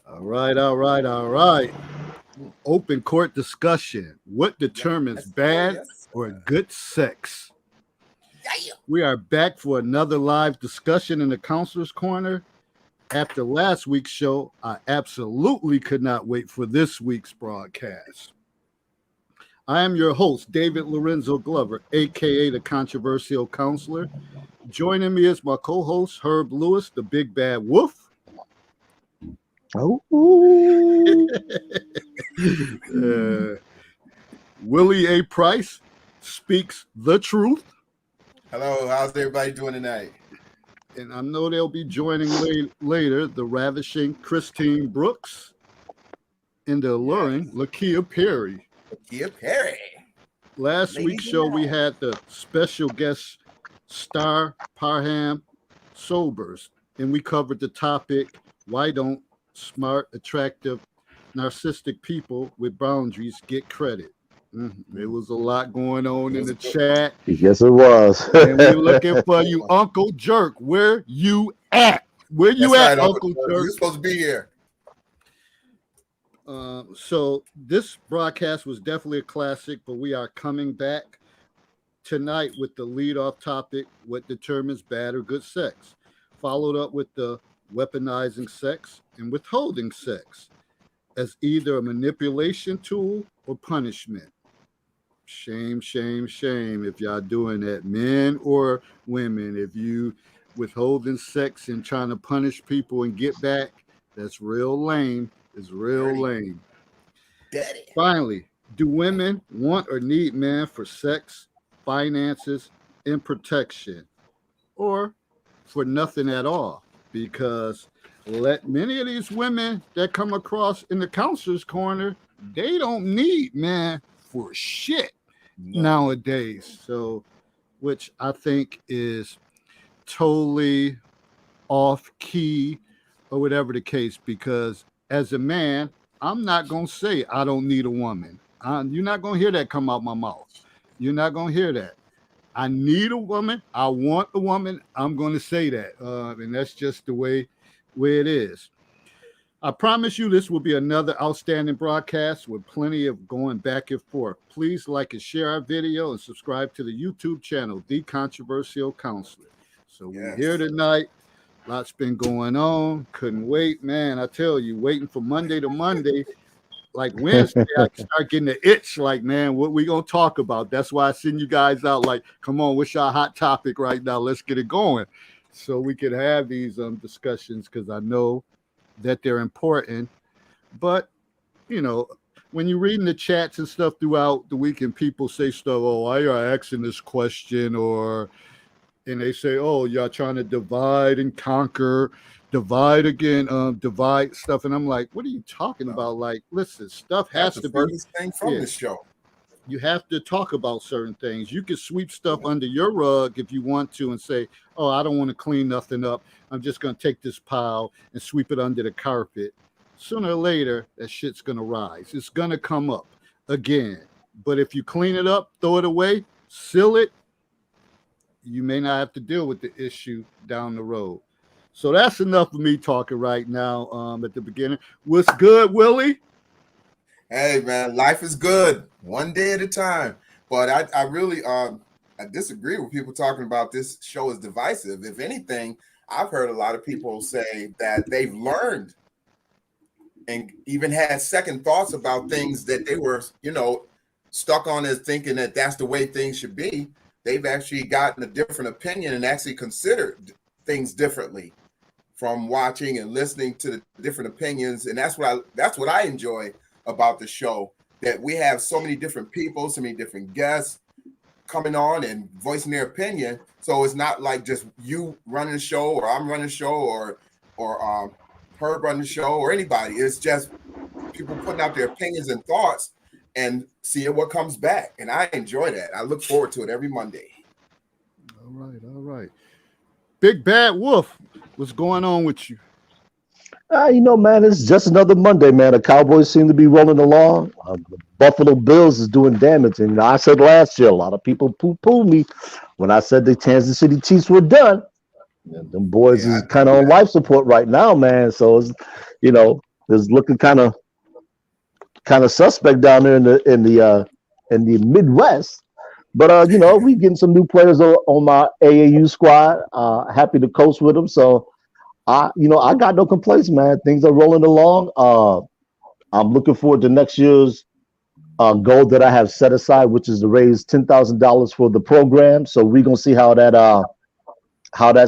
All right. Open court discussion. What determines Yes, sir. bad Yes, or sir. good sex? Yeah. We are back for another live discussion in the Counselor's Corner. After last week's show, I absolutely could not wait for this week's broadcast. I am your host, David Lorenzo Glover, aka the Controversial Counselor. Joining me is my co host, Herb Lewis, the Big Bad Wolf. Oh, Uh, Willie A. Price speaks the truth. Hello. How's everybody doing tonight? And I know they'll be joining later the ravishing Christine Brooks and the alluring Yes. Lakia Perry. Kia Perry. Last week's Ladies show, and we had the special guest Star Parham Sobers, and we covered the topic why don't smart, attractive, narcissistic people with boundaries get credit? There was a lot going on It in was the a good chat, yes, it was. and we're looking for you, Uncle Jerk. Where you at? Where you That's at, right, Uncle Uncle Doug. Jerk? You're supposed to be here. So this broadcast was definitely a classic, but we are coming back tonight with the lead-off topic: what determines bad or good sex, followed up with the weaponizing sex and withholding sex as either a manipulation tool or punishment. Shame, shame, shame if y'all doing that, men or women. If you withholding sex and trying to punish people and get back, that's real lame. It's real Dirty. lame. Daddy. Finally, do women want or need men for sex, finances, and protection, or for nothing at all? Because let many of these women that come across in the counselor's corner, they don't need men for shit No. nowadays. So, which I think is totally off key or whatever the case, because as a man, I'm not going to say I don't need a woman. You're not going to hear that come out my mouth. You're not going to hear that. I need a woman. I want a woman. I'm going to say that. And that's just the way it is. I promise you this will be another outstanding broadcast with plenty of going back and forth. Please like and share our video and subscribe to the YouTube channel, The Controversial Counselor. So we're here Yes. tonight. Lots been going on. Couldn't wait, man. I tell you, waiting for Monday to Monday. Like Wednesday, I start getting the itch. Like, man, what we gonna talk about? That's why I send you guys out. Like, come on, what's our hot topic right now? Let's get it going, so we could have these discussions because I know that they're important. But you know, when you're reading the chats and stuff throughout the week, and people say stuff, oh, why are you asking this question, or and they say, oh, y'all trying to divide and conquer, divide again, divide stuff. And I'm like, what are you talking No. about? Like, listen, stuff That's has the to be, furthest thing from yeah, the show. you have to talk about certain things. You can sweep stuff under your rug if you want to and say, oh, I don't want to clean nothing up. I'm just going to take this pile and sweep it under the carpet. Sooner or later, that shit's going to rise. It's going to come up again. But if you clean it up, throw it away, seal it, you may not have to deal with the issue down the road. So that's enough of me talking right now at the beginning. What's good, Willie? Hey, man, life is good. One day at a time. But I really I disagree with people talking about this show is divisive. If anything, I've heard a lot of people say that they've learned and even had second thoughts about things that they were, stuck on as thinking that that's the way things should be. They've actually gotten a different opinion and actually considered things differently from watching and listening to the different opinions. And that's what I enjoy about the show, that we have so many different people, so many different guests coming on and voicing their opinion. So it's not like just you running the show or I'm running the show or Herb running the show or anybody. It's just people putting out their opinions and thoughts and seeing what comes back. And I enjoy that. I look forward to it every Monday. All right. Big Bad Wolf, what's going on with you? Man, it's just another Monday, man. The Cowboys seem to be rolling along. The Buffalo Bills is doing damage. And I said last year, a lot of people poo-pooed me when I said the Kansas City Chiefs were done. And them boys Yeah, is kind of on life support right now, man. So, it's, is looking kind of suspect down there in the Midwest. But we getting some new players on my AAU squad. Happy to coach with them. So I got no complaints, man. Things are rolling along. I'm looking forward to next year's goal that I have set aside, which is to raise $10,000 for the program. So we're gonna see how that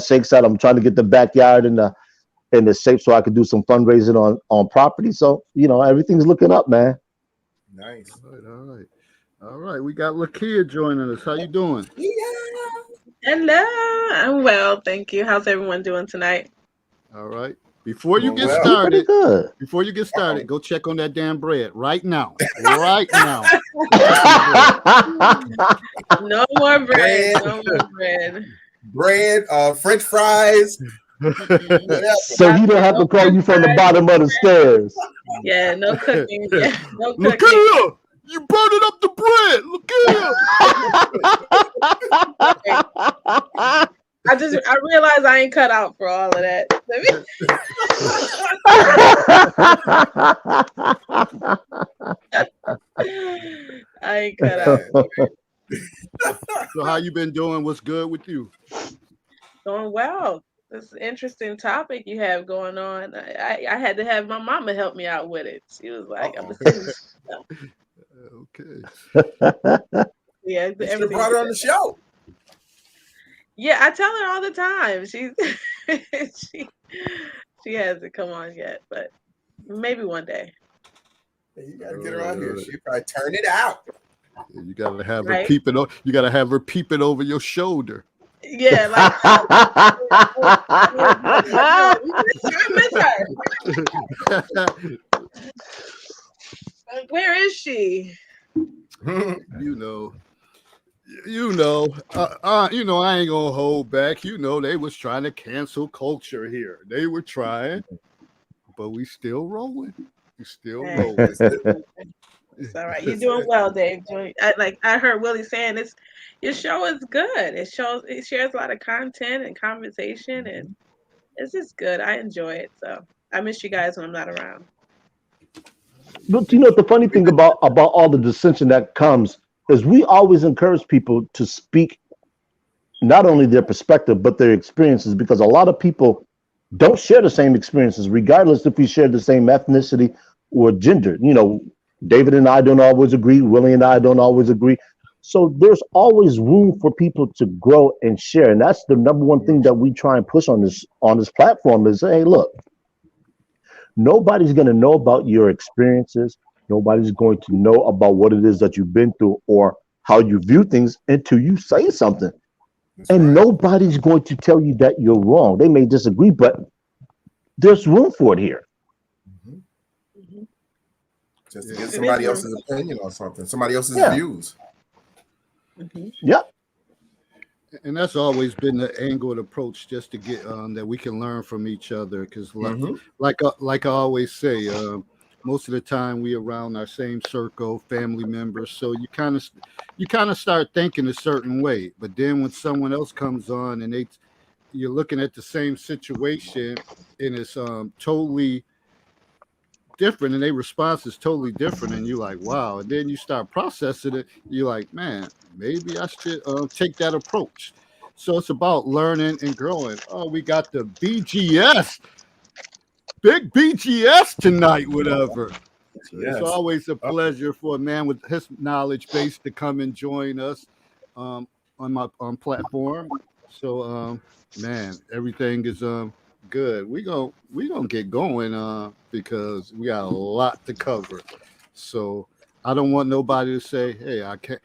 shakes out. I'm trying to get the backyard in the shape so I could do some fundraising on property. So everything's looking up, man. Nice. All right. We got Lakia joining us. How you doing? Yeah. Hello, I'm well, thank you. How's everyone doing tonight? All right. Before you get Well, started, Good. go check on that damn bread right now. Right now. No more bread. No more bread. Bread, French fries. Whatever. So he don't have to call you from the bottom of the stairs. Yeah, no cooking. Yeah, no Look cooking. here! You burning up the bread! Look here! I realize I ain't cut out for all of that. I ain't cut out. So how you been doing? What's good with you? Doing well. This is an interesting topic you have going on. I had to have my mama help me out with it. She was like, I'm Okay. yeah, You should have everything. brought her on the show. Yeah, I tell her all the time. She's she hasn't come on yet, but maybe one day. Hey, you gotta get her on here. She probably turn it out. You gotta have her Right. peeping. You gotta have her peeping over your shoulder. Yeah, like I miss her. Like, where is she? You know, I ain't gonna hold back. They was trying to cancel culture here. They were trying, but we still rolling. We still Hey. rolling. It's all right. You're doing well, Dave. I heard Willie saying your show is good. It shares a lot of content and conversation, and it's just good. I enjoy it. So I miss you guys when I'm not around. But the funny thing about all the dissension that comes is we always encourage people to speak not only their perspective but their experiences, because a lot of people don't share the same experiences, regardless if we share the same ethnicity or gender. David and I don't always agree. Willie and I don't always agree. So there's always room for people to grow and share, and that's the number one thing that we try and push on this platform is, hey, look. Nobody's going to know about your experiences. Nobody's going to know about what it is that you've been through or how you view things until you say something. And nobody's going to tell you that you're wrong. They may disagree, but there's room for it here. Just to get somebody else's opinion on something, somebody else's views. Yep. And that's always been the angle and approach, just to get that we can learn from each other. Because like I always say, most of the time we around our same circle, family members. So you kind of start thinking a certain way. But then when someone else comes on and you're looking at the same situation and it's totally different, and their response is totally different, and you're like, wow. And then you start processing it. You're like, man, maybe I should take that approach. So it's about learning and growing. Oh, we got the BGS, big BGS tonight, whatever. Yes. It's always a pleasure for a man with his knowledge base to come and join us on my platform. So, man, everything is good. We gonna get going because we got a lot to cover. So I don't want nobody to say, hey, I can't.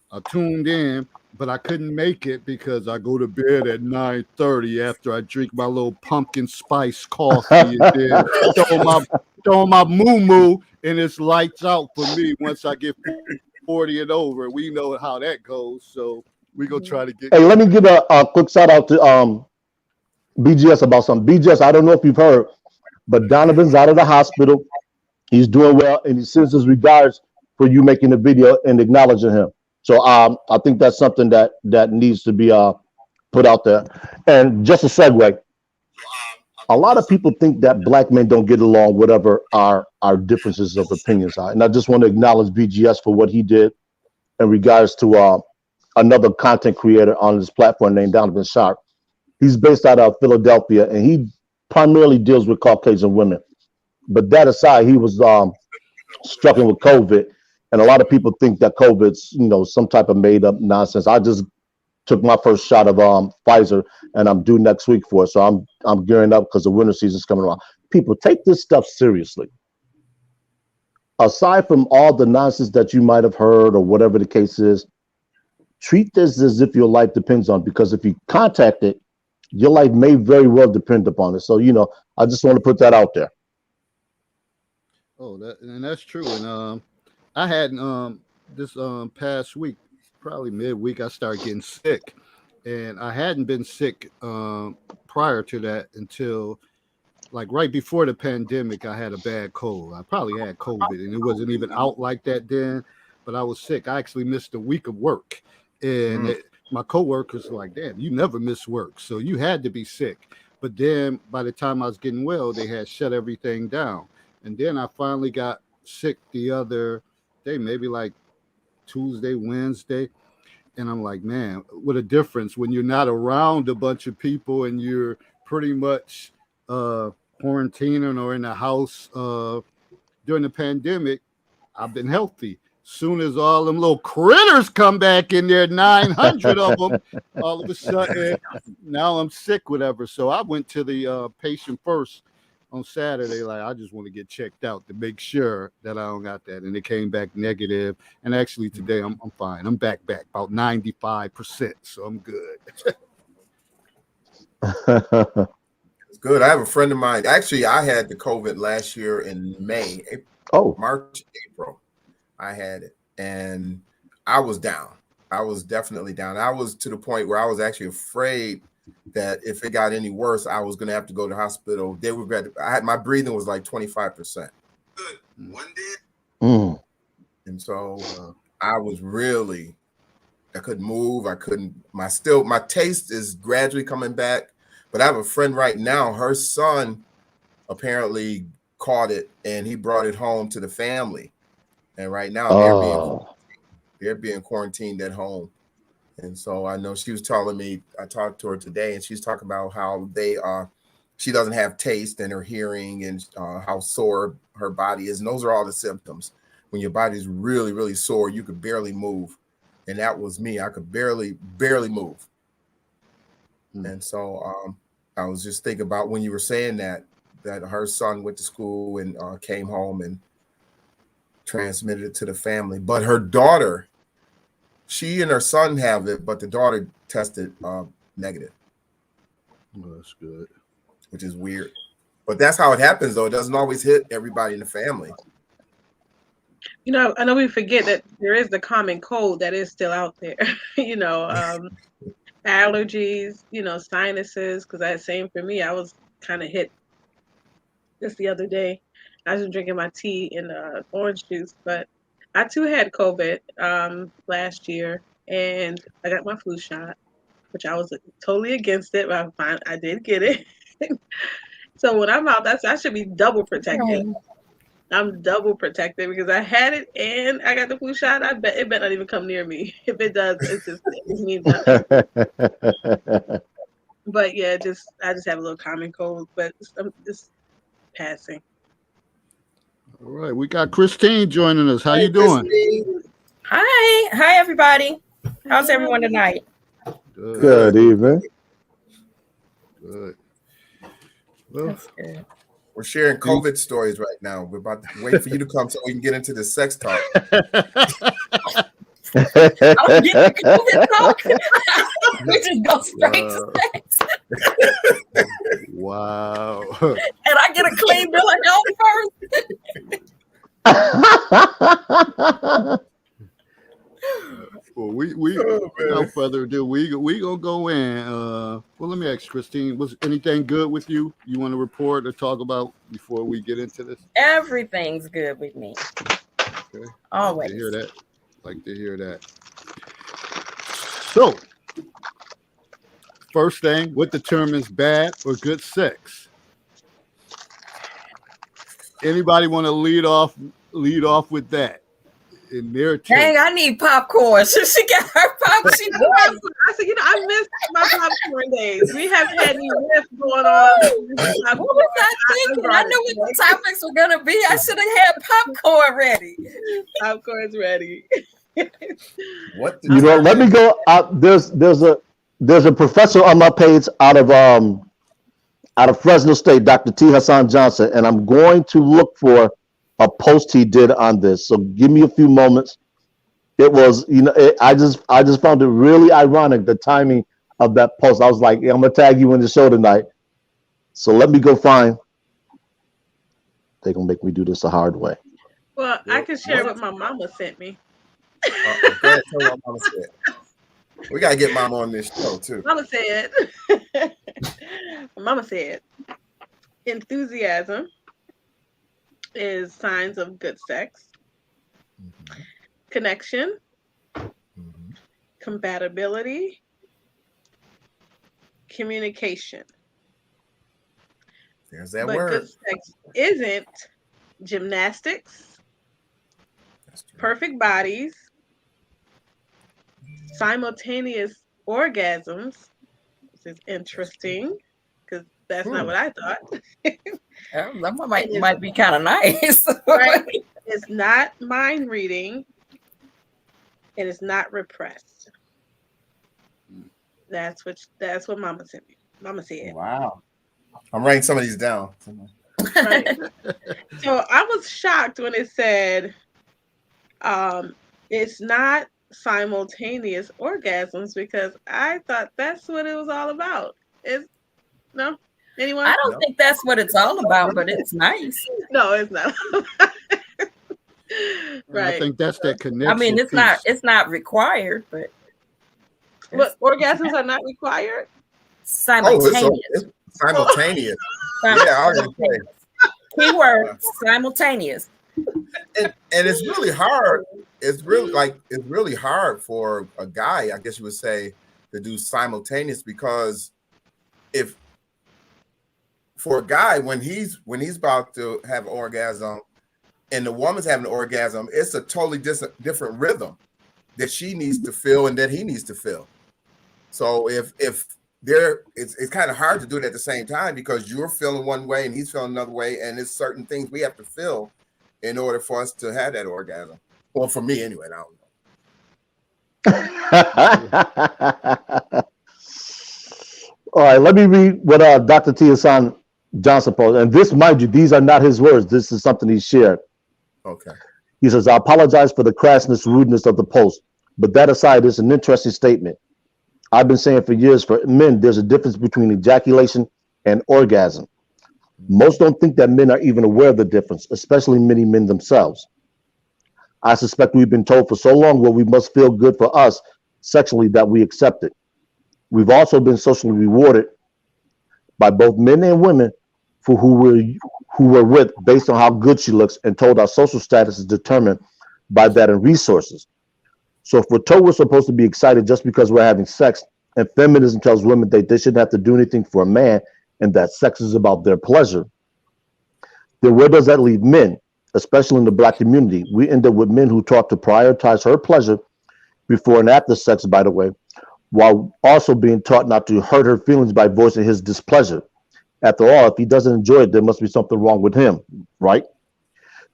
I tuned in, but I couldn't make it because I go to bed at 9:30 after I drink my little pumpkin spice coffee and then throw my moo and it's lights out for me once I get 40 and over. We know how that goes, so we gonna try to get. Hey, let me give a quick shout out to BGS about something. BGS, I don't know if you've heard, but Donovan's out of the hospital. He's doing well, and he sends his regards for you making the video and acknowledging him. So I think that's something that needs to be put out there. And just a segue. a lot of people think that black men don't get along, whatever our differences of opinions are. And I just want to acknowledge BGS for what he did in regards to another content creator on this platform named Donovan Sharp. He's based out of Philadelphia, and he primarily deals with Caucasian women. But that aside, he was struggling with COVID, and a lot of people think that COVID's, you know, some type of made up nonsense. I just took my first shot of Pfizer, and I'm due next week for it. So I'm gearing up because the winter season's coming around. People, take this stuff seriously. Aside from all the nonsense that you might have heard or whatever the case is, treat this as if your life depends on it, because if you contact it, your life may very well depend upon it. So, you know, I just want to put that out there. Oh, that's true. And I had this past week, probably midweek, I started getting sick, and I hadn't been sick prior to that until like right before the pandemic. I had a bad cold. I probably had COVID, and it wasn't even out like that then, but I was sick. I actually missed a week of work, and my coworkers were like, "Damn, you never miss work, so you had to be sick." But then by the time I was getting well, they had shut everything down, and then I finally got sick the other day, maybe like Tuesday, Wednesday. And I'm like, man, what a difference when you're not around a bunch of people and you're pretty much quarantining or in the house during the pandemic. I've been healthy. Soon as all them little critters come back in there, 900 of them, all of a sudden, now I'm sick, whatever. So I went to the patient first on Saturday, like, I just want to get checked out to make sure that I don't got that. And it came back negative. And actually today I'm fine. I'm back about 95%. So I'm good. It's good. I have a friend of mine. Actually, I had the COVID last year in March, April. I had it, and I was down. I was definitely down. I was to the point where I was actually afraid that if it got any worse, I was going to have to go to the hospital. They were my breathing was like 25%. Good. One day. And so I was really, I couldn't move. I couldn't, my taste is gradually coming back, but I have a friend right now, her son apparently caught it and he brought it home to the family. And right now they're being quarantined at home. And so I know she was telling me, I talked to her today, and she's talking about how she doesn't have taste and her hearing, and how sore her body is. And those are all the symptoms. When your body's really, really sore, you could barely move. And that was me. I could barely move. And so I was just thinking about when you were saying that her son went to school and came home and transmitted it to the family. But her daughter, she and her son have it, but the daughter tested negative. Oh, that's good. Which is weird. But that's how it happens, though. It doesn't always hit everybody in the family. You know, I know we forget that there is the common cold that is still out there. Allergies, sinuses, because that's same for me. I was kind of hit just the other day. I was drinking my tea and orange juice, but I too had COVID last year, and I got my flu shot, which I was totally against it, but I did get it. So when I'm out, I should be double protected. I'm double protected because I had it and I got the flu shot. I bet it better not even come near me. If it does, it means nothing. But yeah, I just have a little common cold, but it's passing. All right, we got Christine joining us. How you doing? Christine. Hi, everybody. How's everyone tonight? Good evening. Good. Well, That's good. We're sharing COVID stories right now. We're about to wait for you to come so we can get into the sex talk. I'll get the COVID talk. We just go straight to sex. Wow. And I get a clean bill of health first. Well, we without further ado, we gonna go in. Well, let me ask Christine, was anything good with you? You want to report or talk about before we get into this? Everything's good with me. Okay. Always. Like to hear that. So, first thing, what determines bad or good sex? Anybody want to lead off with that in their take? Dang, I need popcorn. She got her popcorn. She doing. I said, I missed my popcorn days. We haven't had any riff going on. What was I thinking? I knew what the topics were gonna be. I should have had popcorn ready. Popcorn's ready. What You know, let me go out. There's a professor on my page out of Fresno State, Dr. T. Hassan Johnson, and I'm going to look for a post he did on this. So give me a few moments. It was, I just found it really ironic, the timing of that post. I was like, I'm gonna tag you in the show tonight. So let me go find. They're gonna make me do this the hard way. Well, I can share what my mama sent me. Go ahead, tell what Mama said. We gotta get Mama on this show too. Mama said, enthusiasm is signs of good sex, connection, compatibility, communication. There's that But word. good sex isn't gymnastics, That's true. perfect bodies, simultaneous orgasms. This is interesting because that's not what I thought. That might be kind of nice. Right? It's not mind reading, and it's not repressed. That's what Mama sent me. Mama said. Wow. I'm writing some of these down. Right? So I was shocked when it said it's not simultaneous orgasms, because I thought that's what it was all about. No? Anyone? I don't think that's what it's all about, but it's nice. No, it's not. Right. I think that's that connection. I mean, it's not required, but But orgasms are not required? simultaneous. It's simultaneous. Yeah, I was gonna say. Keyword simultaneous. And it's really hard. It's really hard for a guy, I guess you would say, to do simultaneous, because if for a guy when he's about to have an orgasm and the woman's having an orgasm, it's a totally different rhythm that she needs to feel and that he needs to feel. So if it's kind of hard to do it at the same time, because you're feeling one way and he's feeling another way, and there's certain things we have to feel in order for us to have that orgasm. Well, for me anyway, I don't know. All right, let me read what Dr. T. Hassan Johnson posted. And this, mind you, these are not his words. This is something he shared. Okay. He says, I apologize for the crassness, rudeness of the post, but that aside, it's an interesting statement. I've been saying for years, for men, there's a difference between ejaculation and orgasm. Most don't think that men are even aware of the difference, especially many men themselves. I suspect we've been told for so long what we must feel good for us sexually that we accept it. We've also been socially rewarded by both men and women for who we're with based on how good she looks, and told our social status is determined by that and resources. So if we're told we're supposed to be excited just because we're having sex, and feminism tells women that they shouldn't have to do anything for a man and that sex is about their pleasure, then where does that leave men, especially in the Black community? We end up with men who taught to prioritize her pleasure before and after sex, by the way, while also being taught not to hurt her feelings by voicing his displeasure. After all, if he doesn't enjoy it, there must be something wrong with him, right?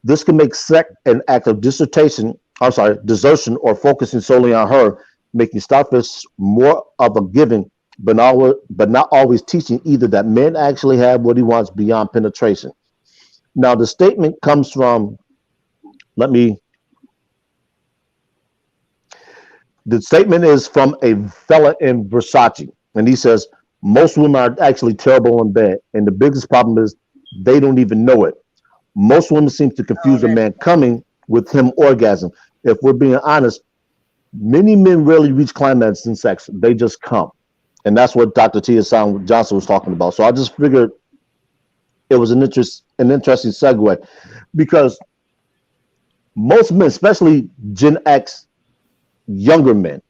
This can make sex an act of desertion or focusing solely on her, making Starfish more of a giving, but not always teaching either that men actually have what he wants beyond penetration. Now, the statement comes from, the statement is from a fella in Versace, and he says, most women are actually terrible in bed, and the biggest problem is they don't even know it. Most women seem to confuse a man coming with him orgasm. If we're being honest, many men rarely reach climax in sex. They just come. And that's what Dr. T. Hassan Johnson was talking about. So I just figured it was an interesting segue, because most men, especially Gen X, younger men,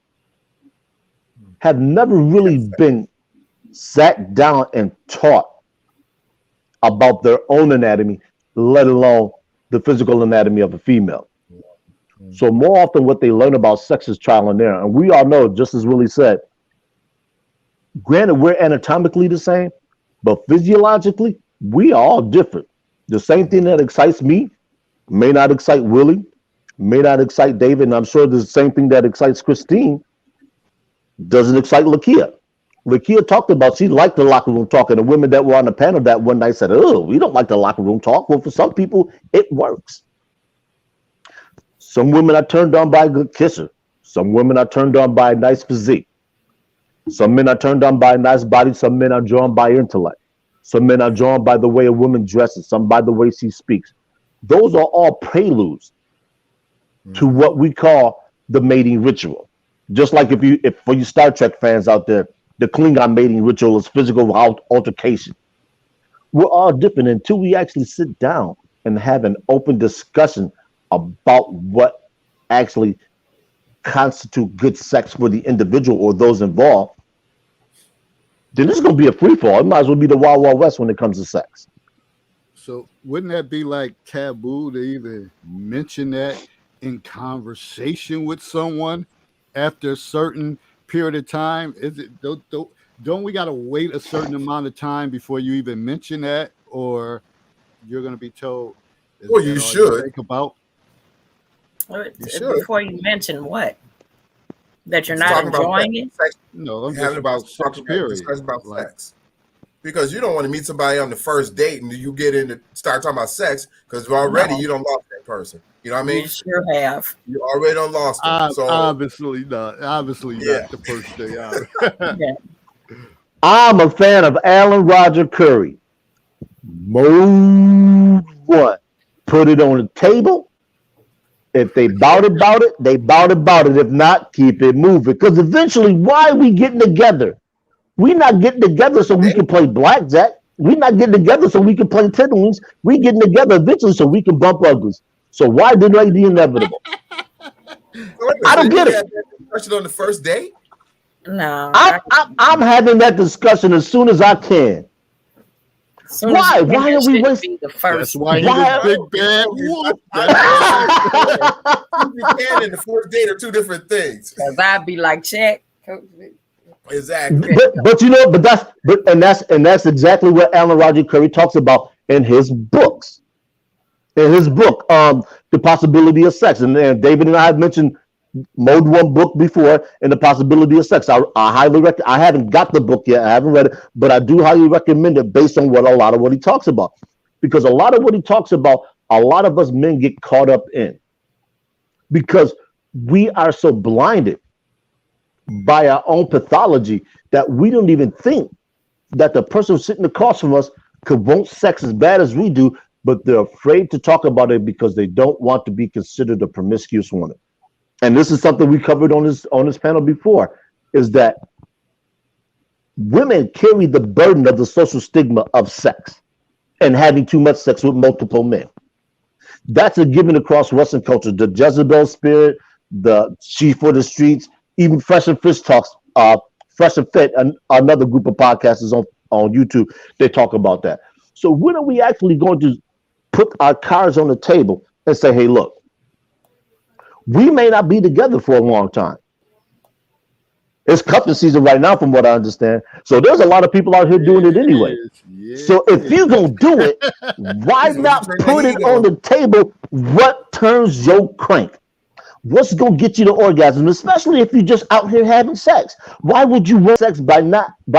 have never really been sat down and taught about their own anatomy let alone the physical anatomy of a female. So more often what they learn about sex is trial and error. And we all know, just as Willie said, granted, we're anatomically the same, but physiologically, we are all different. The same thing that excites me may not excite Willie, may not excite David, and I'm sure the same thing that excites Christine doesn't excite Lakia. Lakia talked about she liked the locker room talk, and the women that were on the panel that one night said, "Oh, we don't like the locker room talk." Well, for some people, it works. Some women are turned on by a good kisser. Some women are turned on by a nice physique. Some men are turned on by a nice body. Some men are drawn by intellect. Some men are drawn by the way a woman dresses. Some by the way she speaks. Those are all preludes to what we call the mating ritual. Just like if for you Star Trek fans out there, the Klingon mating ritual is physical altercation. We're all different until we actually sit down and have an open discussion about what actually constitute good sex for the individual or those involved. Then this is going to be a free fall. It might as well be the Wild Wild West when it comes to sex. So wouldn't that be like taboo to even mention that in conversation with someone after a certain period of time? Is it don't we got to wait a certain amount of time before you even mention that, or you're going to be told? Well, you should think about. Before you mention what? That you're not enjoying it? No, I'm just about sex period. About sex. Because you don't want to meet somebody on the first date and you get into start talking about sex because already you don't lost that person. You know what I mean? You sure have. You already don't lost them. So obviously not. Obviously not the first day out. Yeah. I'm a fan of Alan Roger Curry. Mode one. Put it on the table. If they bout it, they bout it. If not, keep it moving. Because eventually, why are we getting together? We're not getting together so we can play blackjack. We're not getting together so we can play tiddlings. We're getting together eventually so we can bump uglies. So why delay the inevitable? I don't get it. Discussion on the first date? No. I'm having that discussion as soon as I can. Why? Why are we wasting the first? That's why you're the big bad wolf. You can, and the first date are two different things. Because I'd be like, check. Exactly. But that's exactly what Alan Roger Curry talks about in his books. In his book, The Possibility of Sex. And David and I have mentioned Mode 1 book before, and The Possibility of Sex. I highly recommend. I haven't got the book yet. I haven't read it, but I do highly recommend it based on a lot of what he talks about. Because a lot of what he talks about, a lot of us men get caught up in. Because we are so blinded by our own pathology that we don't even think that the person sitting across from us could want sex as bad as we do, but they're afraid to talk about it because they don't want to be considered a promiscuous woman. And this is something we covered on this panel before, is that women carry the burden of the social stigma of sex and having too much sex with multiple men. That's a given across Western culture. The Jezebel spirit, the She for the Streets, even Fresh and Fish talks, Fresh and Fit, another group of podcasters on YouTube, they talk about that. So when are we actually going to put our cards on the table and say, hey, look, we may not be together for a long time. It's cuffing season right now, from what I understand. So there's a lot of people out here doing it anyway. So if you're going to do it, why not put it on the table? What turns your crank? What's going to get you to orgasm, especially if you're just out here having sex? Why would you want sex by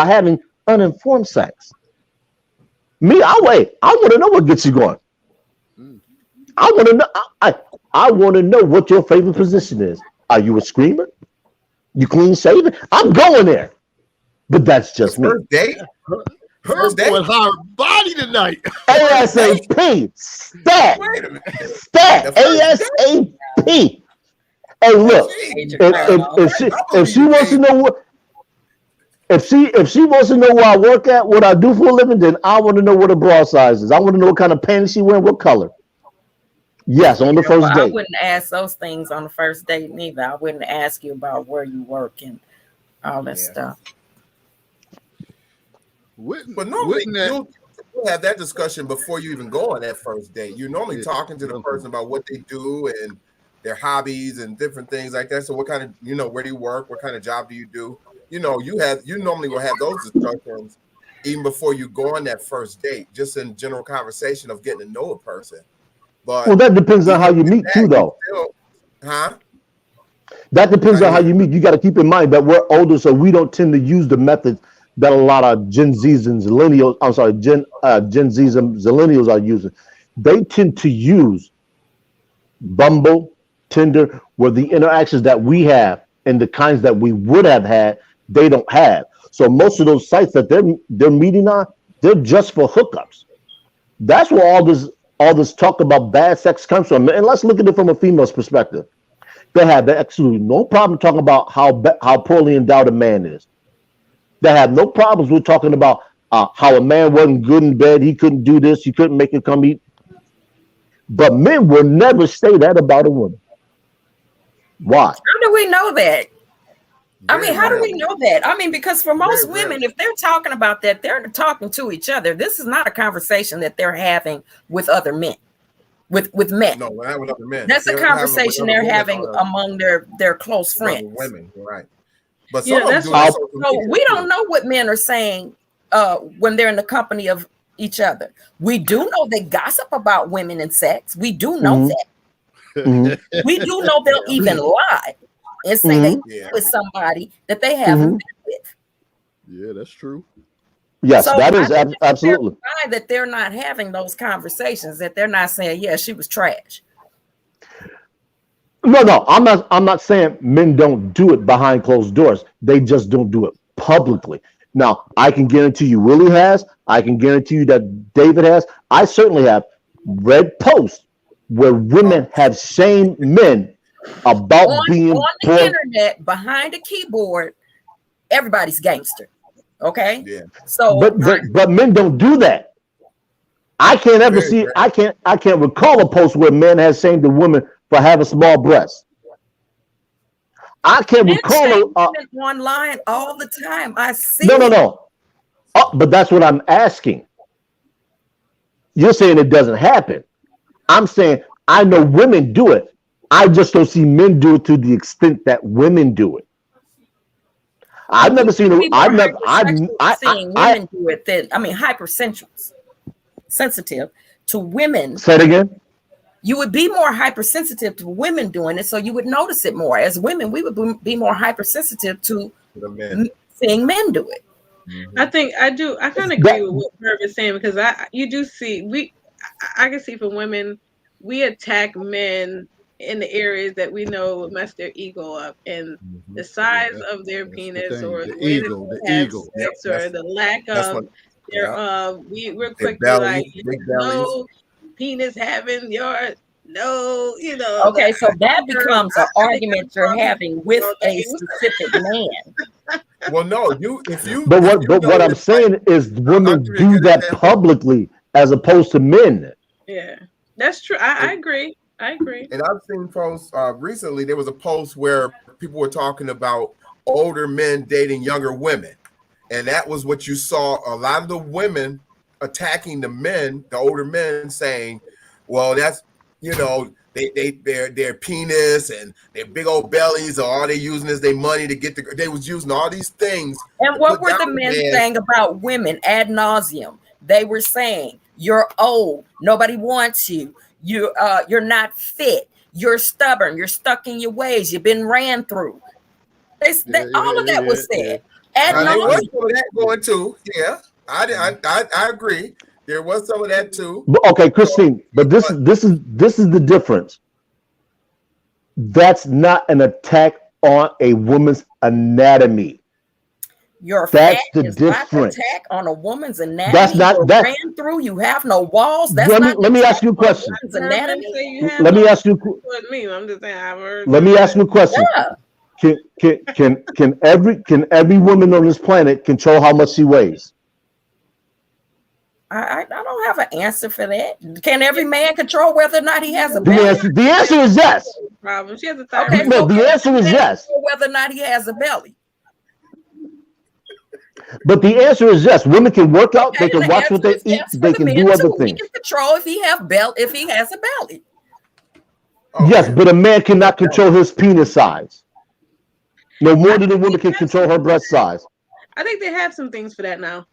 having uninformed sex? Me, I want to know what gets you going. I want to know. I want to know what your favorite position is. Are you a screamer? You clean shaven? I'm going there. But that's just me. First date? Her boy's hard body tonight. ASAP. Stat. ASAP. Hey, look. If she wants to know what, if she wants to know where I work at, what I do for a living, then I want to know what her bra size is. I want to know what kind of panties she wearing, what color. Yes, on the first date. I wouldn't ask those things on the first date neither. I wouldn't ask you about where you work and all that stuff. But normally you have that discussion before you even go on that first date. You're normally talking to the person about what they do and their hobbies and different things like that. So what kind of, where do you work? What kind of job do you do? You normally will have those discussions even before you go on that first date, just in general conversation of getting to know a person. But well, that depends on how you meet too, though. That depends on how you meet. You got to keep in mind that we're older, so we don't tend to use the methods that a lot of Gen Zs and Millennials, Gen Zs and Millennials are using. They tend to use Bumble, Tinder, where the interactions that we have and the kinds that we would have had, they don't have. So most of those sites that they're meeting on, they're just for hookups. That's where all this talk about bad sex comes from. And let's look at it from a female's perspective. They have absolutely no problem talking about how poorly endowed a man is. They have no problems with talking about how a man wasn't good in bed. He couldn't do this. He couldn't make it come eat. But men will never say that about a woman. Why? How do we know that? I mean, how do we know that? I mean, because for most women, if they're talking about that, they're talking to each other. This is not a conversation that they're having with other men, with men. No, not with other men. That's a conversation they're having among their close friends. Women, right? But so we don't know what men are saying when they're in the company of each other. We do know they gossip about women and sex. We do know that. We do know they'll even lie and say they with somebody that they haven't been with. Yeah, that's true. Yes, so that is absolutely that they're not having those conversations, that they're not saying, yeah, she was trash. No, I'm not saying men don't do it behind closed doors. They just don't do it publicly. Now, I can guarantee you Willie has. I can guarantee you that David has. I certainly have read posts where women have shamed men about being on the internet behind a keyboard. Everybody's gangster. Okay. Yeah. So, but men don't do that. I can't ever see. I can't recall a post where men has shamed a woman for having small breasts. I can't recall online all the time. I see. No. But that's what I'm asking. You're saying it doesn't happen. I'm saying I know women do it. I just don't see men do it to the extent that women do it. I've never seen it. I've seen women do it. That hypersensitive to women. Say it again. You would be more hypersensitive to women doing it, so you would notice it more. As women, we would be more hypersensitive to seeing men do it. I think I do. I kind of agree with what Herb is saying, because I can see for women, we attack men in the areas that we know would mess their ego up, and the size of their penis or the ego, or the lack of their we're quick to like no penis having your Okay, so that becomes an argument you're having with a specific man. Well, no, what I'm saying is women do that publicly as opposed to men. Yeah, that's true. I agree. And I've seen posts recently. There was a post where people were talking about older men dating younger women, and that was what you saw. A lot of the women attacking the men, the older men, saying, "Well, that's their penis and their big old bellies, or all they using is their money to get they was using all these things." And what were the men saying about women ad nauseum? They were saying, "You're old. Nobody wants you. You're not fit. You're stubborn. You're stuck in your ways. You've been ran through." All of that was said. Ad nauseum. There was some of that going too. Yeah, I agree. There was some of that too. Okay, Christine, but this is the difference. That's not an attack on a woman's anatomy. That's the difference. Attack on a woman's anatomy. That's not that ran through. You have no walls. That's let me ask you a question. Anatomy. Let me ask you. I'm just saying. Let me ask you a question. Yeah. Can every woman on this planet control how much she weighs? I don't have an answer for that. Can every man control whether or not he has a belly? The answer is yes. Problem. She has a okay, no, the answer is yes. Whether or not he has a belly. But the answer is yes. Women can work out. They Okay, can the watch what they answer is eat. yes for They the can man, do other too. He things. can control if he has a belly. Oh, Yes, yeah. but a man cannot control his penis size. No more than a woman can control her breast size. I think they have some things for that now.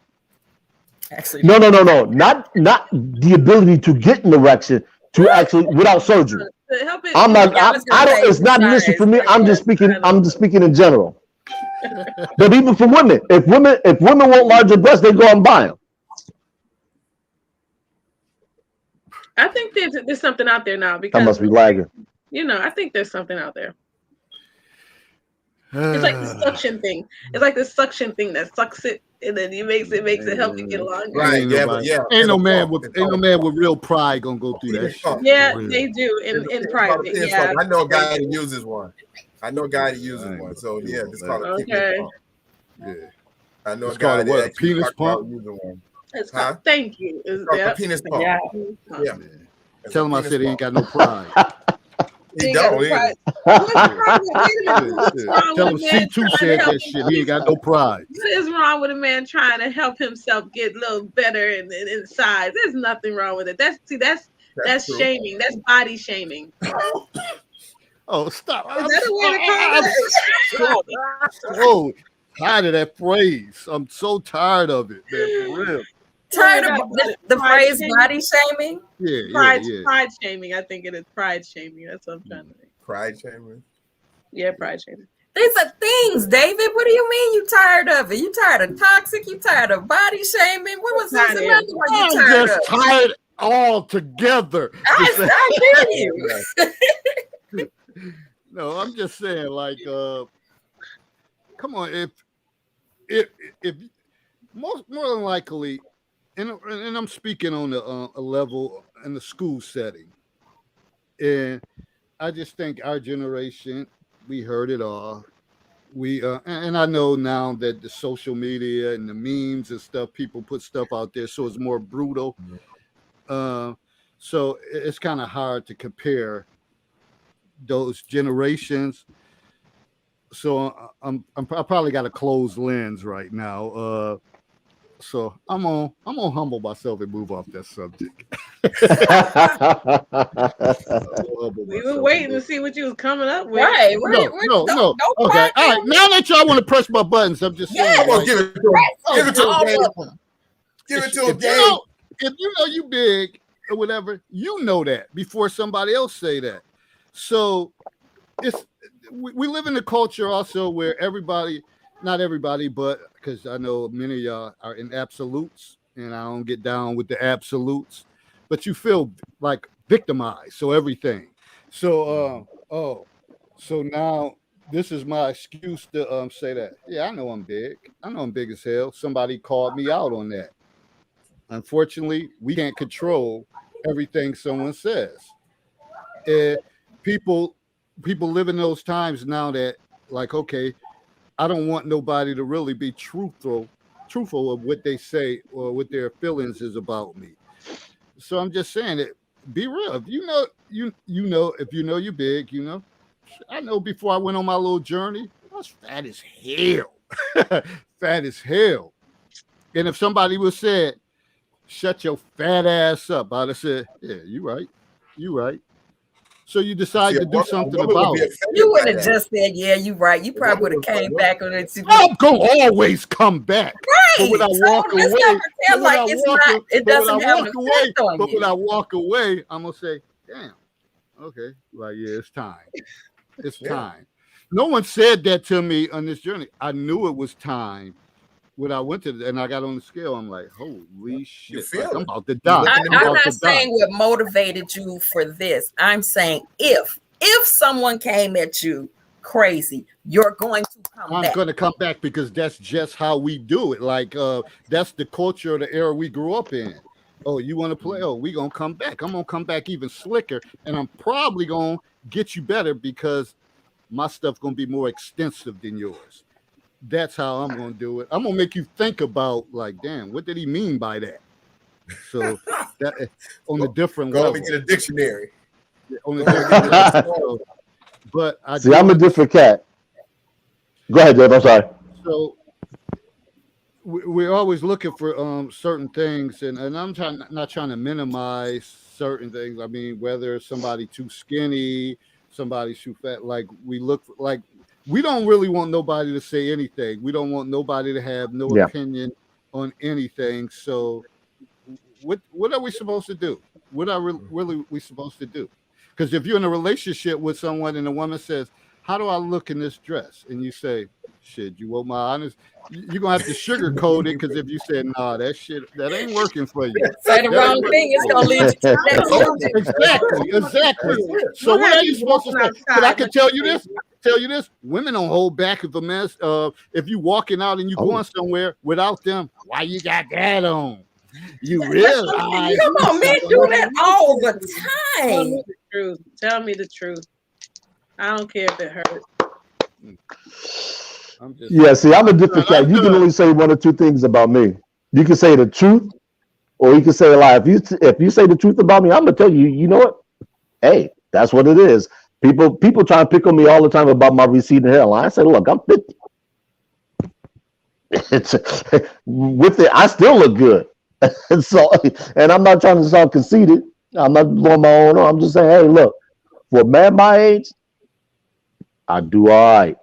Actually, No. Not the ability to get an erection to actually without surgery. To help it, I'm not. Yeah, I was gonna I don't. say It's not an issue for me. size, I'm just speaking. I'm just speaking in general. But even for women, if women want larger breasts, they go and buy them. I think there's something out there now I because must be lagging. I think there's something out there. It's like the suction thing. It's like the suction thing that sucks it and then it makes it help you get longer. Right. Ain't Yeah, nobody- but yeah. Ain't no man with real pride gonna go through that Penis shit. pump. Yeah, For real. they do in It's private. called a penis Yeah. pump. I know a guy that uses one. So yeah, it's called a Okay. penis pump. Yeah. I know It's a guy called a what, that a actually penis talked about pump? using one. It's Huh? called, thank you. It's called a penis pump. yeah. Yeah. It's Tell a him I penis said he ain't pump. got no pride. He ain't got don't no either. pride. What's wrong with, wait a minute, what's Yeah. wrong Tell with him a man C2 trying to said help that shit. He ain't got no pride. What is wrong with a man trying to help himself get a little better in size? There's nothing wrong with it. That's true. shaming. That's body shaming. Oh, stop. Is that a way to call it? so tired of that phrase. I'm so tired of it, man. For real. Tired Yeah, of that's the pride phrase shaming. body shaming. Yeah. Pride shaming. I think it is pride shaming. That's what I'm trying to say. Pride shaming. Yeah, pride shaming. These are things, David. What do you mean you tired of it? You tired of toxic? You tired of body shaming? What was this? Tired of Another one you I'm tired just of? tired altogether. I hear you. No, I'm just saying, like, come on, if more than likely, and I'm speaking on a level in the school setting, and I just think our generation, we heard it all. We and I know now that the social media and the memes and stuff, people put stuff out there, so it's more brutal. So it's kind of hard to compare those generations. So I probably got a closed lens right now. So I'm gonna humble myself and move off that subject. We were waiting to see what you was coming up with. Right. No. Don't Okay, cry. all right. Now that y'all want to press my buttons, I'm just saying. Yes. Well, like, give it to him. Give it to him, All Dave. of them. Give it to him, if Dave. you know you big or whatever, you know that before somebody else say that. So we live in a culture also where everybody, not everybody, but because I know many of y'all are in absolutes, and I don't get down with the absolutes, but you feel like victimized. So everything. So so now this is my excuse to say that. Yeah, I know I'm big. I know I'm big as hell. Somebody called me out on that. Unfortunately, we can't control everything someone says. People live in those times now that, like, okay, I don't want nobody to really be truthful of what they say or what their feelings is about me. So I'm just saying that, be real. If you know, if you know you're big, you know. I know before I went on my little journey, I was fat as hell. Fat as hell. And if somebody would said, shut your fat ass up, I'd have said, yeah, you right. You right. So you decide to do something about it. You would have just said, yeah, you right. You probably would have came back on it. I'm gonna always come back. Right. But when I walk So let's away, not pretend like it's not, it doesn't have an effect on but you. when I walk away, I'm gonna say, damn, okay, like, yeah, it's time. It's time. No one said that to me on this journey. I knew it was time when I went to and I got on the scale. I'm like, holy shit, like, I'm about to die. I'm not saying what motivated you for this. I'm saying if someone came at you crazy, you're going to come back. I'm going to come back because that's just how we do it. Like, that's the culture of the era we grew up in. Oh, you want to play? Oh, we going to come back. I'm going to come back even slicker, and I'm probably going to get you better because my stuff going to be more extensive than yours. That's how I'm going to do it. I'm going to make you think about, like, damn, what did he mean by that? So that on a different level. Go and get a dictionary. On a different level. But I see, I'm a different cat. Go ahead, Dave. I'm sorry. So we're always looking for certain things, and I'm not trying to minimize certain things. I mean, whether somebody too skinny, somebody too fat, like we look for, like we don't really want nobody to say anything. We don't want nobody to have no Yeah. opinion on anything. So what are we supposed to do? What are really we supposed to do? Because if you're in a relationship with someone and a woman says, "How do I look in this dress?" and you say, "Shit, you want my honest?" You're gonna have to sugarcoat it, because if you say, "Nah, that shit that ain't working for you," Say the that wrong ain't thing, it's gonna lead you to the next one. exactly. So what are you supposed to say? But I can tell you this: women don't hold back if a man's if you walking out and you going somewhere without them. Why you got that on? You realize? Come on, men do that all the Tell me time. the truth. Tell me the truth. I don't care if it hurts. I'm just Yeah, see, I'm a different I'm cat. You can good. only say one or two things about me. You can say the truth, or you can say a lie. If you say the truth about me, I'm gonna tell you. You know what? Hey, that's what it is. People try to pick on me all the time about my receding hairline. I say, look, I'm 50. It's, with it, I still look good. And I'm not trying to sound conceited. I'm not blowing my own. I'm just saying, hey, look, for a man my age, I do all right.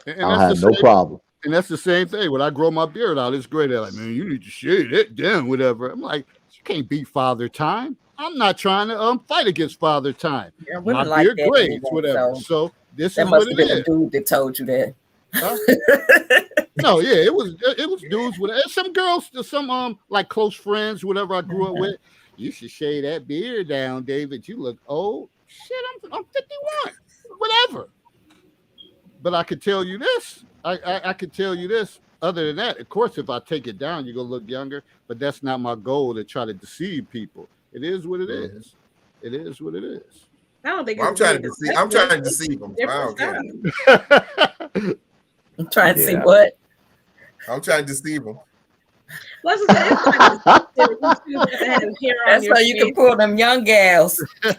And I'll that's the have no same. problem. And that's the same thing. When I grow my beard out, it's great. They're like, man, you need to shave it down, whatever. I'm like, you can't beat father time. I'm not trying to fight against father time. Yeah, My women like beard that grades, anyway, whatever. so So this that is what must it have been a is. dude that told you that. Huh? No, yeah, it was dudes with some girls, some like close friends, whatever I grew up with. You should shave that beard down, David. You look old. Shit, I'm 51. Whatever. But I could tell you this. I could tell you this. Other than that, of course, if I take it down, you're gonna look younger. But that's not my goal to try to deceive people. It is what it is. It is what it is. I don't think Well, it's being I'm trying to deceptive. deceive them. It's I different don't care. style. I'm trying to see Yeah. what. I'm trying to deceive them. Let's just say it's not deceptive. You choose not to have hair on That's your how you can face. pull them young gals. Not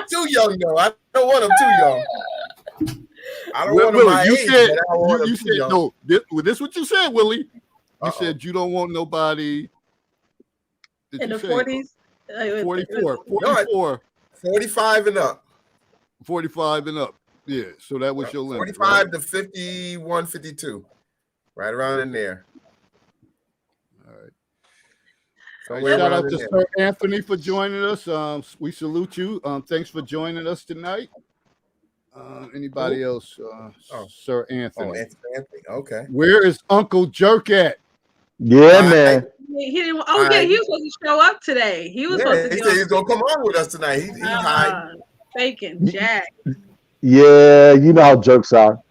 too young though. I don't want them too young. I don't want them Willie, my you age, said but I don't want them you too said young. no. This what you said, Willie. You Uh-oh. said you don't want nobody. Did In you the say 40s. 44, 45 and up. 45 and up? Yeah. So that was your limit. 45 Right? to 51, 52. Right around in there. All right. Somewhere Shout around out in to there. Sir Anthony for joining us. We salute you. Thanks for joining us tonight. Anybody else? Sir Anthony. Oh, Anthony. Okay. Where is Uncle Jerk at? Yeah, man. He didn't. Oh yeah, he was supposed to show up today. He was supposed Yeah, to he be said he's gonna come on with us tonight. He hiding. faking Jack. Yeah, you know how jerks are.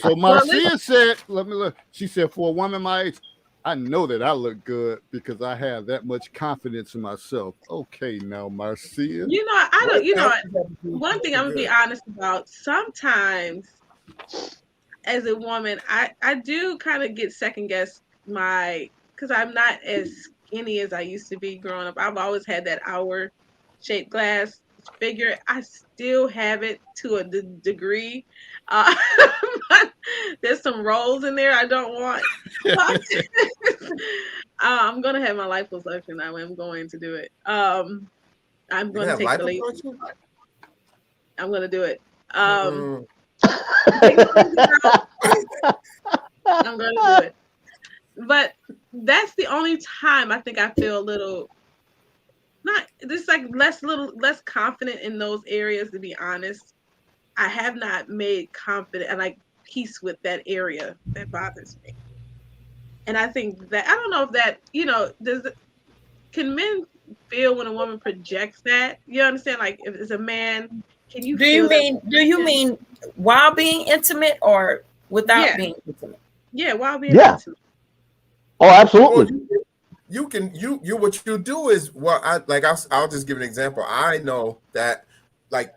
So Marcia said, let me look. She said, for a woman my age, I know that I look good because I have that much confidence in myself. Okay, now Marcia. You know, I don't. You know, one thing I'm gonna be honest about. Sometimes, as a woman, I do kind of get second guess because I'm not as skinny as I used to be growing up. I've always had that hour shaped glass figure. I still have it to a degree. But there's some rolls in there I don't want. I'm gonna have my liposuction. I'm going to do it. I'm going to take the leap. I'm going to do it. I'm going to do it. But that's the only time I think I feel a little less confident in those areas, to be honest. I have not made confident and like peace with that area that bothers me. And I think that I don't know if that, can men feel when a woman projects that? You understand? Like if it's a man, can you do you mean while being intimate or without being intimate? Yeah, while being intimate. Oh, absolutely. Well, what you do is I'll just give an example. I know that like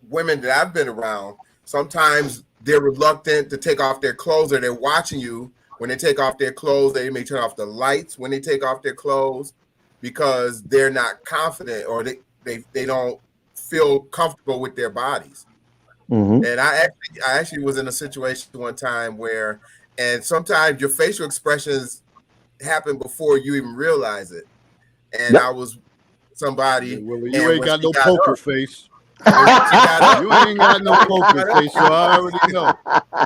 women that I've been around, sometimes they're reluctant to take off their clothes, or they're watching you when they take off their clothes. They may turn off the lights when they take off their clothes because they're not confident, or they don't feel comfortable with their bodies. And I actually was in a situation one time where, and sometimes your facial expressions happen before you even realize it. And I was somebody. Willie, you ain't got no poker face. You You ain't got no poker face, so I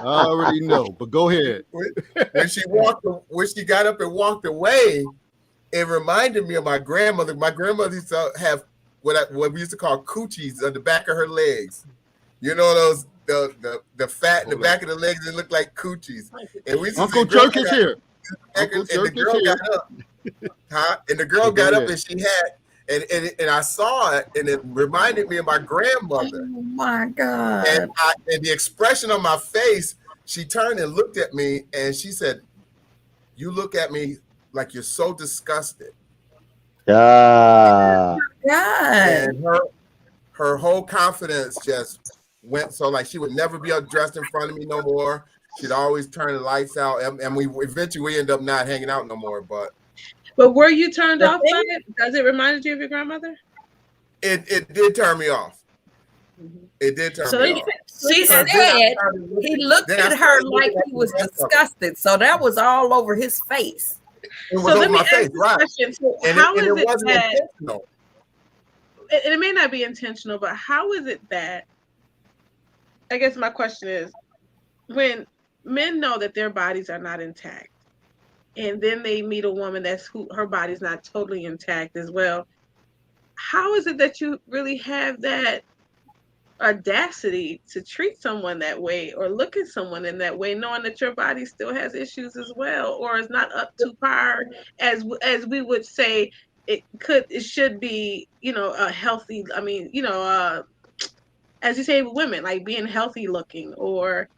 already know. But go ahead. When she got up and walked away, it reminded me of my grandmother. My grandmother used to have what we used to call coochies on the back of her legs. You know those the fat in the back of the legs that look like coochies. And we Uncle Jerk is here. And the girl got up. And the girl got up and she had. And I saw it, and it reminded me of my grandmother. Oh my God! And the expression on my face, she turned and looked at me, and she said, "You look at me like you're so disgusted." God. And her whole confidence just went. So like she would never be dressed in front of me no more. She'd always turn the lights out, and we eventually end up not hanging out no more. But were you turned off by it? Does it remind you of your grandmother? It did turn me off. It did turn me off. She said he looked at her like he was disgusted. So that was all over his face. It was over my face, right? So how is it that, intentional? It may not be intentional, but how is it that, I guess my question is, when men know that their bodies are not intact, and then they meet a woman her body's not totally intact as well, how is it that you really have that audacity to treat someone that way or look at someone in that way, knowing that your body still has issues as well, or is not up to par as we would say it should be, a healthy, as you say with women, like being healthy looking, or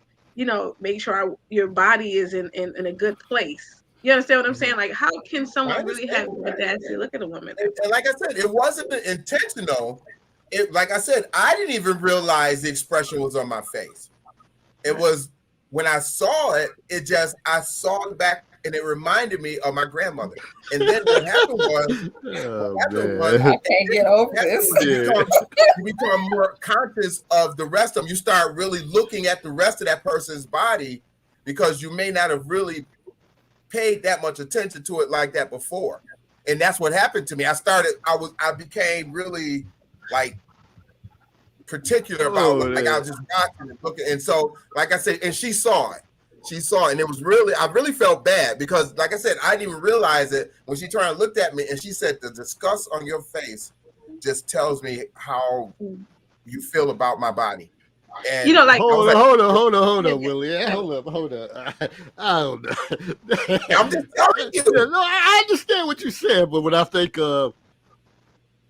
make sure your body is in a good place. You understand what I'm saying? Like, how can someone really have the audacity to look at a woman? And like I said, it wasn't intentional. Like I said, I didn't even realize the expression was on my face. It was when I saw it, I saw it back, and it reminded me of my grandmother. And then what happened was, I can't get over this. You become more conscious of the rest of them. You start really looking at the rest of that person's body because you may not have really paid that much attention to it like that before. And that's what happened to me. I became really like particular about like I was just watching and looking. And so, like I said, and she saw it. And it was really, I really felt bad because, like I said, I didn't even realize it when she turned and looked at me and she said, "The disgust on your face just tells me how you feel about my body." And hold on, Willie. Hold up. I don't know. I'm just telling you. No, I understand what you're saying, but when I think of,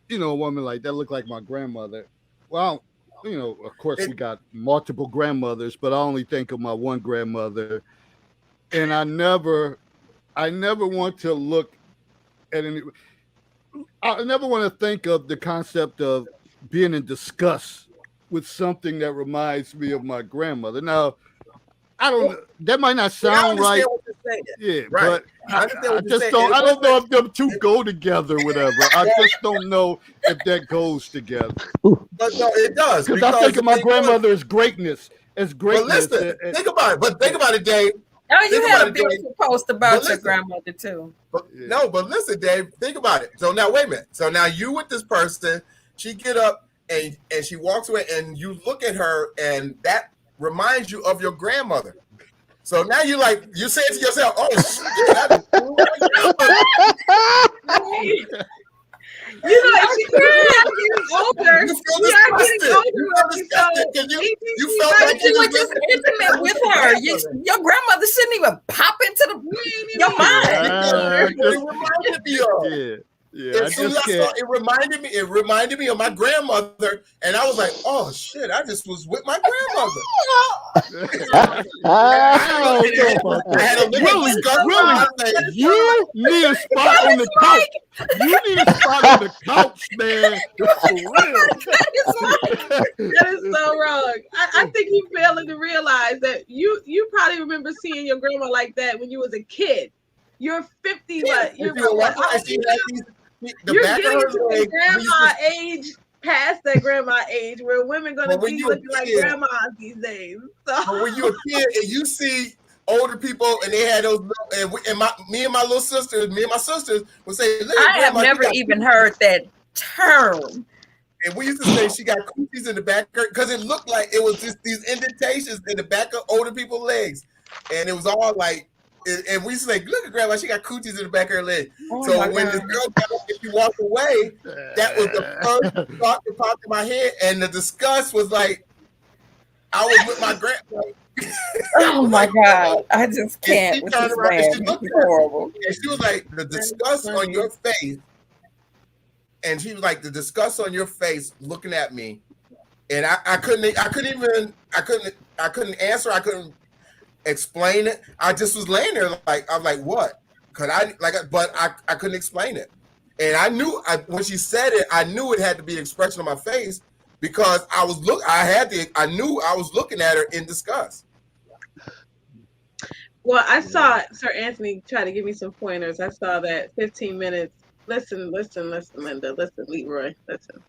a woman like that, look like my grandmother. Well, of course we got multiple grandmothers, but I only think of my one grandmother, and I never want to look at any. I never want to think of the concept of being in disgust with something that reminds me of my grandmother. Now, I don't. That might not sound right. Yeah, right. But I just don't. I don't know if them two go together. Whatever. I just don't know if that goes together. But no, it does. Because I think of my grandmother as greatness. As greatness. But listen, think about it. But think about it, Dave. Oh, you had a beautiful post about your grandmother too. No, but listen, Dave. Think about it. So now, wait a minute. So now you with this person, she get up and she walks away, and you look at her, and that reminds you of your grandmother. So now you say to yourself, "Oh shit!" She getting older. You felt like you were just intimate with her. Your grandmother shouldn't even pop into your mind. It reminded me of. Yeah, it reminded me of my grandmother, and I was like, "Oh shit! I just was with my grandmother." I had a really, you need a spot on the couch. You need a spot on the couch, man. For real. That is so wrong. I think you failing to realize that you probably remember seeing your grandma like that when you was a kid. You're 50, but you're getting to the grandma age past that grandma age where women gonna But when be you a looking like kid- grandmas these days. But So when you're a kid and you see older people and they had those, me and my sisters would say, "Look, I have grandma, she never got even coochies." heard that term. And we used to say she got coochies in the back because it looked like it was just these indentations in the back of older people's legs, and it was all like. And we used to say, "Look at grandma, she got coochies in the back of her leg." Oh So my when God. this girl got up and she walked away, that was the first thought that popped in my head, and the disgust was like, I was with my grandma. Oh my God. I just can't she with turned this around and man. she looked He's at her. horrible. And she was like, the disgust on your face. And she was like, the disgust on your face looking at me. And I couldn't answer. I couldn't explain it. I just was laying there like, I was like, what? But I couldn't explain it. And I knew when she said it, I knew it had to be an expression on my face because I knew I was looking at her in disgust. well, I saw Sir Anthony try to give me some pointers. I saw that 15 minutes. Listen, Linda. Listen, Leroy. Listen.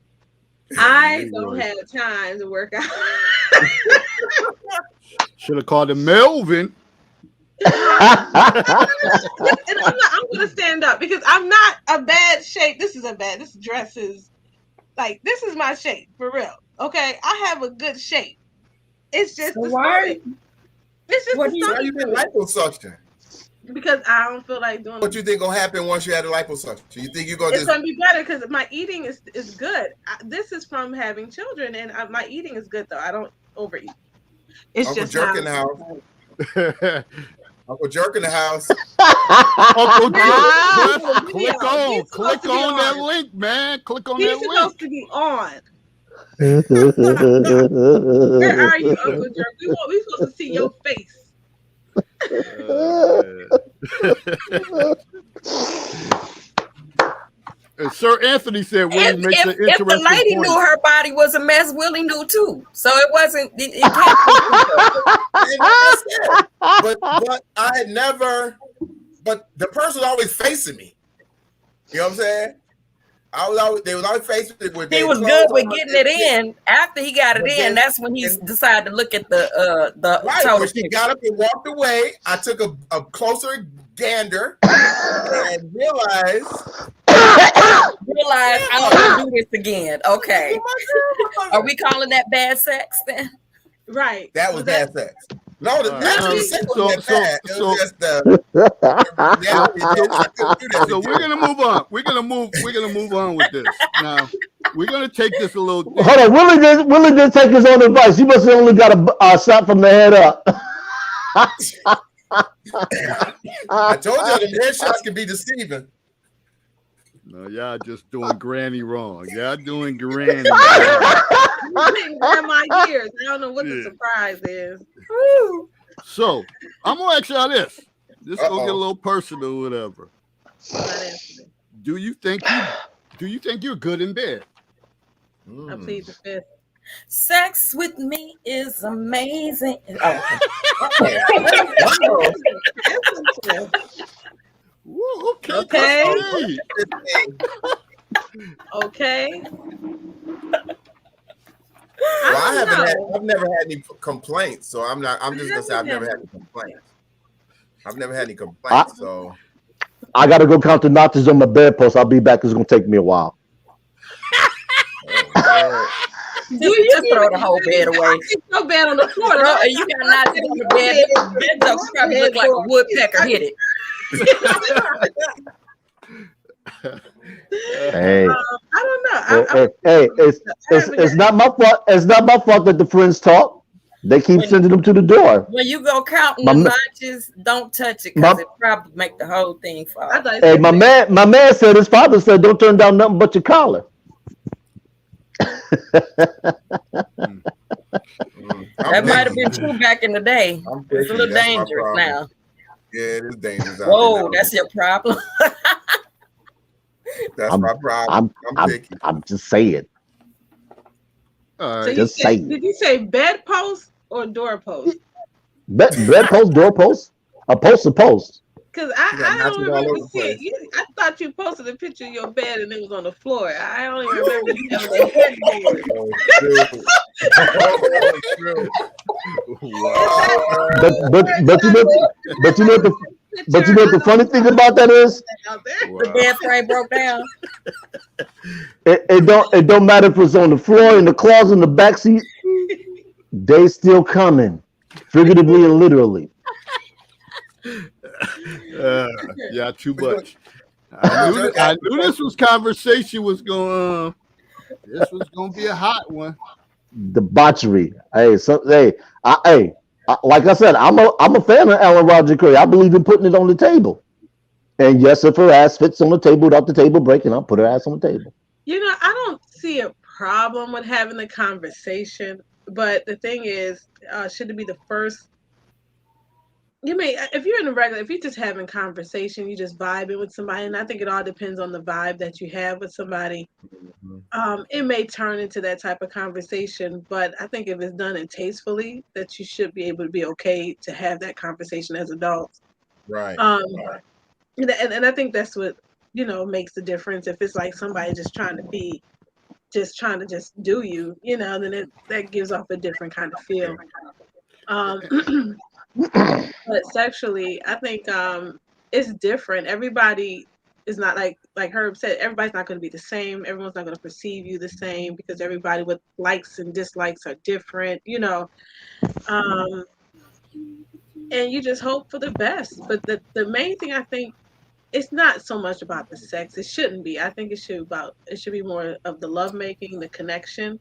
I don't have time to work out. Should have called him Melvin. And I'm gonna stand up because I'm not a bad shape. This dress is like this is my shape for real. Okay, I have a good shape. It's just So the why? stomach. It's just What the do you- Why stomach you been liposuction? because I don't feel like doing. What you think gonna happen once you had a liposuction? You think you're gonna It's just gonna be better because my eating is good. This is from having children, and my eating is good though. I don't overeat. It's Uncle just Jerk how- in the house? Uncle Jerk in the house. Uncle Ah! Jerk, click He's supposed to be on that on. link, man. Click on He's that link. supposed to be on. Where are you, Uncle Jerk? We supposed to see your face. And Sir Anthony said Willie makes an If interesting the lady point. knew her body was a mess, Willie knew too. So it wasn't. It can't be. But I had never. But the person was always facing me. You know what I'm saying? They was always facing me with. He their was clothes good with on. getting it in. After he got it But in, then- that's when he decided to look at the Right, total when she picture. got up and walked away, I took a closer gander and realized Realized I don't want to do this again. Okay. Are we calling that bad sex then? Right. that was bad sex. No, the sex so- wasn't bad. It so- was just the reality. I couldn't do that. So we're gonna move on. We're gonna move on with this. Now we're gonna take this a little. Hold on, Willie didn't take his own advice. He must have only got a shot from the head up. I told you the headshots can be deceiving. No, y'all just doing granny wrong. Y'all doing granny. You've been grandma years. I don't know what the Yeah. surprise is. So I'm gonna ask y'all this. This is gonna get a Uh-oh. little personal, whatever. Not answering. Do you think you're good in bed? I plead the fifth. Sex with me is amazing. Oh, Woo, okay. Okay. Well, Okay. I've never had any complaints, so I'm just gonna say I've never had any complaints. I've never had any complaints, so I gotta go count the notches on my bedpost. I'll be back. It's gonna take me a while. you just throw the whole bed away. So bad on the floor. Bro, you got not on the bed. Bed jokes probably look like a woodpecker hit it. Hey, I don't know. hey, it's not my fault. It's not my fault that the friends talk. They keep sending them to the door. When you go counting My the ma- notches, don't touch it because it probably make the whole thing fall. I thought Hey, my man said his father said, "Don't turn down nothing but your collar." That might have been true back in the day. It's a little dangerous now. Yeah, it is dangerous. Whoa, that's your problem. That's my problem. I'm picky. I'm just saying. All So right. Just saying. did you say bedpost or doorpost? Bedpost, doorpost, a post, a post. Because got I don't notches all remember over the seeing. place. I thought you posted a picture of your bed and it was on the floor. I don't even remember you having a headboard. Wow. But you know the funny thing about that is The bed frame broke down. it don't matter if it's on the floor, in the closet, in the backseat. They still coming, figuratively and literally. Yeah, too much. I knew this was conversation was going. This was going to be a hot one. Debauchery. Hey, like I said, I'm a fan of Alan Roger Curry. I believe in putting it on the table. And yes, if her ass fits on the table without the table breaking, I'll put her ass on the table. You know, I don't see a problem with having the conversation, but the thing is, should it be the first? You may, if you're in a regular, if you're just having conversation, you just vibing with somebody, and I think it all depends on the vibe that you have with somebody. It may turn into that type of conversation, but I think if it's done and tastefully, that you should be able to be okay to have that conversation as adults. Right. And I think that's what, you know, makes the difference. If it's like somebody just trying to just do you, you know, then that gives off a different kind of feel. But sexually, I think it's different. Everybody is not like Herb said, everybody's not going to be the same. Everyone's not going to perceive you the same because everybody with likes and dislikes are different, you know. And you just hope for the best. But the main thing, I think, it's not so much about the sex. It shouldn't be. I think it should be more of the lovemaking, the connection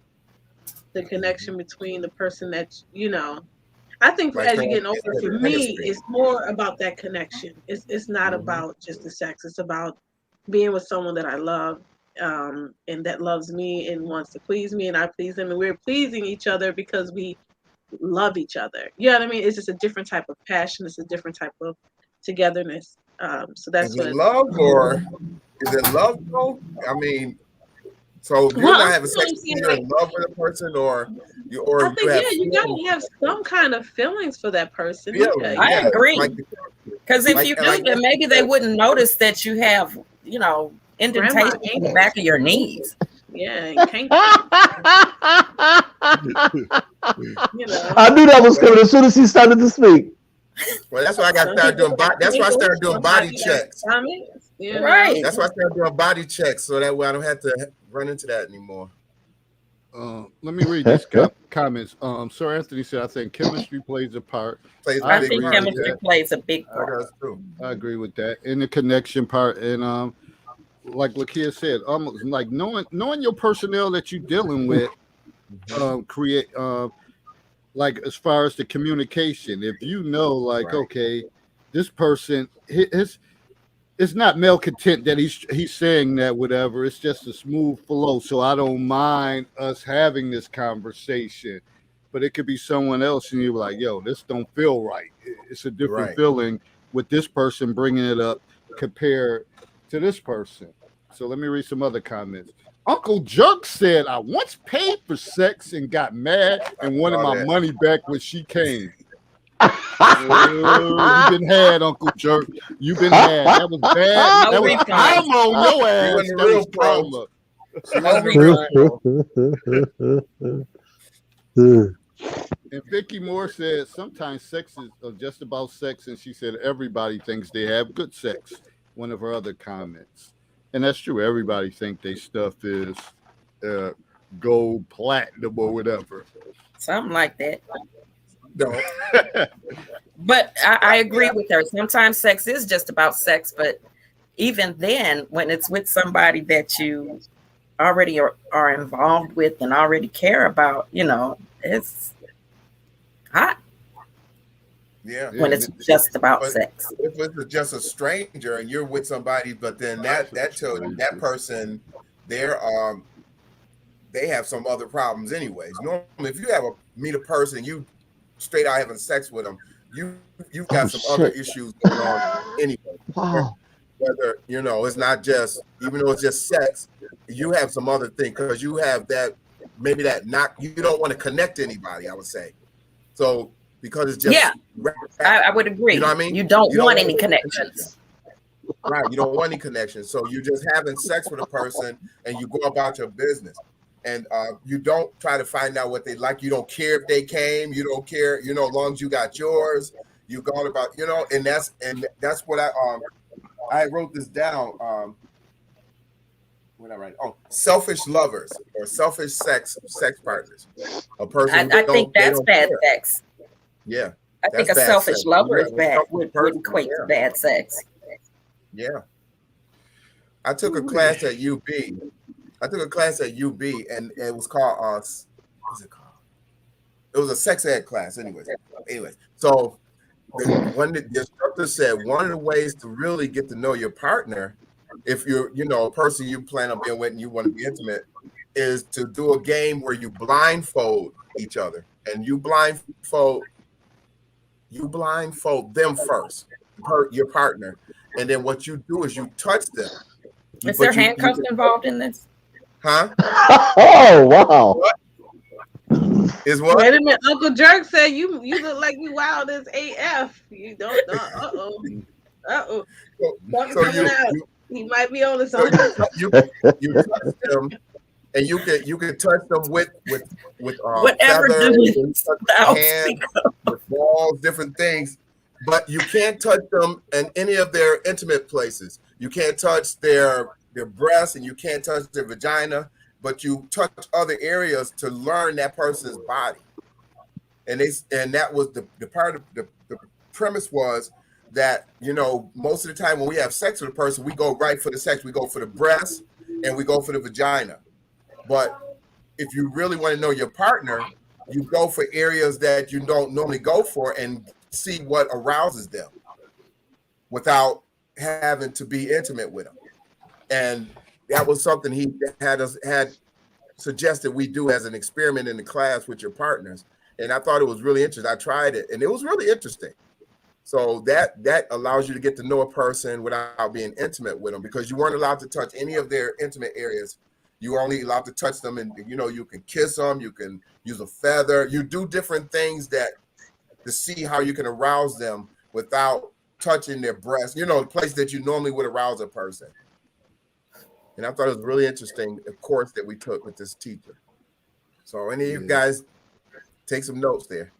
between the person that, you know. I think as you're getting older, for me, it's more about that connection. It's not about just the sex. It's about being with someone that I love, and that loves me and wants to please me, and I please them, and we're pleasing each other because we love each other. You know what I mean? It's just a different type of passion. It's a different type of togetherness. So that's is it love or is it love though? I mean, so if you're not having sex, you're in love with a person, or you gotta have some kind of feelings for that person. Yeah, I agree. Because if you do, then maybe they wouldn't notice that you have, you know, indentation in the back of your knees. Yeah, you know. I knew that was coming as soon as he started to speak. Well, that's why I got started doing. That's why I started doing body checks. Right. That's why I started doing body checks, so that way I don't have to run into that anymore. Let me read these comments. Sir Anthony said, I think chemistry plays a part. I think chemistry plays a big part. I agree with that. And the connection part. And like Lakia said, almost like knowing your personnel that you're dealing with, create like as far as the communication. If you know, like, okay, this person, it's not malcontent that he's saying that, whatever. It's just a smooth flow. So I don't mind us having this conversation, but it could be someone else, and you're like, yo, this don't feel right. It's a different feeling with this person bringing it up compared to this person. So let me read some other comments. Uncle Jug said, I once paid for sex and got mad and wanted my money back when she came. You've been had, Uncle Jerk. You've been had. That was bad. That was trauma on your ass. That was trauma. And Vicky Moore said, sometimes sex is just about sex. And she said, everybody thinks they have good sex. One of her other comments. And that's true. Everybody think their stuff is gold, platinum, or whatever. Something like that. No. But I agree with her. Sometimes sex is just about sex, but even then, when it's with somebody that you already are involved with and already care about, you know, it's hot. Yeah. When it's just about sex. If it's just a stranger and you're with somebody, but then that tells you that person, they have some other problems anyways. Normally, if you meet a person, you straight out having sex with them, you've got some other issues going on anyway. Wow. Whether, you know, it's not just, even though it's just sex, you have some other thing because you have that, maybe that you don't want to connect to anybody, I would say. So because it's just I would agree. You know what I mean? You don't want any connections. Right. You don't want any connection. So you're just having sex with a person and you go about your business. And you don't try to find out what they like. You don't care if they came. You don't care, as long as you got yours, you gone about, and that's what I wrote this down. What did I write? Oh, selfish lovers or selfish sex partners. A person. I think that's bad sex. Yeah. I think a selfish lover is bad. Would equate to bad sex. Yeah. I took a class at UB. And it was called what's it called? It was a sex ed class, anyways. So the instructor said one of the ways to really get to know your partner, if you're a person you plan on being with and you want to be intimate, is to do a game where you blindfold each other, and you blindfold them first, your partner, and then what you do is you touch them. Is there handcuffs involved in this? Huh? Oh wow! Is what? Wait a minute, Uncle Jerk said you look like you wild as AF. You don't. So he might be on to something. You touch them, and you can touch them with whatever feathers, hands, with balls, different things. But you can't touch them in any of their intimate places. You can't touch their breasts, and you can't touch their vagina, but you touch other areas to learn that person's body. And that was the part of the premise was that, most of the time when we have sex with a person, we go right for the sex. We go for the breast and we go for the vagina. But if you really want to know your partner, you go for areas that you don't normally go for and see what arouses them without having to be intimate with them. And that was something he had suggested we do as an experiment in the class with your partners. And I thought it was really interesting. I tried it and it was really interesting. So that allows you to get to know a person without being intimate with them, because you weren't allowed to touch any of their intimate areas. You were only allowed to touch them, and you can kiss them, you can use a feather, you do different things to see how you can arouse them without touching their breast, the place that you normally would arouse a person. And I thought it was really interesting, the course that we took with this teacher. So any of you guys take some notes there.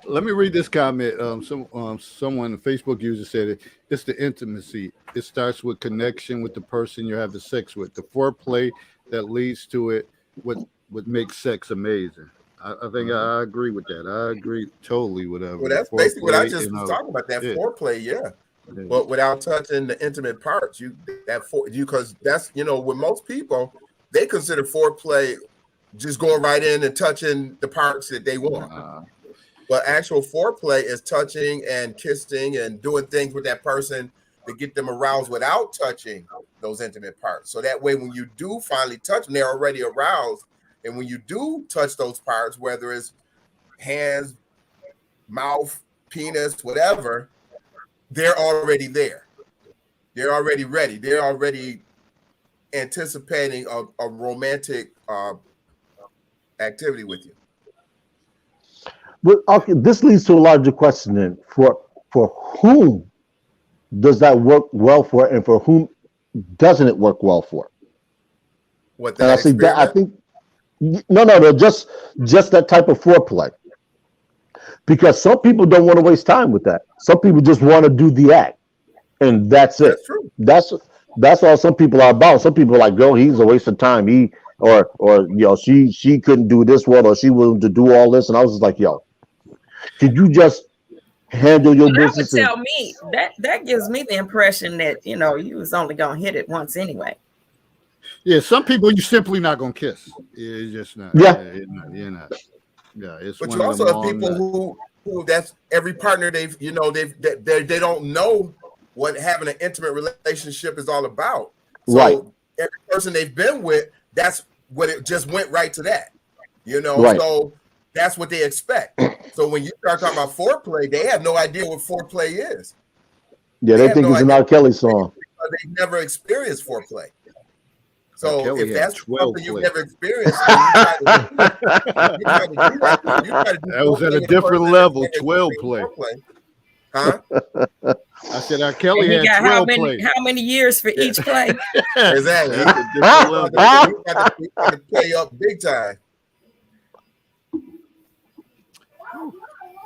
Let me read this comment. Someone, a Facebook user, said it's the intimacy. It starts with connection with the person you're having sex with. The foreplay that leads to it would make sex amazing. I think I agree with that. I agree totally with that. Well, that's basically what I just was talking about. That foreplay, yeah. But without touching the intimate parts, because that's with most people, they consider foreplay just going right in and touching the parts that they want. But actual foreplay is touching and kissing and doing things with that person to get them aroused without touching those intimate parts. So that way, when you do finally touch them, they're already aroused. And when you do touch those parts, whether it's hands, mouth, penis, whatever, they're already there. They're already ready. They're already anticipating a romantic activity with you. But okay, this leads to a larger question then. For whom does that work well for, and for whom doesn't it work well for? What that? I think no, just that type of foreplay. Because some people don't want to waste time with that. Some people just want to do the act, and that's it. That's true. That's all some people are about. Some people are like, "Yo, he's a waste of time." She couldn't do this one, or she willing to do all this, and I was just like, "Yo, could you just handle your business?" That would tell me that gives me the impression that you was only gonna hit it once anyway. Yeah, some people you simply not gonna kiss. It's just not. Yeah, you're not. Yeah, it's. But you also have people who that's every partner they don't know what having an intimate relationship is all about. So right. Every person they've been with, that's what it just went right to that. Right. So that's what they expect. So when you start talking about foreplay, they have no idea what foreplay is. Yeah, they think it's an R. Kelly song. They've never experienced foreplay. So Kelly if that's something you've never experienced, that was at a different level. 12 play. Huh? I said R. Kelly And he had got 12 plays. how many years for each play? Exactly. That's a different level. We got to pay up big time.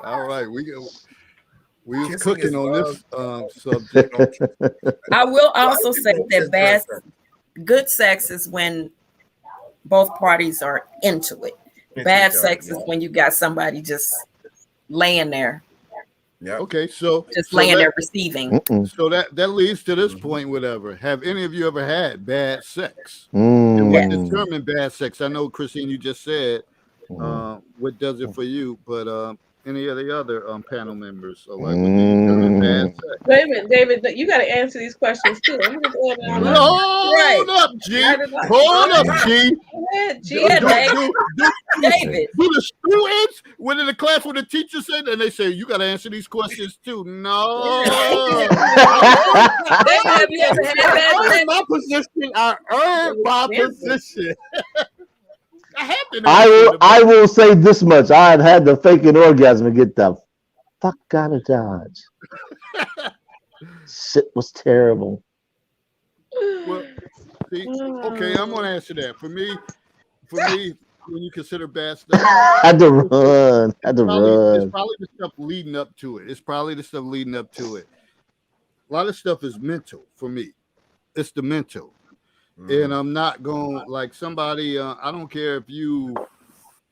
All right, we was Kissing cooking is on love. this subject. I will also say that good sex is when both parties are into it. Bad sex is when you got somebody just laying there, Yeah. Okay, so just laying there receiving. So that leads to this point. Whatever. Have any of you ever had bad sex? And what determined bad sex? I know, Christine, you just said what does it for you, but any of the other panel members are like, what determine bad sex? Wait a minute, David, you got to answer these questions too. I'm just Hold up, G. Hold up, G. David. David. Do the students when in the class when the teacher said and they say you got to answer these questions too? No. David, have you ever had bad sex? My position. I earned my position. I will say this much. I had to fake an orgasm and get the fuck out of Dodge. Shit was terrible. Well, see, okay, I'm gonna answer that. For me, when you consider bad stuff, Had to run. It's probably the stuff leading up to it. A lot of stuff is mental for me. It's the mental. And I'm not going like somebody. I don't care if you,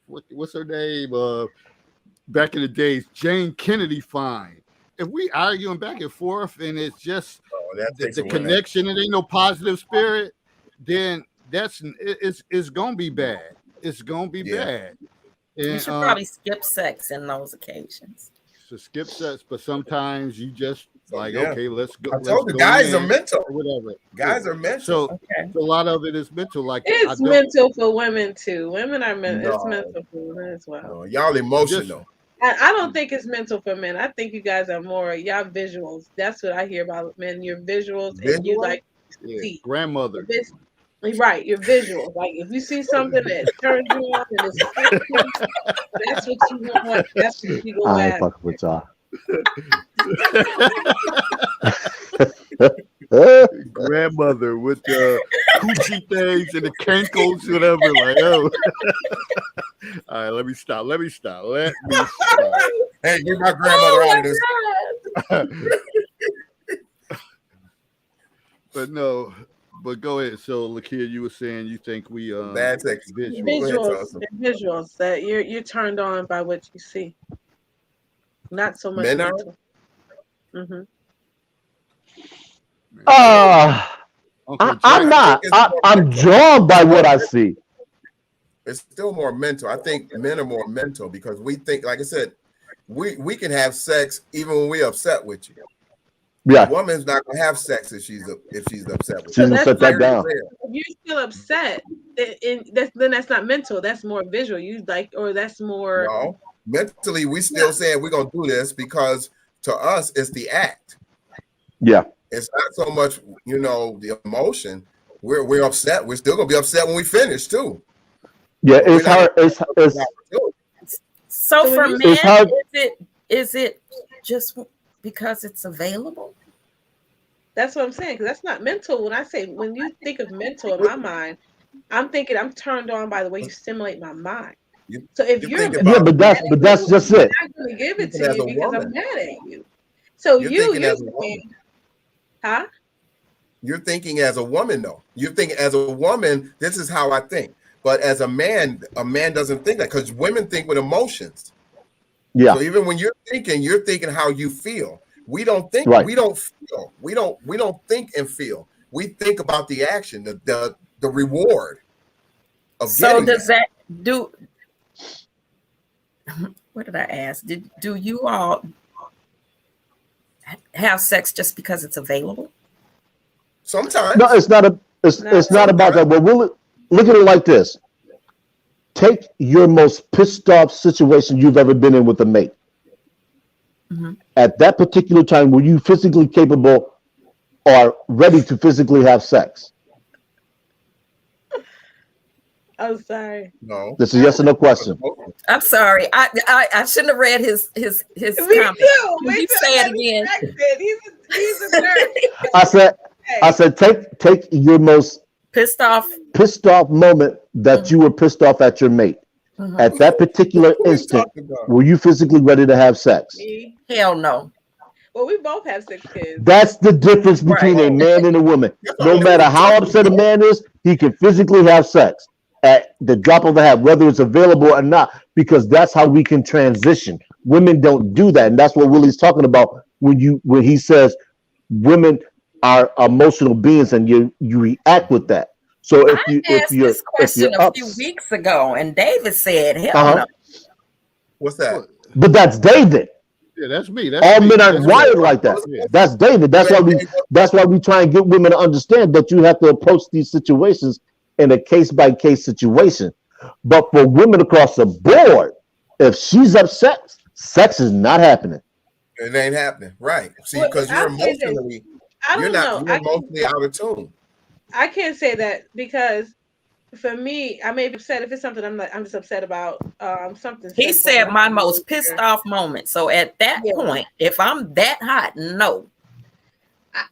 what's her name? Back in the days, Jane Kennedy. Fine. If we arguing back and forth and it's just the connection, and ain't no positive spirit, then it's gonna be bad. It's gonna be bad. And, you should probably skip sex in those occasions. So skip sex, but sometimes you just. Okay, let's go. I told you, guys are mental. Whatever. Guys are mental. So a lot of it is mental. Like it's mental for women too. Women are mental. It's mental for women as well. No, y'all emotional. I don't think it's mental for men. I think you guys are more y'all visuals. That's what I hear about men. Your visuals and you like see grandmother. Right, your visuals. Like if you see something that turns you on and that's what you want. That's what you go I at. fuck with y'all. Grandmother with the coochie things and the cankles, whatever. Like, oh. All right, let me stop. Hey, get my grandmother out of this. But go ahead. So, Lakia, you were saying you think we bad sex visuals that you're turned on by what you see. Not so much. Men are? Mm-hmm. I'm not. I'm drawn by what I see. It's still more mental. I think men are more mental because we think, like I said, we can have sex even when we're upset with you. Yeah. A woman's not gonna have sex if she's upset with you. So set that down. If you're still upset, then that's not mental. That's more visual. You like, or that's more. No. Mentally, we still saying we're gonna do this because to us it's the act. Yeah, it's not so much the emotion. We're upset. We're still gonna be upset when we finish too. Yeah, it's hard. It's so for men, is it just because it's available? That's what I'm saying. Because that's not mental. When you think of mental in my mind, I'm thinking I'm turned on by the way you stimulate my mind. So if but that's just it. I'm not going to give it to you because I'm mad at you. So you're saying, huh? You're thinking as a woman, though. You're thinking as a woman, this is how I think. But as a man doesn't think that because women think with emotions. Yeah. So even when you're thinking how you feel. We don't think. Right. We don't feel. We don't think and feel. We think about the action, the reward of so getting does that do? What did I ask? Do you all have sex just because it's available? Sometimes. No, it's not it's not about that. But we'll look at it like this. Take your most pissed off situation you've ever been in with a mate. Mm-hmm. At that particular time, were you physically capable or ready to physically have sex? I'm sorry. No. This is a yes or no question. I'm sorry. I shouldn't have read his Me comment. too. Can you say it again? He's a nerd. I said, take your most Pissed off. moment that you were pissed off at your mate. Mhm. At that particular What are you instant, talking about? were you physically ready to have sex? Me. Hell no. Well, we both have 6 kids. That's the difference between a man and a woman. That's No all matter we're how talking upset a about. man is, he can physically have sex at the drop of a hat, whether it's available or not, because that's how we can transition. Women don't do that, and that's what Willie's talking about when he says women are emotional beings, and you react with that. So if Asked this question you're a few weeks ago, and David said, "Hell Uh-huh. no." What's that? but that's David. Yeah, that's me. All men aren't That's wired me. like that. Yeah. That's David. That's why we try and get women to understand that you have to approach these situations in a case-by-case situation. But for women across the board, if she's upset, sex is not happening. It ain't happening, right? See, Well, because you're I'll say this. emotionally, I you're don't not, know. you're emotionally out of tune. I can't say that because for me, I may be upset if it's something I'm just upset about. Something. He simple. said my most pissed off moment. So at that Yeah. point, if I'm that hot, no.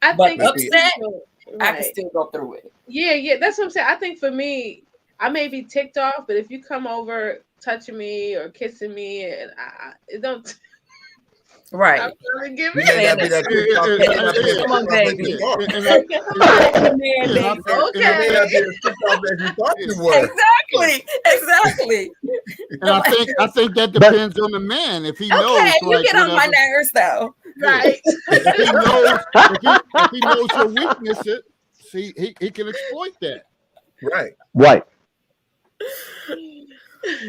I But think it's upset, I can right. still go through it. Yeah, that's what I'm saying. I think for me, I may be ticked off, but if you come over touching me or kissing me, and it don't, Right. I'm really give You it. may not be that ticked off, you may not be as Come on, ticked off as baby. you thought. And Man, baby. You may not be as ticked off as you thought you were. Exactly. And I think that depends on the man. If he knows, Okay, you like, get on my whatever, nerves though. Right. if he knows your weaknesses, see, he can exploit that. Right. Right.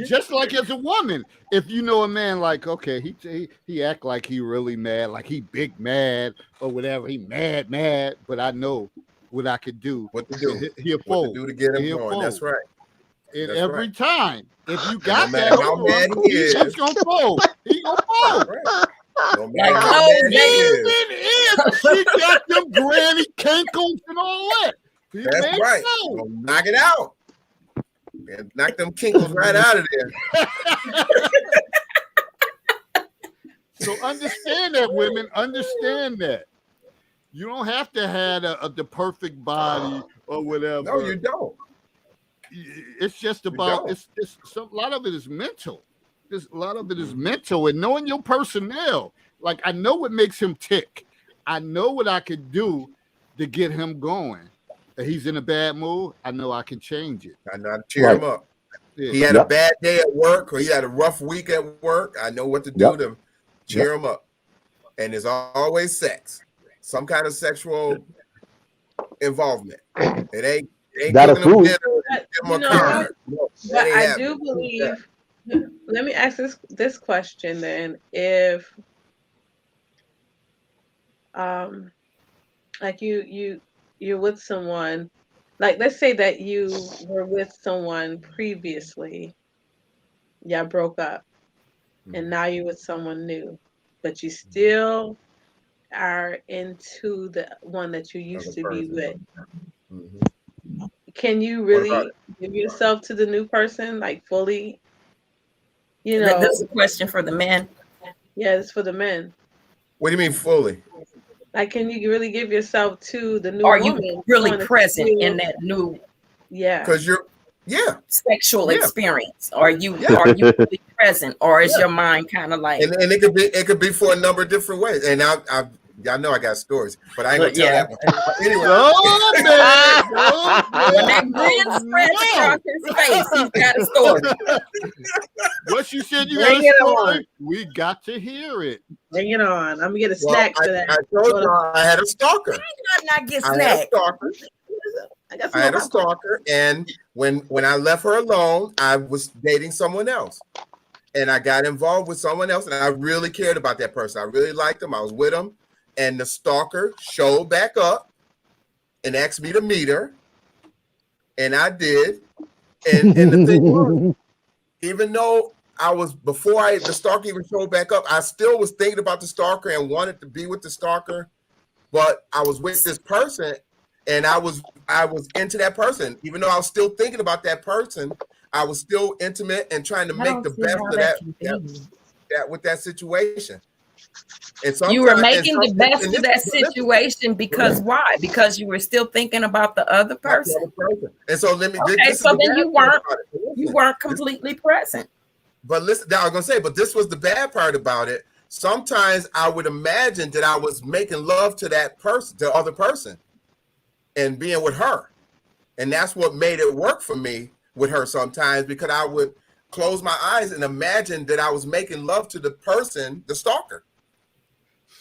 Just like as a woman, if you know a man like, okay, he act like he really mad, like he big mad or whatever, he mad, but I know what I could do. What to do? He'll What to fold. do to get him He'll going? fold. That's right. And That's every right. time, if you got matter that, how over, mad he is. he's gonna fold. He gonna fold. Right. No matter Like, how oh, mad he is. Even if she got them granny cankles and all that, he That's may right. fold. Gonna knock it out. And knock them kinkles right out of there. So understand that, women. Understand that. You don't have to have the perfect body or whatever. No, you don't. It's just about a lot of it is mental. A lot of it is mental and knowing your personnel. Like, I know what makes him tick. I know what I could do to get him going. If he's in a bad mood, I know I can change it. I know how to cheer him up. Yeah. He had a bad day at work or he had a rough week at work. I know what to do to cheer him up. And there's always sex. Some kind of sexual involvement. It ain't That cooking them approved. dinner, give him a car. No, But that ain't I happening. do believe. Let me ask this question then: if, like you're with someone, like let's say that you were with someone previously, y'all broke up, and now you're with someone new, but you still are into the one that you used to be with. Mhm. Can you What really about give yourself to the new person, like fully? You know, This is a question for the men. yeah, it's for the men. What do you mean fully? Like, can you really give yourself to the new Are woman? you really knowing that present you- in that new Yeah. Because sexual Yeah. experience? Are you Yeah. really present, or is your mind kind of like? and it could be for a number of different ways. And y'all know I got stories, but I ain't gonna tell Yeah. that one. But anyway, Oh, man. When that grin spreads across his face, he's got a story. What you said you Bring had a it story? on. We got to hear it. Bring it on. I'm gonna get a well, snack for that. I told you I had a stalker. How did I get I had a snack? stalker. I got some I had a popcorn. stalker, and when I left her alone, I was dating someone else, and I got involved with someone else, and I really cared about that person. I really liked him. I was with him, and the stalker showed back up and asked me to meet her, and I did. And the thing was, even though I was the stalker even showed back up, I still was thinking about the stalker and wanted to be with the stalker, but I was with this person. And I was into that person, even though I was still thinking about that person. I was still intimate and trying to make the best of that with that situation. And You were sometimes making the best and of this- that situation because why? Because you were still thinking about the other person. And so let me. Okay, this is so the then bad you part weren't about it. you weren't completely present. But listen, I was gonna say, but this was the bad part about it. Sometimes I would imagine that I was making love to that person, the other person, and being with her, and that's what made it work for me with her sometimes, because I would close my eyes and imagine that I was making love to the person, the stalker.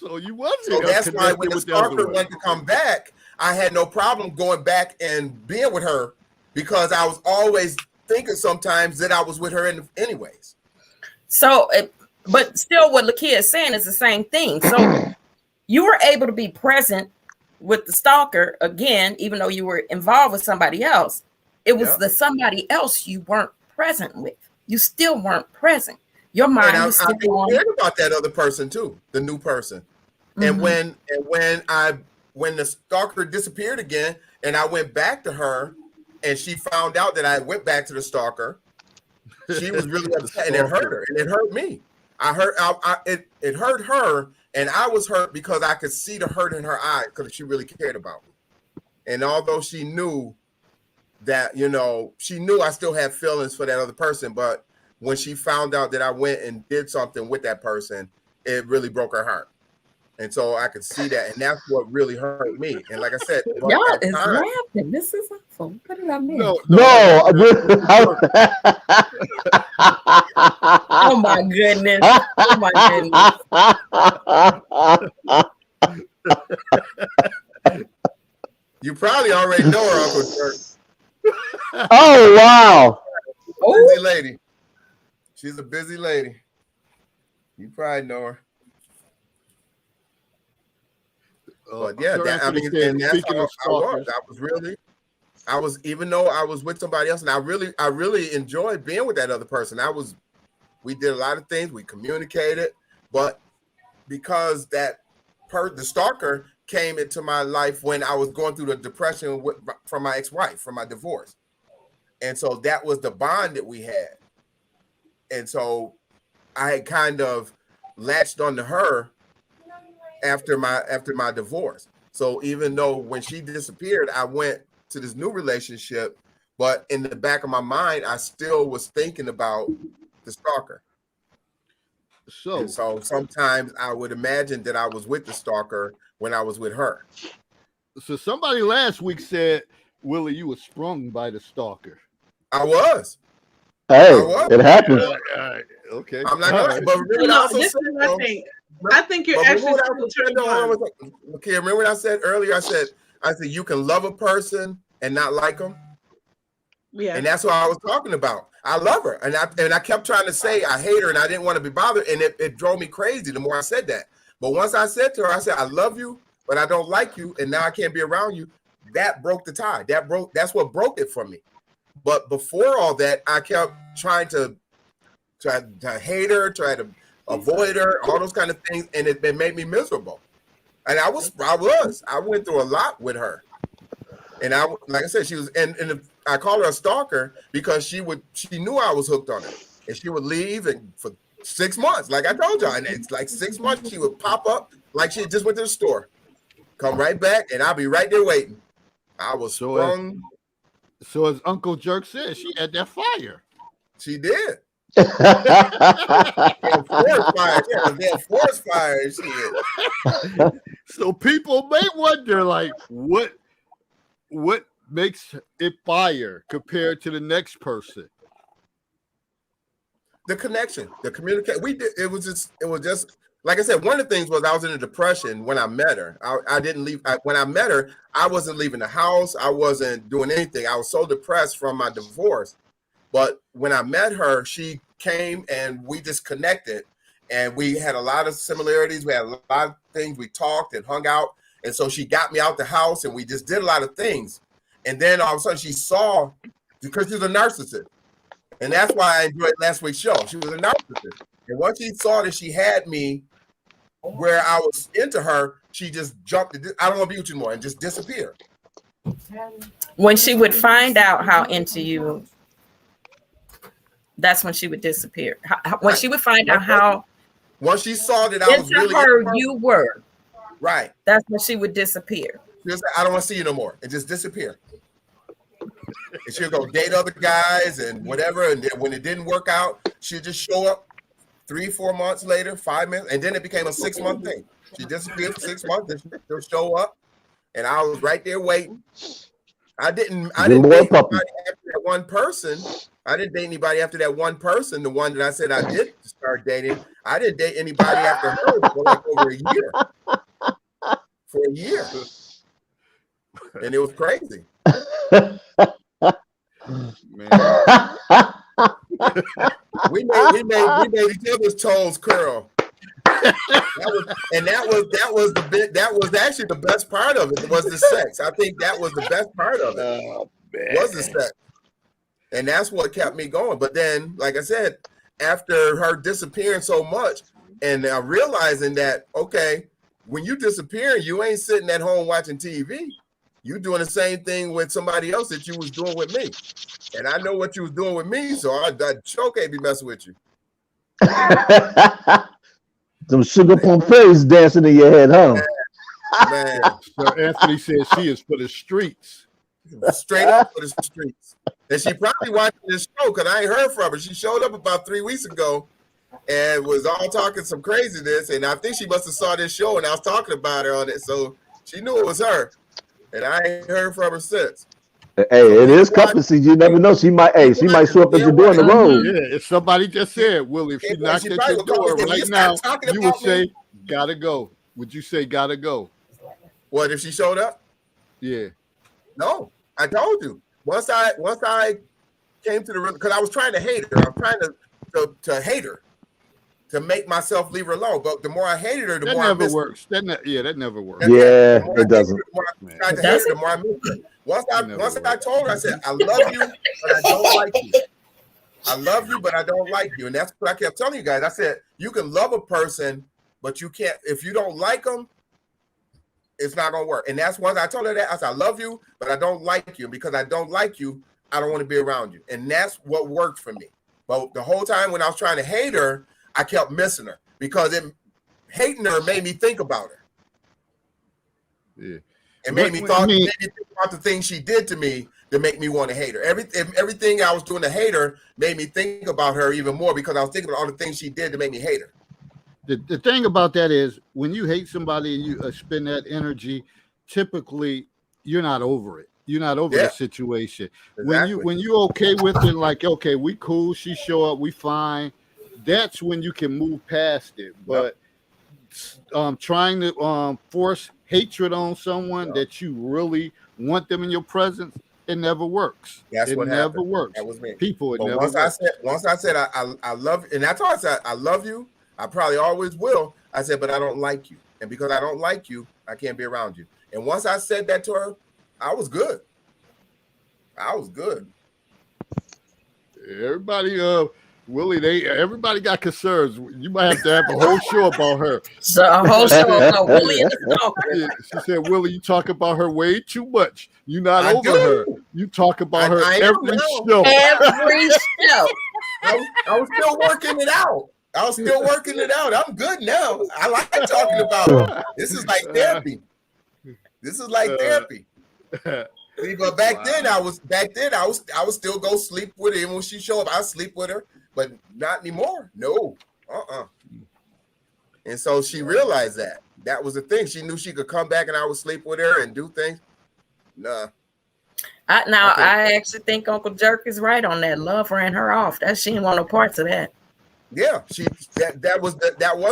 So you wasn't. So that's why connected when the with the other stalker one. wanted to come back, I had no problem going back and being with her, because I was always thinking sometimes that I was with her anyways. So, but still, what Lakia is saying is the same thing. So, you were able to be present with the stalker again, even though you were involved with somebody else. It was Yep. the somebody else you weren't present with. You still weren't present. Your mind And I was still on. cared about that other person too, the new person. And when the stalker disappeared again, and I went back to her, and she found out that I went back to the stalker, she was really upset, and it hurt her, and it hurt me. It hurt her, and I was hurt because I could see the hurt in her eyes, because she really cared about me. And although she knew that, she knew I still had feelings for that other person, but when she found out that I went and did something with that person, it really broke her heart. And so I could see that, and that's what really hurt me. And like I said, Y'all is laughing. This is awful. What did I miss? No. Oh my goodness. Oh my goodness. You probably already know her, Uncle Dirk. Oh wow. Busy lady. She's a busy lady. You probably know her. But yeah, that's how I was, even though I was with somebody else, and I really enjoyed being with that other person. We did a lot of things, we communicated, but because the stalker came into my life when I was going through the depression from my ex-wife, from my divorce. And so that was the bond that we had. And so I had kind of latched onto her after my divorce. So even though when she disappeared, I went to this new relationship, but in the back of my mind, I still was thinking about the stalker. So sometimes I would imagine that I was with the stalker when I was with her. So somebody last week said, Willie, you were sprung by the stalker. I was. Hey, it happens. All right. Okay. I'm not gonna, but remember I also said, I think you're actually okay. Remember what I said earlier? I said you can love a person and not like them. Yeah. And that's what I was talking about. I love her, and I kept trying to say I hate her, and I didn't want to be bothered, and it drove me crazy the more I said that. But once I said to her, I said I love you, but I don't like you, and now I can't be around you. That broke the tie. That's what broke it for me. But before all that, I kept trying to hate her, try to avoid her, all those kind of things, and it made me miserable. And I went through a lot with her. And like I said, she was, and I call her a stalker because she knew I was hooked on her, and she would leave and for 6 months, like I told y'all, and it's like 6 months she would pop up like she just went to the store, come right back, and I'll be right there waiting. I was sprung. So as Uncle Jerk said, she had that fire. She did. Forest fire. So people may wonder, like, what makes it fire compared to the next person? The connection, the communication. It was just like I said. One of the things was I was in a depression when I met her. I didn't leave. When I met her, I wasn't leaving the house. I wasn't doing anything. I was so depressed from my divorce. But when I met her, she came and we just connected, and we had a lot of similarities. We had a lot of things. We talked and hung out, and so she got me out the house, and we just did a lot of things. And then all of a sudden, she saw, because she's a narcissist, and that's why I enjoyed last week's show. She was a narcissist, and once she saw that she had me where I was into her, she just jumped. I don't want to be with you anymore, and just disappeared. When she would find out how into you, that's when she would disappear. When she would find out how Once she saw that I was Into really her, you were. right. That's when she would disappear. She was like, I don't want to see you no more, and just disappear. And she'll go date other guys and whatever. And then when it didn't work out, she'd just show up 3-4 months later, 5 months, and then it became a 6-month thing. She disappeared for 6 months, then she'll show up, and I was right there waiting. I didn't date anybody after that one person. I didn't date anybody after that one person, the one that I said I did start dating. I didn't date anybody after her for like over a year. For a year. And it was crazy. Man. we made each other's toes curl. That was actually the best part of it, was the sex. I think that was the best part of it. Was the sex. And that's what kept me going. But then, like I said, after her disappearing so much and realizing that, okay, when you disappear, you ain't sitting at home watching TV. You doing the same thing with somebody else that you was doing with me. And I know what you was doing with me, so I sure can't be messing with you. Some sugar plum face dancing in your head, huh? Man. So Anthony said she is for the streets. Straight up for the streets. And she probably watching this show because I ain't heard from her. She showed up about 3 weeks ago and was all talking some craziness. And I think she must have saw this show and I was talking about her on it. So she knew it was her. And I ain't heard from her since. Hey, it is company. You never know. She might show up at your door on the road. Yeah, if somebody just said, "Will, if she knocked at your door right now, you would say, gotta go." Would you say, gotta go? What if she showed up? Yeah. No, I told you. Once I came to the room, because I was trying to hate her. I was trying to hate her, to make myself leave her alone. But the more I hated her, the more I missed her. That never works. Yeah, it doesn't. The more I hate her, the more I missed her. Once I told her, I said, I love you, but I don't like you. I love you, but I don't like you. And that's what I kept telling you guys. I said, you can love a person, but you can't, if you don't like them, it's not going to work. And that's once I told her that, I said, I love you, but I don't like you. And because I don't like you, I don't want to be around you. And that's what worked for me. But the whole time when I was trying to hate her, I kept missing her because hating her made me think about her. Yeah. It made me think about the things she did to me to make me want to hate her. Everything I was doing to hate her made me think about her even more because I was thinking about all the things she did to make me hate her. The thing about that is when you hate somebody and you spend that energy, typically you're not over it. You're not over the situation. Exactly. When you okay with it, like, okay, we cool, she show up, we fine. That's when you can move past it. But trying to force hatred on someone that you really want them in your presence, it never works. That's what happened. It never works. That was me. People, it never works. Once I said I love you, and that's all I said, I love you. I probably always will. I said, but I don't like you. And because I don't like you, I can't be around you. And once I said that to her, I was good. I was good. Everybody, Willie, everybody got concerns. You might have to have a whole show about her. So a whole show about Willie and the stalker. Yeah, she said, Willie, you talk about her way too much. You're not over her. You talk about her every show. Every show. I was still working it out. I'm good now. I like talking about her. This is like therapy. See, but back then I was still go sleep with her. And when she show up, I sleep with her, but not anymore. No. And so she realized that was the thing. She knew she could come back and I would sleep with her and do things. Nah. I actually think Uncle Jerk is right on that. Love ran her off. That she didn't want no parts of that. Yeah, that was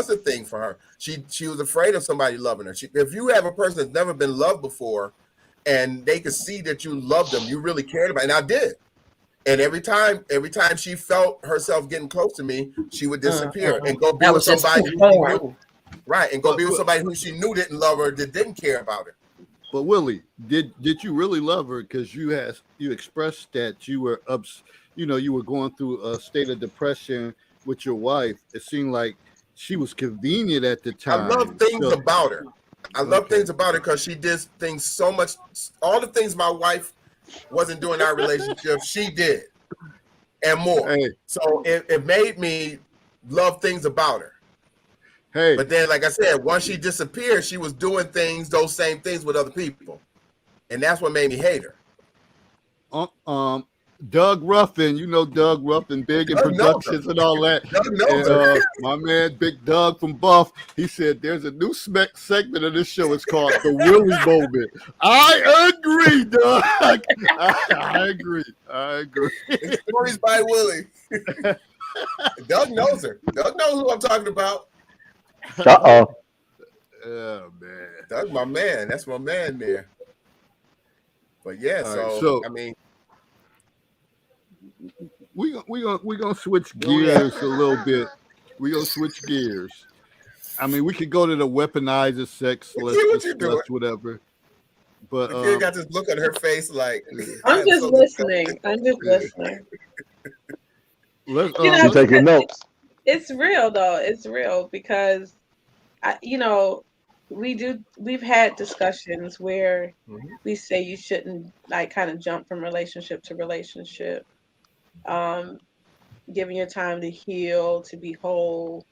the thing for her. She was afraid of somebody loving her. If you have a person that's never been loved before, and they could see that you loved them, you really cared about it, and I did. And every time she felt herself getting close to me, she would disappear and go be with somebody who she knew. Right, and go be with somebody who she knew didn't love her, that didn't care about her. But Willie, did you really love her? Because you expressed that you were you were going through a state of depression with your wife. It seemed like she was convenient at the time. I love things about her. I love things about her because she did things so much. All the things my wife wasn't doing in our relationship, she did, and more. Hey. So it made me love things about her. Hey, But then, like I said, once she disappeared, she was doing those same things with other people, and that's what made me hate her. Doug Ruffin, you know Doug Ruffin, big in productions and all that. Doug knows her. My man, Big Doug from Buff, he said there's a new segment of this show. It's called The Willie Moment. I agree, Doug. I agree. It's Stories by Willie. Doug knows her. Doug knows who I'm talking about. Uh-oh. Oh, man. Doug, my man. That's my man there. But yeah, so I mean, we gonna switch gears a little bit. We gonna switch gears. I mean, we could go to the weaponizer sex. Let's discuss whatever. But the kid got this look on her face like I'm just listening. I'm just listening. You taking notes? It's real though. It's real because we've had discussions where we say you shouldn't like kind of jump from relationship to relationship. Giving your time to heal, to be whole,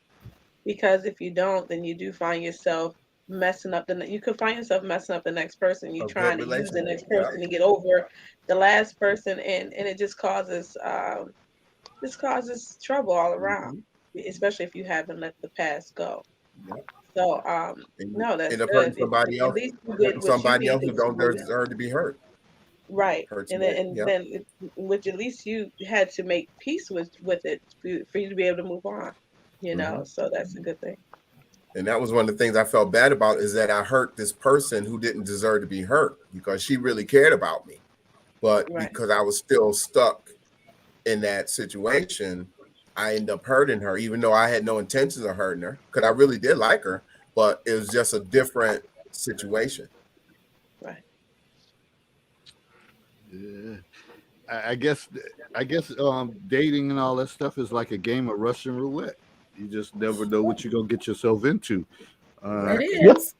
because if you don't, then you do find yourself messing up you could find yourself messing up the next person. You're trying to use the next person to get over the last person, and it just causes trouble all around, especially if you haven't let the past go. So no, that's good. Somebody else who don't deserve to be hurt. Right, then which at least you had to make peace with it for you to be able to move on, so that's a good thing. And that was one of the things I felt bad about, is that I hurt this person who didn't deserve to be hurt, because she really cared about me, but because I was still stuck in that situation, I ended up hurting her, even though I had no intentions of hurting her, because I really did like her, but it was just a different situation. Yeah. I guess dating and all that stuff is like a game of Russian roulette. You just never know what you're gonna get yourself into. It is.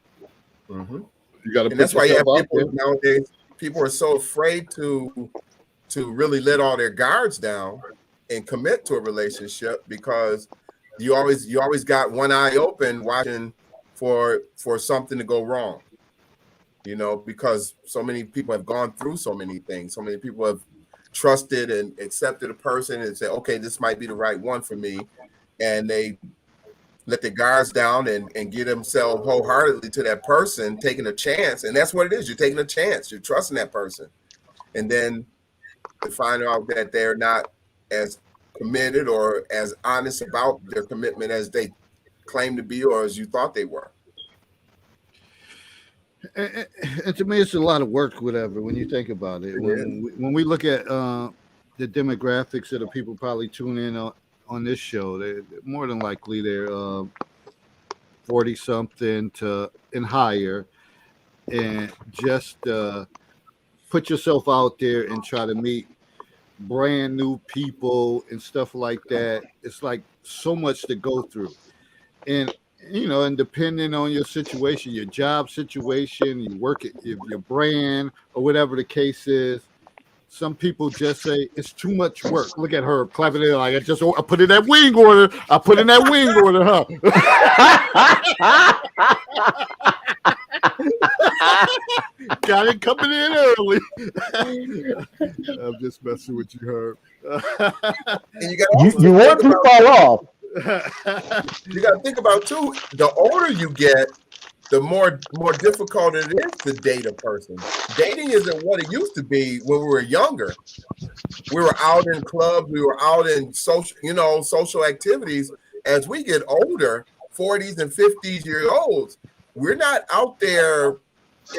Mm-hmm. You got to. And that's why you have people nowadays. People are so afraid to really let all their guards down and commit to a relationship, because you always got one eye open watching for something to go wrong. Because so many people have gone through so many things. So many people have trusted and accepted a person and said, okay, this might be the right one for me. And they let their guards down and give themselves wholeheartedly to that person, taking a chance. And that's what it is. You're taking a chance. You're trusting that person. And then to find out that they're not as committed or as honest about their commitment as they claim to be, or as you thought they were. And to me, it's a lot of work, whatever, when you think about it. When we look at the demographics that the people probably tune in on this show, they're more than likely they're 40-something and higher. And just put yourself out there and try to meet brand new people and stuff like that. It's like so much to go through. And depending on your situation, your job situation, you work at your brand or whatever the case is, some people just say it's too much work. Look at her clapping it like I put in that wing order. I put in that wing order, huh? Got it coming in early. I'm just messing with you, Herb. And you want to fall off. You got to think about too, the older you get, the more difficult it is to date a person. Dating isn't what it used to be when we were younger. We were out in clubs, we were out in social activities. As we get older, 40s and 50s year olds, we're not out there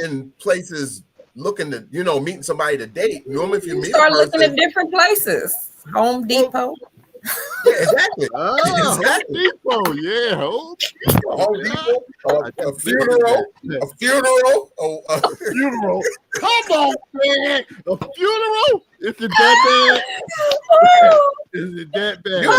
in places looking to, meeting somebody to date. Normally, if you meet start a person, looking at different places, Home Depot. Yeah, exactly. Exactly. Home Depot, yeah. Home Depot, a funeral. Come on, man. A funeral? Is it that bad? Is it that bad? You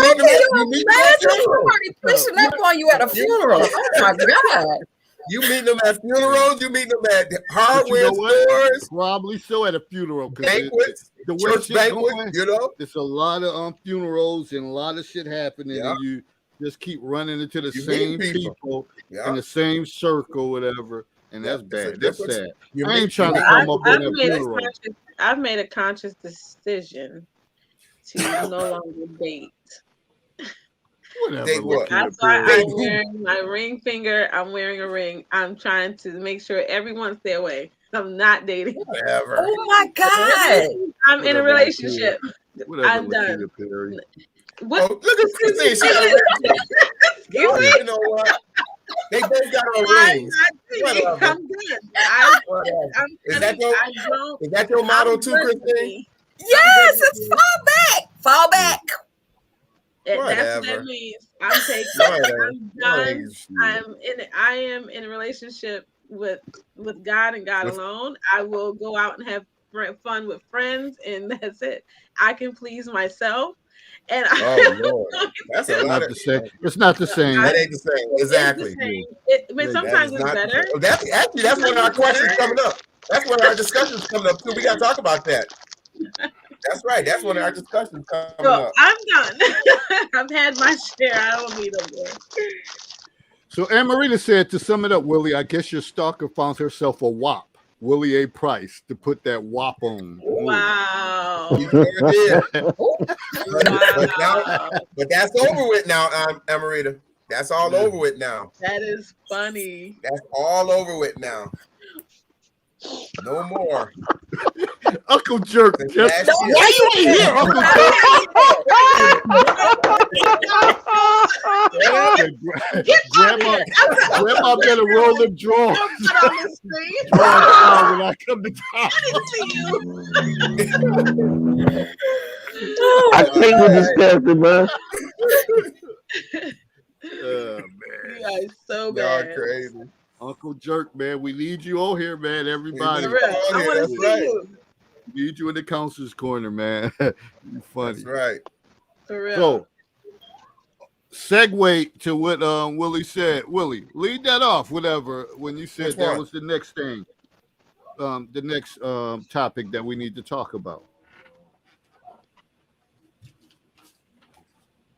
imagine somebody pushing up on you at a funeral? Oh my God. You meet them at funerals. You meet them at hardware stores. Probably so, at a funeral. Banquets, the way church banquets. There's a lot of funerals and a lot of shit happening. Yeah. And just keep running into the You same meet people. people in the same circle, whatever, and that's It's a bad. That's difference. sad. You I ain't meet trying to people. come up in a funeral. I've made a conscious decision to no longer date. Whatever. Date what? That's why I'm wearing my ring finger. I'm wearing a ring. I'm trying to make sure everyone stay away. I'm not dating. Whatever. Oh my God. I'm in a relationship. Whatever, I'm done. Lakeisha Perry. What? Oh, look at Christine. She got a ring. Excuse me? You know what? They both got on I'm rings. not dating. Whatever. I'm done. Whatever. Is I that your motto I'm too, good Christine? Yes, it's fall back. Fall back. That's what Whatever. that means. I'm taking. Whatever. I'm done. Whatever. I am in a relationship with God and God alone. I will go out and have fun with friends, and that's it. I can please myself. And Oh Lord, that's a lot of. It's not the same. That ain't the same. Exactly. I mean, sometimes it's better. That's actually that's one of our questions coming up. That's one of our discussions coming up too. We got to talk about that. That's right. That's one of our discussions coming up. I'm done. I've had my share. I don't need them more. So Amarita said, to sum it up, Willie, I guess your stalker found herself a WAP, Willie A. Price, to put that WAP on. Wow. You sure did. Wow. But that's over with now, Amarita. That's all over with now. That is funny. That's all over with now. No more. Uncle Jerk. Why you ain't here, Uncle Jerk? Grandma better roll them drawers. When I come to town. I can't with this character, man. Oh, man. You guys so Y'all bad. crazy. Uncle Jerk, man, we need you on here, man. Everybody, For real. I want to see you. We need you in the counselor's corner, man. You funny. That's right. For real. So, segue to what Willie said. Willie, lead that off. Whatever. When you said that was the next thing, the next topic that we need to talk about.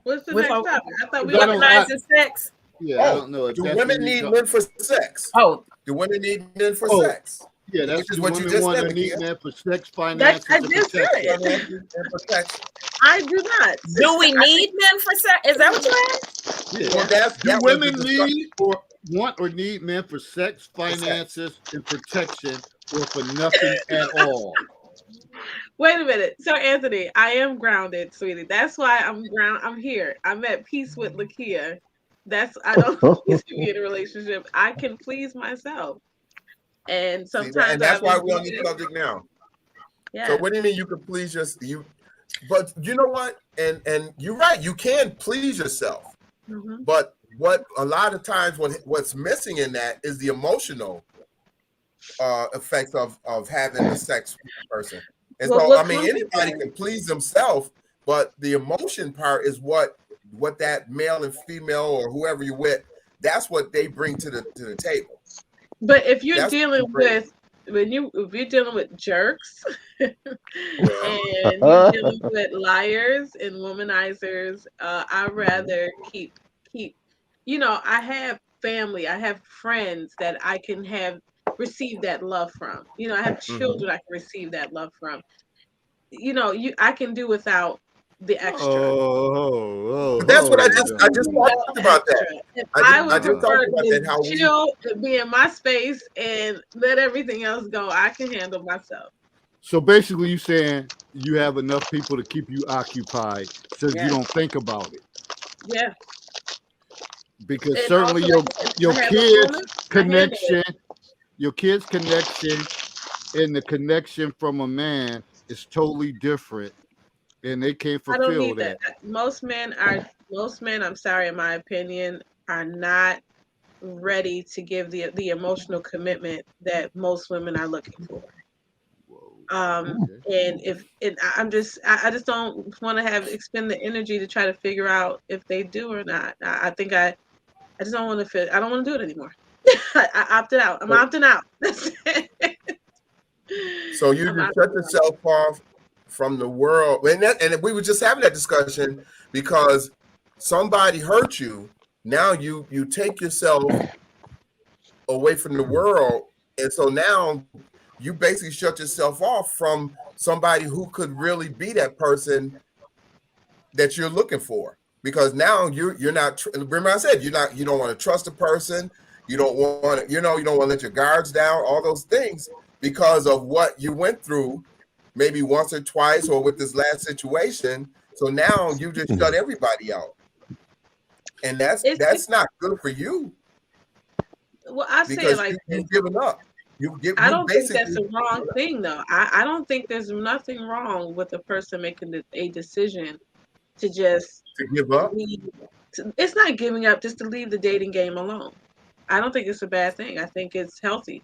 What's the next topic? I thought we weaponizing sex. Yeah, I don't know. Do women need men for sex? Oh, do women need men for sex? Yeah, that's what women you just want said. to need men for sex, finances, I just said it. I do not. Do we need men for sex? Is that what you asked? Yeah. Do women need or want or need men for sex, finances, and protection, or for nothing at all? Wait a minute. So Anthony, I am grounded, sweetie. That's why I'm here. I'm at peace with Lakia. I don't need to be in a relationship. I can please myself. And sometimes and that's why we're on this subject now. Yeah. So what do you mean you can please you? But you know what? And you're right. You can please yourself. Mm-hmm. But what a lot of times what's missing in that is the emotional effects of having a sex with a person. And so I mean anybody can please themselves, but the emotion part is what that male and female or whoever you're with, that's what they bring to the table. But if you're dealing with if you're dealing with jerks and you're dealing with liars and womanizers, I'd rather keep I have family, I have friends that I can receive that love from. I have children I can receive that love from. I can do without the extra. That's what I just talked about that. I would prefer to chill and be in my space and let everything else go. I can handle myself. So basically, you saying you have enough people to keep you occupied, so you don't think about it. Yeah. Because and certainly your kids' connection, and the connection from a man is totally different. And they can't fulfill I don't need that. Most men, I'm sorry, in my opinion, are not ready to give the emotional commitment that most women are looking for. And I just don't want to expend the energy to try to figure out if they do or not. I think I just don't want to I don't want to do it anymore. I opted out. I'm opting out. That's it. So you can shut yourself off from the world, and we were just having that discussion because somebody hurt you, now you take yourself away from the world, and so now you basically shut yourself off from somebody who could really be that person that you're looking for, because now you're not. Remember, I said you don't want to trust a person. You don't want to, you don't want to let your guards down. All those things because of what you went through, maybe once or twice, or with this last situation. So now you just shut everybody out, and that's not good for you. Well, I say it like you've given up. I don't think that's the wrong thing, though. I don't think there's nothing wrong with a person making a decision to just give up. It's not giving up, just to leave the dating game alone. I don't think it's a bad thing. I think it's healthy.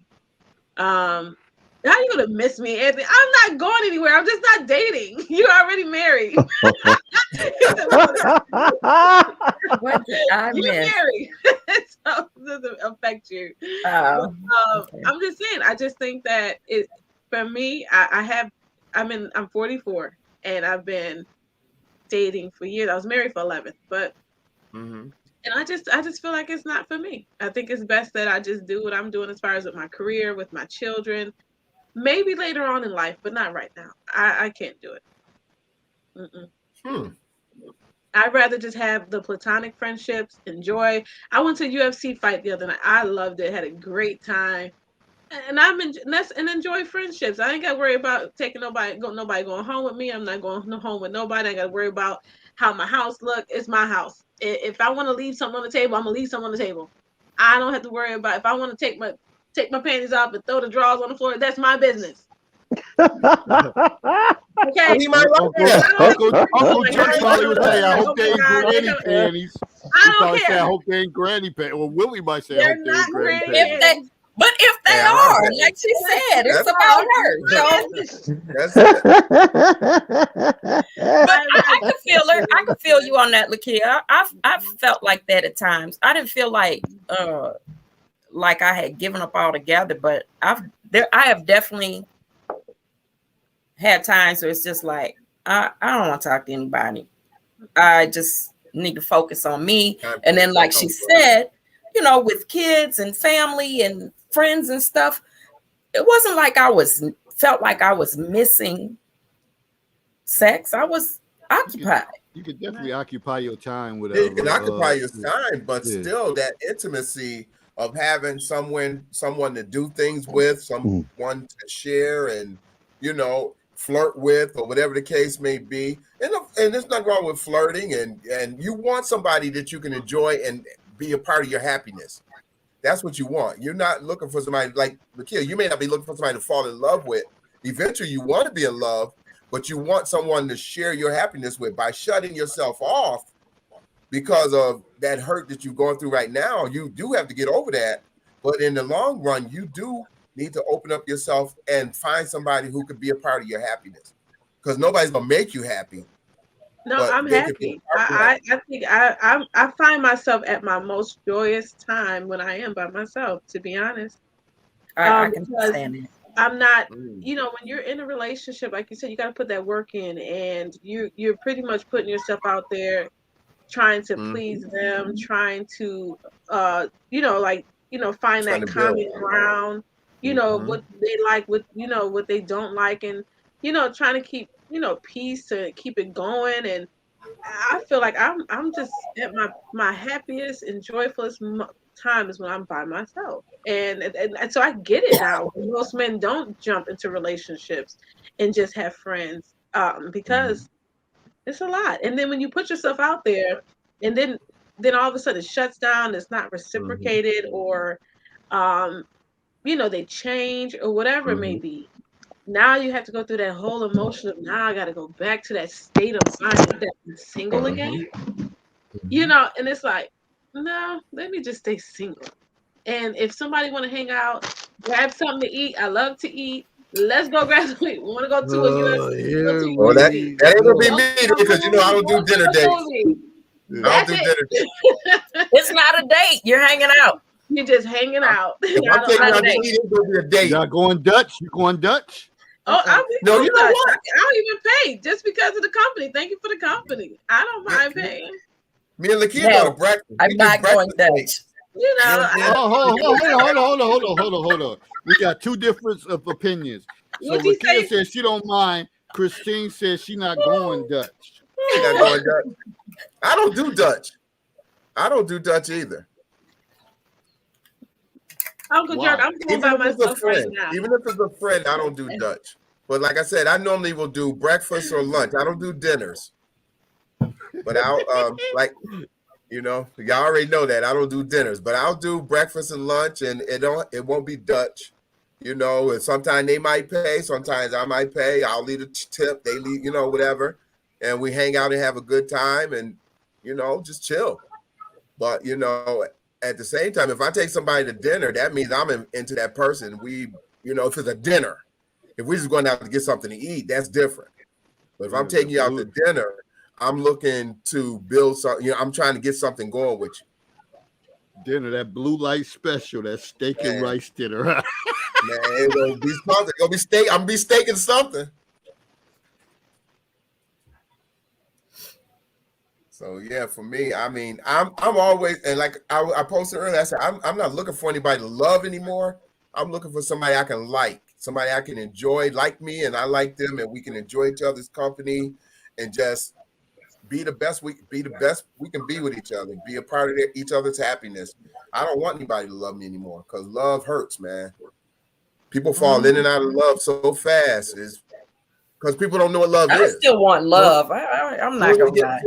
How are you gonna miss me, Anthony? I'm not going anywhere. I'm just not dating. You're already married. What did I miss? You're married, so it doesn't affect you. Okay. I'm just saying. I just think that it for me. I'm 44 and I've been dating for years. I was married for 11, but and I just feel like it's not for me. I think it's best that I just do what I'm doing as far as with my career, with my children. Maybe later on in life, but not right now. I can't do it. I'd rather just have the platonic friendships, enjoy. I went to a UFC fight the other night. I loved it, had a great time. And enjoy friendships. I ain't got to worry about nobody going home with me. I'm not going home with nobody. I got to worry about how my house look. It's my house. If I want to leave something on the table, I'm going to leave something on the table. I don't have to worry about if I want to take my panties off and throw the drawers on the floor. That's my business. Okay. He might like that. Uncle Jim probably would say, I hope they ain't granny panties. I don't care. Say, I hope they ain't granny panties. Or Willie might say, I hope they ain't granny panties. But if they are, like she said, it's about her. That's it. But I can feel her. I can feel you on that, Lakia. I've felt like that at times. I didn't feel like I had given up altogether, but I have definitely had times where it's just like I don't want to talk to anybody. I just need to focus on me. And then, like she said, with kids and family and friends and stuff, it wasn't like felt like I was missing sex. I was occupied. You could definitely occupy your time with you can occupy your time, but still that intimacy of having someone to do things with, someone to share and flirt with, or whatever the case may be. And there's nothing wrong with flirting, and you want somebody that you can enjoy and be a part of your happiness. That's what you want. You're not looking for somebody like Lakia. You may not be looking for somebody to fall in love with. Eventually, you want to be in love, but you want someone to share your happiness with. By shutting yourself off because of that hurt that you're going through right now, you do have to get over that. But in the long run, you do need to open up yourself and find somebody who could be a part of your happiness, because nobody's going to make you happy. No, I'm happy. I think I find myself at my most joyous time when I am by myself, to be honest. I can understand it. I'm not, when you're in a relationship, like you said, you got to put that work in, and you're pretty much putting yourself out there, trying to please them, trying to, find that common ground, what they like, what they don't like, and, trying to keep, peace to keep it going. And I feel like I'm just at my happiest and joyfulest time is when I'm by myself. And so I get it now. Most men don't jump into relationships and just have friends because it's a lot. And then when you put yourself out there and then all of a sudden it shuts down, it's not reciprocated, or, they change or whatever it may be. Now you have to go through that whole emotion of, now I got to go back to that state of mind that I'm single again. And it's like, no, let me just stay single. And if somebody want to hang out, grab something to eat. I love to eat. Let's go grab something. We want to go to a UFC. Well, that ain't gonna be me, because I don't do dinner dates. I don't do dinner dates. It's not a date. You're hanging out. You're just hanging out. If I'm taking out to eat, it's gonna be a date. Y'all going Dutch? You going Dutch? Oh, no, you know what? I don't even pay just because of the company. Thank you for the company. I don't mind paying. Me and Lakeith go No, to breakfast. I'm We do not going breakfast dates. Dutch. You know, Hold on. We got two different opinions. So What'd he Lakia say? says she don't mind. Christine says she not going Dutch. We're not going Dutch. I don't do Dutch. I don't do Dutch either. Uncle Jerk, I'm going by myself right now. Even if it's a friend, I don't do Dutch. But like I said, I normally will do breakfast or lunch. I don't do dinners. But I'll y'all already know that I don't do dinners, but I'll do breakfast and lunch, and it won't be Dutch. And sometimes they might pay, sometimes I might pay. I'll leave a tip, they leave, whatever. And we hang out and have a good time and just chill. But at the same time, if I take somebody to dinner, that means I'm into that person. We, if it's a dinner, if we're just going out to get something to eat, that's different. But if I'm taking you out to dinner, I'm looking to build something. I'm trying to get something going with you. Dinner, that blue light special, that steak and rice dinner. Man, it's gonna be something. It's gonna be steak. I'm gonna be steaking something. So yeah, for me, I mean, I'm always, and like I posted earlier, I said I'm not looking for anybody to love anymore. I'm looking for somebody I can like, somebody I can enjoy, like me, and I like them, and we can enjoy each other's company, and just be the best we can be with each other, be a part of each other's happiness. I don't want anybody to love me anymore because love hurts, man. People fall in and out of love so fast is because people don't know what love is. I still want love. I'm not gonna lie.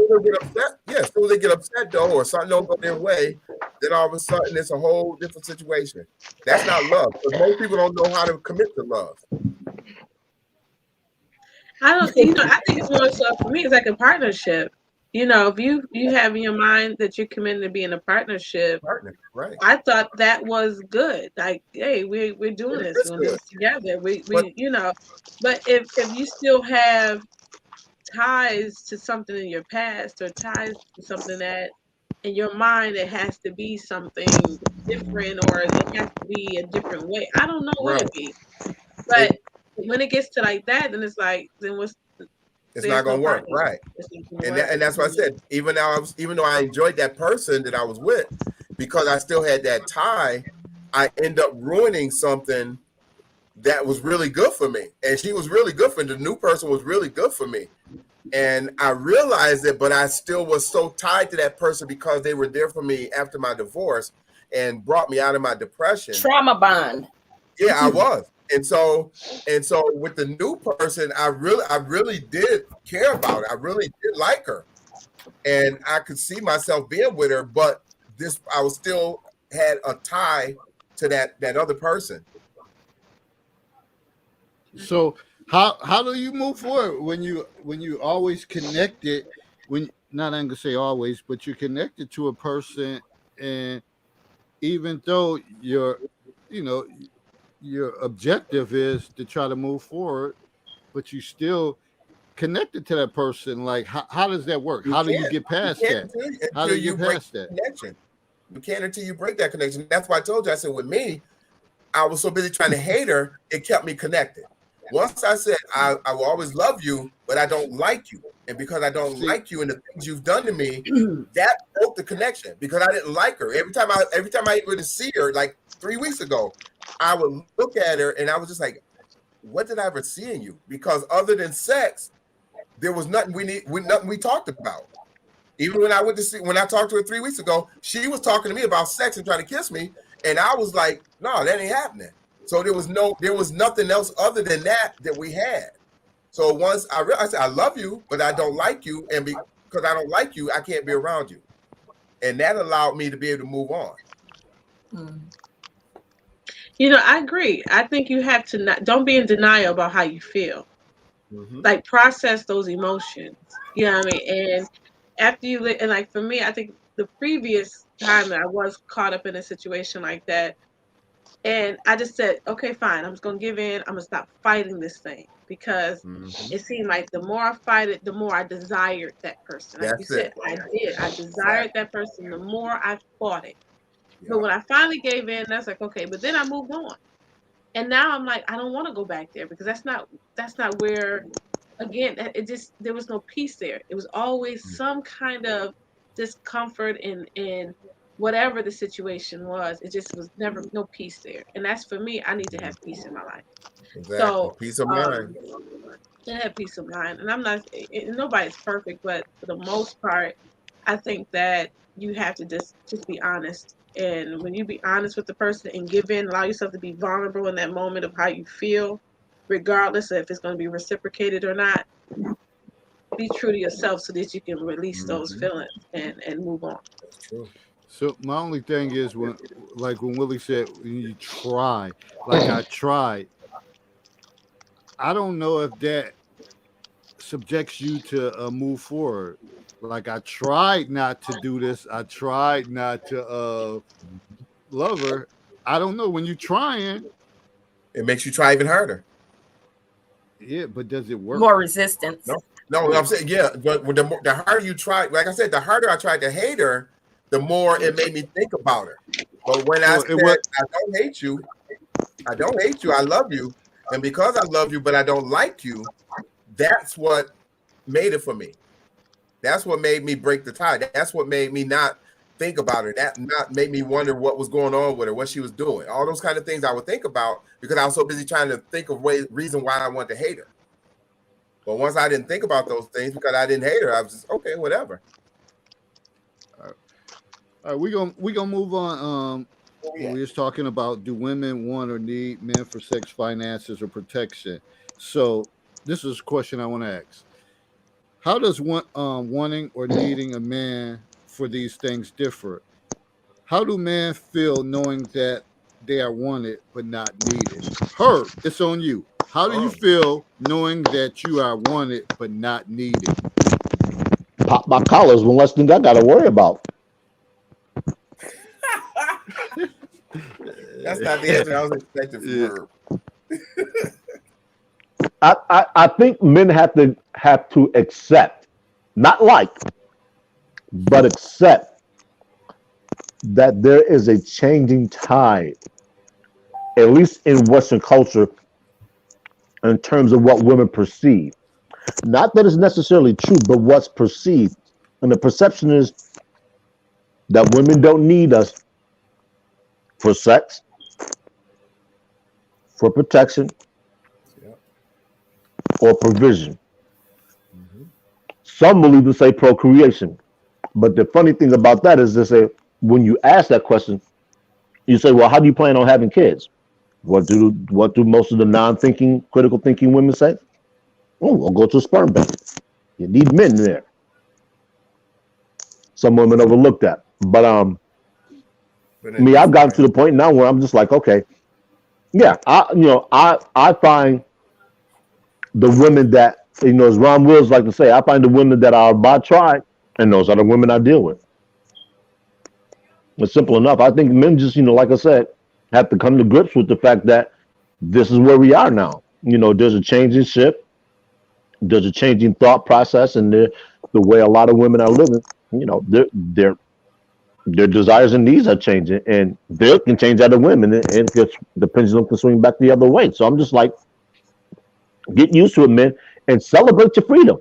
So they get upset though, or something don't go their way, then all of a sudden it's a whole different situation. That's not love. Because most people don't know how to commit to love. I think it's more so for me. It's like a partnership. If you have in your mind that you're committed to being a partnership, right? I thought that was good. Like, hey, we're doing this. We're doing this together. But if you still have ties to something in your past or ties to something that in your mind it has to be something different or it has to be a different way. I don't know what it be, but when it gets to like that, then it's like, then what's it's not gonna work, right? And that's what I said. Even though I enjoyed that person that I was with, because I still had that tie, I end up ruining something that was really good for me. And she was really good for me. The new person was really good for me. And I realized it, but I still was so tied to that person because they were there for me after my divorce and brought me out of my depression. Trauma bond. Yeah, I was. And so with the new person, I really did care about her. I really did like her. And I could see myself being with her, but I was still had a tie to that other person. So how do you move forward when you always connected, not I'm gonna say always, but you're connected to a person, and even though your objective is to try to move forward, but you still connected to that person. Like how does that work? How do you get past that? How do you get past that connection? You can't until you break that connection. That's why I told you. I said with me, I was so busy trying to hate her, it kept me connected. Once I said I will always love you, but I don't like you, and because I don't like you and the things you've done to me, that broke the connection because I didn't like her. Every time I would see her, like 3 weeks ago, I would look at her and I was just like, "What did I ever see in you?" Because other than sex, there was nothing nothing we talked about. Even when I talked to her 3 weeks ago, she was talking to me about sex and trying to kiss me, and I was like, "No, that ain't happening." So there was nothing else other than that we had. So once I realized I love you, but I don't like you, and because I don't like you, I can't be around you, and that allowed me to be able to move on. I agree. I think you have to don't be in denial about how you feel. Like process those emotions. You know what I mean? And after and like for me, I think the previous time that I was caught up in a situation like that, and I just said, okay, fine, I'm just gonna give in. I'm gonna stop fighting this thing because it seemed like the more I fight it, the more I desired that person. Like you said, I did. I desired that person. The more I fought it. Yeah. But when I finally gave in, that's like, okay, but then I moved on. And now I'm like, I don't want to go back there because that's not where, again, there was no peace there. It was always some kind of discomfort in whatever the situation was. It just was never no peace there. And that's for me. I need to have peace in my life. Exactly. So Peace of mind. to have peace of mind. And I'm not, nobody's perfect, but for the most part, I think that you have to just be honest. And when you be honest with the person and give in, allow yourself to be vulnerable in that moment of how you feel, regardless of if it's going to be reciprocated or not, be true to yourself so that you can release those feelings and move on. That's true. So my only thing is when Willie said when you try, like I tried, I don't know if that subjects you to move forward. Like I tried not to do this. I tried not to love her. I don't know when you're trying. It makes you try even harder. Yeah, but does it work? More resistance. No, I'm saying yeah, but when the harder you try, like I said, the harder I tried to hate her, the more it made me think about her. But when I said I don't hate you, I love you, and because I love you, but I don't like you, that's what made it for me. That's what made me break the tie. That's what made me not think about her. That not made me wonder what was going on with her, what she was doing. All those kind of things I would think about because I was so busy trying to think of reason why I wanted to hate her. But once I didn't think about those things because I didn't hate her, I was just okay, whatever. All right, we gonna move on. We was talking about do women want or need men for sex, finances, or protection? So this is a question I want to ask. How does wanting or needing a man for these things differ? How do men feel knowing that they are wanted but not needed? Herb, it's on you. How do you feel knowing that you are wanted but not needed? Pop my collars, one less thing I got to worry about. That's not the answer I was expecting from her. I think men have to accept, not like, but accept that there is a changing tide, at least in Western culture, in terms of what women perceive. Not that it's necessarily true, but what's perceived. And the perception is that women don't need us for sex, for protection, or provision. Some will even say procreation. But the funny thing about that is they say, when you ask that question, you say, well, how do you plan on having kids? What do most of the non-thinking, critical thinking women say? Oh, we'll go to a sperm bank. You need men there. Some women overlook that. But I've gotten to the point now where I'm just like, okay, yeah, I find the women that, as Ron Wills like to say, I find the women that are by tribe, and those are the women I deal with. It's simple enough. I think men just, like I said, have to come to grips with the fact that this is where we are now. There's a changing shift. There's a changing thought process, and the way a lot of women are living, their desires and needs are changing, and they can change other women, and the pendulum can swing back the other way. So I'm just like, get used to it, man, and celebrate your freedom.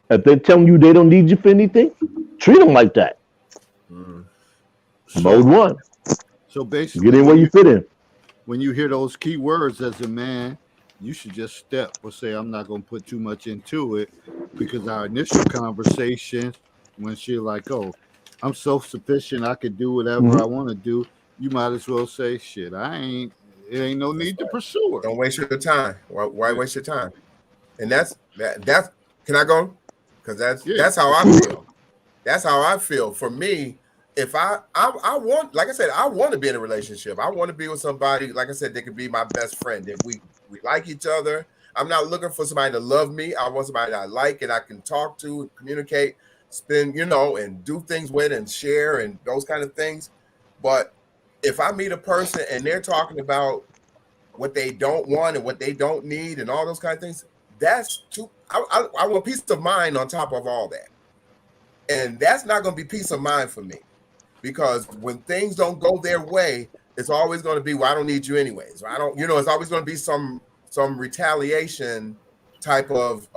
If they're telling you they don't need you for anything, treat them like that. Mode one. So basically, get in where you fit in. When you hear those key words as a man, you should just step or say, I'm not going to put too much into it, because our initial conversations, when she's like, oh, I'm self-sufficient, I could do whatever I want to do, you might as well say, shit, it ain't no need to pursue her. Don't waste your time. Why waste your time? And that's can I go? Because that's how I feel. That's how I feel. For me, if I want, like I said, I want to be in a relationship. I want to be with somebody, like I said, they could be my best friend. If we like each other, I'm not looking for somebody to love me. I want somebody that I like and I can talk to, communicate, spend, and do things with and share and those kind of things. But if I meet a person and they're talking about what they don't want and what they don't need and all those kind of things, that's too. I want peace of mind on top of all that, and that's not going to be peace of mind for me, because when things don't go their way, it's always going to be, well, I don't need you anyways. I don't, it's always going to be some retaliation type of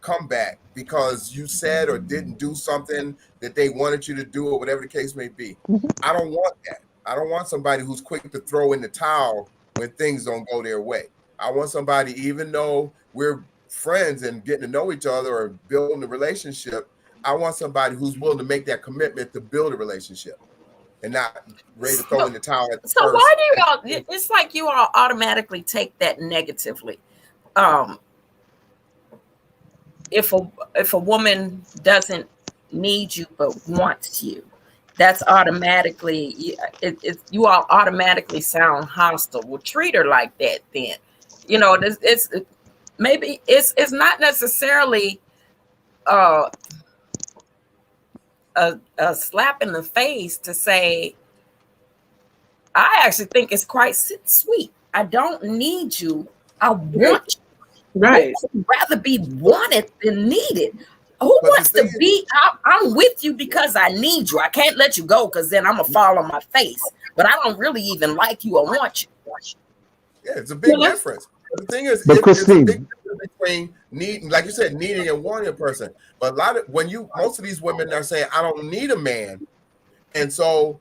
comeback because you said or didn't do something that they wanted you to do or whatever the case may be. I don't want that. I don't want somebody who's quick to throw in the towel when things don't go their way. I want somebody, even though we're friends and getting to know each other or building a relationship, I want somebody who's willing to make that commitment to build a relationship and not ready to throw in the towel at the So first. why do you all, it's like you all automatically take that negatively. If a woman doesn't need you but wants you, that's automatically you all automatically sound hostile. Well, treat her like that then. You know, it's maybe it's not necessarily a slap in the face to say, I actually think it's quite sweet. I don't need you. I want you. Right. I'd rather be wanted than needed. Who But wants the to thing be? I'm with you because I need you. I can't let you go because then I'm gonna fall on my face. But I don't really even like you or want you. Yeah, it's a big difference. But the thing is, But there's a Christine, big difference between needing, like you said, needing and wanting a person. But most of these women are saying, I don't need a man. And so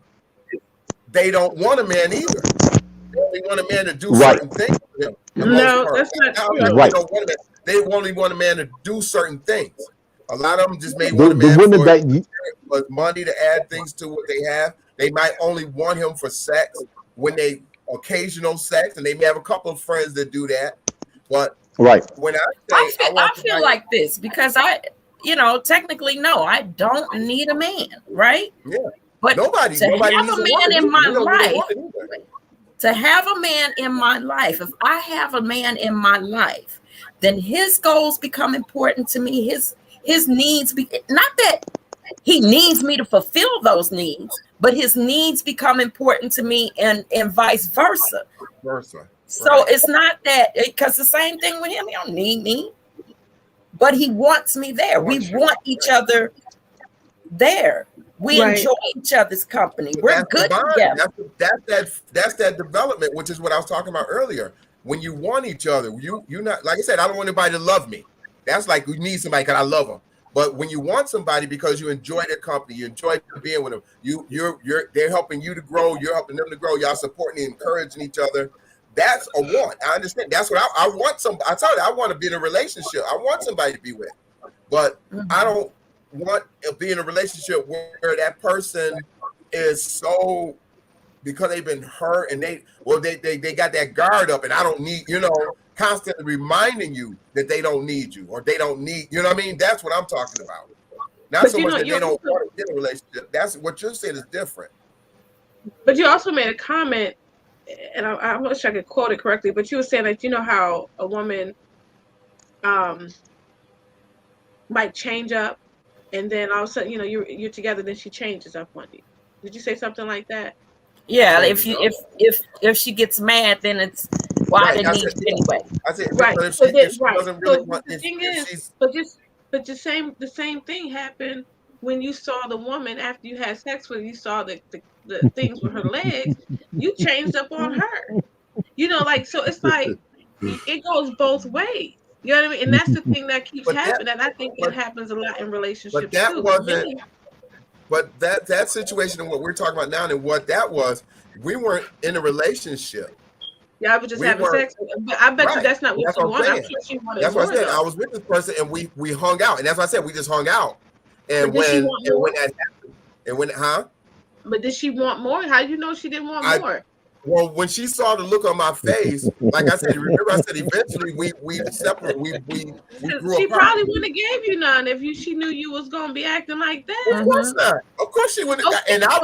they don't want a man either. They only want a man to do Right. certain things for them. No, that's not true. Right. They only want a man to do certain things. A lot of them just may the want a man women for that money to add things to what they have. They might only want him for sex occasional sex, and they may have a couple of friends that do that. But right. when I feel like this because technically no, I don't need a man, right? Yeah. But nobody have needs a man in my life. life. To have a man in my life, if I have a man in my life, then his goals become important to me. His needs not that he needs me to fulfill those needs, but his needs become important to me and vice versa. So it's not that, because the same thing with him, he don't need me, but he wants me there. We want each other there. We enjoy each other's company. We're good together. That's that development, which is what I was talking about earlier. When you want each other, you not, like I said, I don't want anybody to love me. That's like we need somebody because I love them. But when you want somebody because you enjoy their company, you enjoy being with them, they're helping you to grow, you're helping them to grow, y'all supporting and encouraging each other. That's a want. I understand. That's what I want. I told you I want to be in a relationship. I want somebody to be with, but I don't want to be in a relationship where that person is so, because they've been hurt and they got that guard up, and I don't need, constantly reminding you that they don't need you or they don't need, you know what I mean? That's what I'm talking about. Not so much that they don't want to get in a relationship. That's what you're saying is different. But you also made a comment, and I wish I could quote it correctly, but you were saying that how a woman might change up, and then all of a sudden, you're together, then she changes up on you. Did you say something like that? Yeah, if she gets mad, then it's I didn't need you anyway. I said right. If she doesn't really want, the thing is, but the same thing happened when you saw the woman after you had sex with her. You saw the things with her legs. You changed up on her. So it's like it goes both ways. You know what I mean? And that's the thing that keeps happening. And I think it happens a lot in relationships too. But that situation and what we're talking about now and what that was, we weren't in a relationship. Yeah, I was just having sex. But I bet you that's not what you wanted. I'm sure she wanted that's what I said. Though. I was with this person and we hung out. And that's what I said. We just hung out. And when that happened, But did she want more? How do you know she didn't want more? Well, when she saw the look on my face, like I said, remember I said eventually we separated. We grew apart. She probably wouldn't have gave you none if she knew you was gonna be acting like that. Of course not. Of course she wouldn't. Okay. And I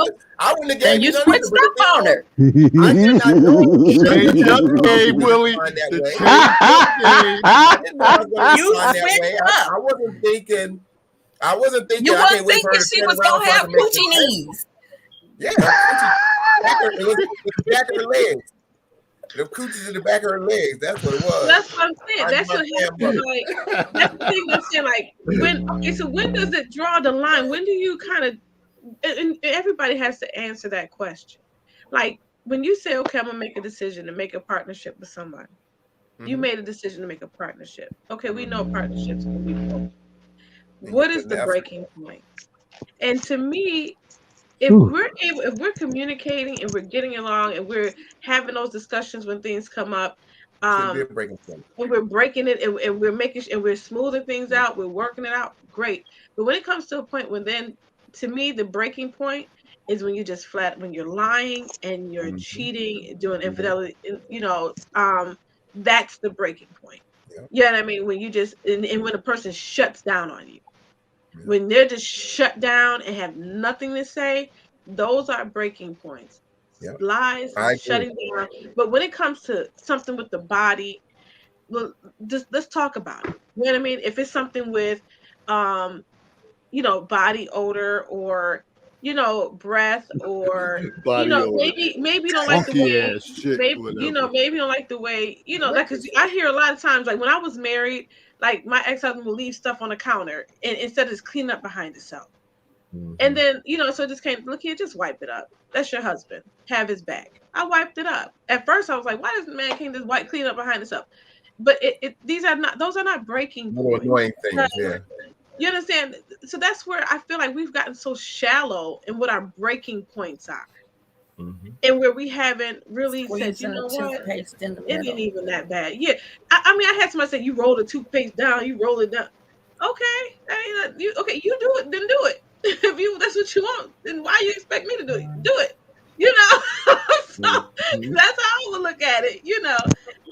wouldn't have gave you switched up on her. I did not know. Change up game, Willie. You switched up. I wasn't thinking. You wasn't thinking she was gonna have coochie knees. Yeah, it was the back of her legs. The coochies in the back of her legs. That's what it was. That's what I'm saying. That's what happens. Like, that's the thing I'm saying. Like, so when does it draw the line? When do you kind of? And everybody has to answer that question. Like when you say, "Okay, I'm gonna make a decision to make a partnership with somebody," You made a decision to make a partnership. Okay, we know partnerships can be broken. What is the breaking point? And to me, if we're communicating and we're getting along and we're having those discussions when things come up, Shouldn't be a breaking point. and we're breaking it and we're making and we're smoothing things out, we're working it out, great. But when it comes to a point when then, to me, the breaking point is when you just when you're lying and you're cheating, doing infidelity, that's the breaking point. You know what I mean? When you just and when a person shuts down on you, when they're just shut down and have nothing to say, those are breaking points. Lies, shutting down. But when it comes to something with the body, well, just let's talk about it. You know what I mean? If it's something with body odor or breath or maybe you don't like the way maybe you don't like the way like, because I hear a lot of times, like when I was married, like my ex-husband would leave stuff on the counter and instead of just cleaning up behind itself. And then so just came, look here, just wipe it up. That's your husband, have his back. I wiped it up. At first I was like, why does the man can't just clean up behind himself? But those are not breaking points. Annoying things, You understand? So that's where I feel like we've gotten so shallow in what our breaking points are. And where we haven't really said, you know what, it ain't even that bad. Yeah. I mean, I had somebody say, you roll the toothpaste down, you roll it down. Okay. You do it, then do it. If that's what you want, then why you expect me to do it? Do it. So that's how I would look at it,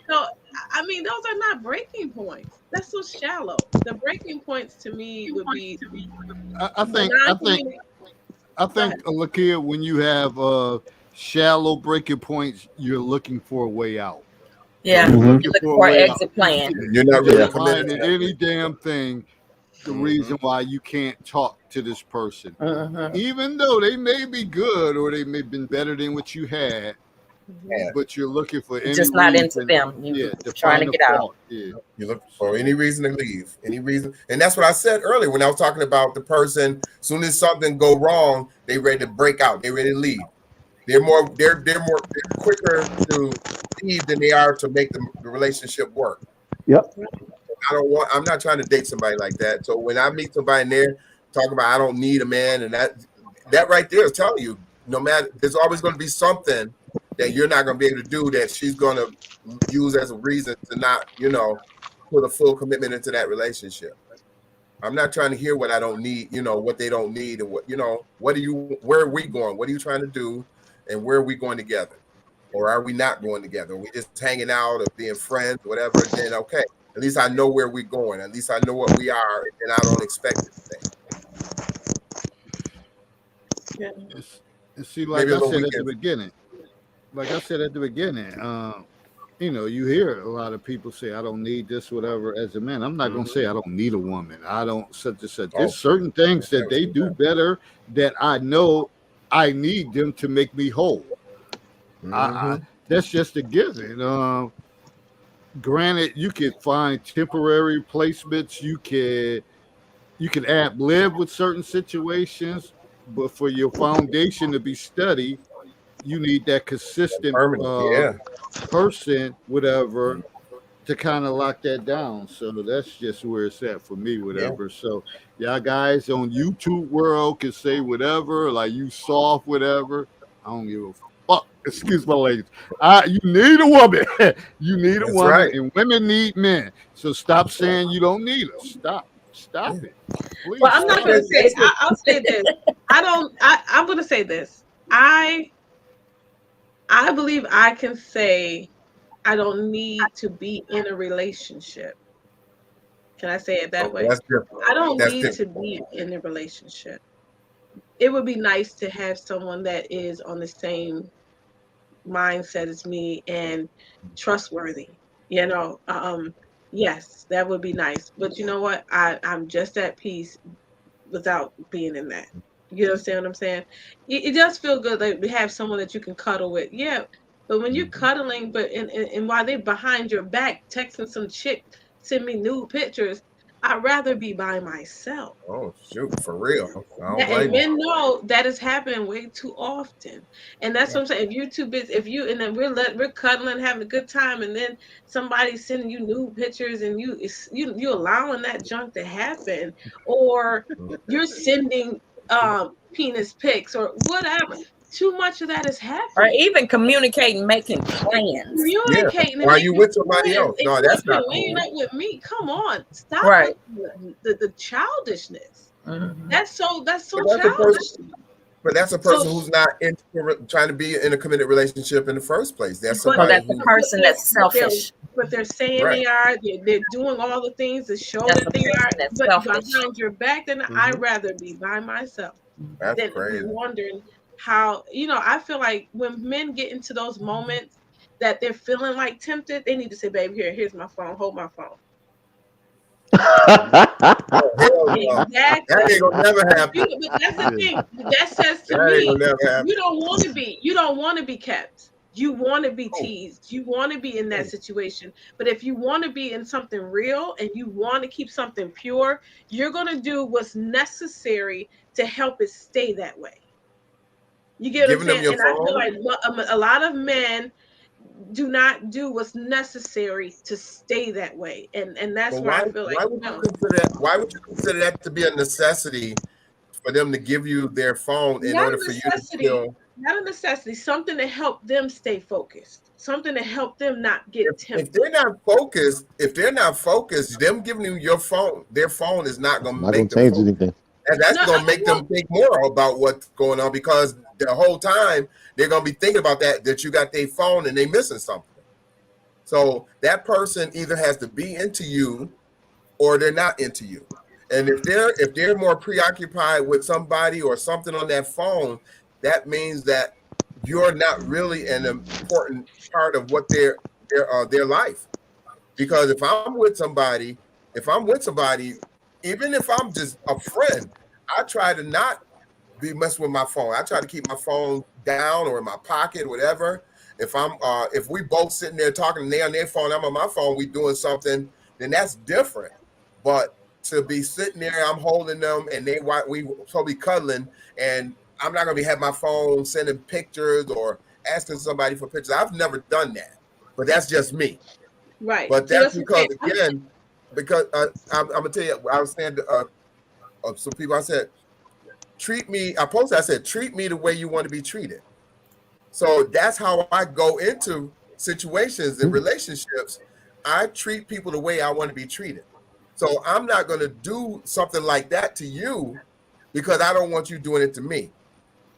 So, I mean, those are not breaking points. That's so shallow. The breaking points to me would be. I think, Lakia, when you have shallow breaking points, you're looking for a way out. Yeah, you're looking for an exit plan. You're not really finding any damn thing. The reason why you can't talk to this person, even though they may be good or they may have been better than what you had. But you're looking for any just not into them. You're trying to get out. You look for any reason to leave, any reason, and that's what I said earlier when I was talking about the person. As soon as something go wrong, they ready to break out. They ready to leave. They're quicker to leave than they are to make the relationship work. Yep. I'm not trying to date somebody like that. So when I meet somebody in there talking about I don't need a man, and that right there is telling you, no matter, there's always going to be something that you're not going to be able to do that she's going to use as a reason to not, put a full commitment into that relationship. I'm not trying to hear what I don't need, what they don't need, and where are we going? What are you trying to do? And where are we going together? Or are we not going together? Are we just hanging out or being friends, whatever? Then, okay, at least I know where we're going. At least I know what we are, and I don't expect anything. And see, like I said at the beginning, you hear a lot of people say, I don't need this, whatever, as a man. I'm not going to say I don't need a woman. I don't such and such. There's certain things that they do better that I know I need them to make me whole. That's just a given. Granted, you can find temporary placements. You can ad-lib with certain situations, but for your foundation to be steady, you need that consistent person, whatever, to kind of lock that down. So that's just where it's at for me, whatever. So y'all guys on YouTube world can say whatever, like you soft, whatever. I don't give a fuck. Excuse my language. You need a woman. You need a woman, right. And women need men. So stop saying you don't need us. Stop it. Please. Well, I'm not going to say. I'll say this. I'm going to say this. I believe I can say I don't need to be in a relationship. Can I say it that way? I don't need to be in a relationship. It would be nice to have someone that is on the same mindset as me and trustworthy. Yes, that would be nice. But you know what? I'm just at peace without being in that. You understand what I'm saying? It does feel good that we have someone that you can cuddle with. Yeah. But when you're cuddling, and while they're behind your back texting some chick, send me nude pictures, I'd rather be by myself. Oh shoot, for real. I don't And blame you. men know that is happening way too often, and that's what I'm saying. If you're too busy, and then we're cuddling, having a good time, and then somebody's sending you nude pictures, and you allowing that junk to happen, or you're sending penis pics or whatever. Too much of that is Or happening. even communicating, making plans. Communicating. Yeah. Are you with somebody else? No, that's not laying cool. up with me. Come on, stop Right. the childishness. Mhm. That's so But that's a childish. person, but that's a person So- who's not trying to be in a committed relationship in the first place. That's But So somebody that's the who, person that's selfish. But they're saying Right. they are. They're doing all the things to show That's that the they are. person that's But selfish. behind your back, then I'd rather be by myself that's than be crazy. wondering how. I feel like when men get into those moments that they're feeling like tempted, they need to say, "Babe, here's my phone. Hold my phone." Oh, hell no. That Exactly. ain't gonna never happen. But that's the thing. That says to That ain't me, gonna never happen. you don't want to be kept. You want to be teased. You want to be in that situation. But if you want to be in something real and you want to keep something pure, you're going to do what's necessary to help it stay that way. You get what I'm Giving them saying? your And I feel phone? like a lot of men do not do what's necessary to stay that way. And that's But where why? I feel like, Why would you consider that? Why would you consider that to be a necessity for them to give you their phone in not order a for you to necessity. feel? Not a necessity, something to help them stay focused, something to help them not get If tempted. they're not focused, them giving you your phone, their phone is not gonna Not make gonna them change focus. anything. And that's No, gonna make them think more about what's going on, because the whole time they're gonna be thinking about that you got their phone and they missing something. So that person either has to be into you or they're not into you. And if they're more preoccupied with somebody or something on that phone, that means that you're not really an important part of what their life. Because if I'm with somebody, even if I'm just a friend, I try to not be messing with my phone. I try to keep my phone down or in my pocket, whatever. If we both sitting there talking and they on their phone, I'm on my phone, we doing something, then that's different. But to be sitting there, I'm holding them and we probably cuddling, and I'm not gonna be having my phone sending pictures or asking somebody for pictures. I've never done that, but that's just me. Right. But So that's that's because okay. again, because I'm gonna tell you, I was saying of some people, I said, treat me the way you want to be treated. So that's how I go into situations and relationships. I treat people the way I want to be treated. So I'm not going to do something like that to you because I don't want you doing it to me.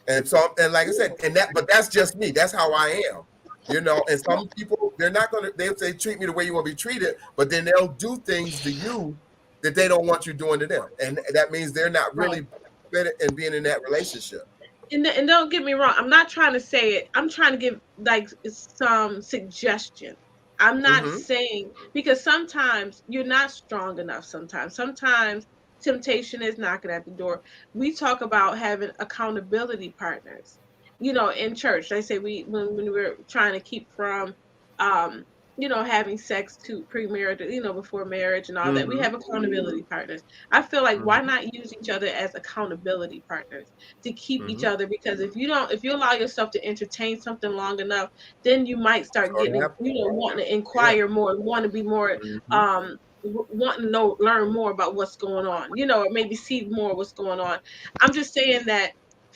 And so, and like I said, but that's just me. That's how I am. And some people, they'll say, treat me the way you want to be treated, but then they'll do things to you that they don't want you doing to them. And that means they're not really fit in being in that relationship. And don't get me wrong, I'm not trying to say it. I'm trying to give like some suggestion. I'm not saying, because sometimes you're not strong enough. Sometimes temptation is knocking at the door. We talk about having accountability partners. In church, they say when we're trying to keep from having sex to premarital, before marriage and all that, we have accountability partners. I feel like why not use each other as accountability partners to keep each other? Because if you allow yourself to entertain something long enough, then you might start getting, wanting to inquire more, want to be more, wanting to learn more about what's going on, or maybe see more what's going on. I'm just saying that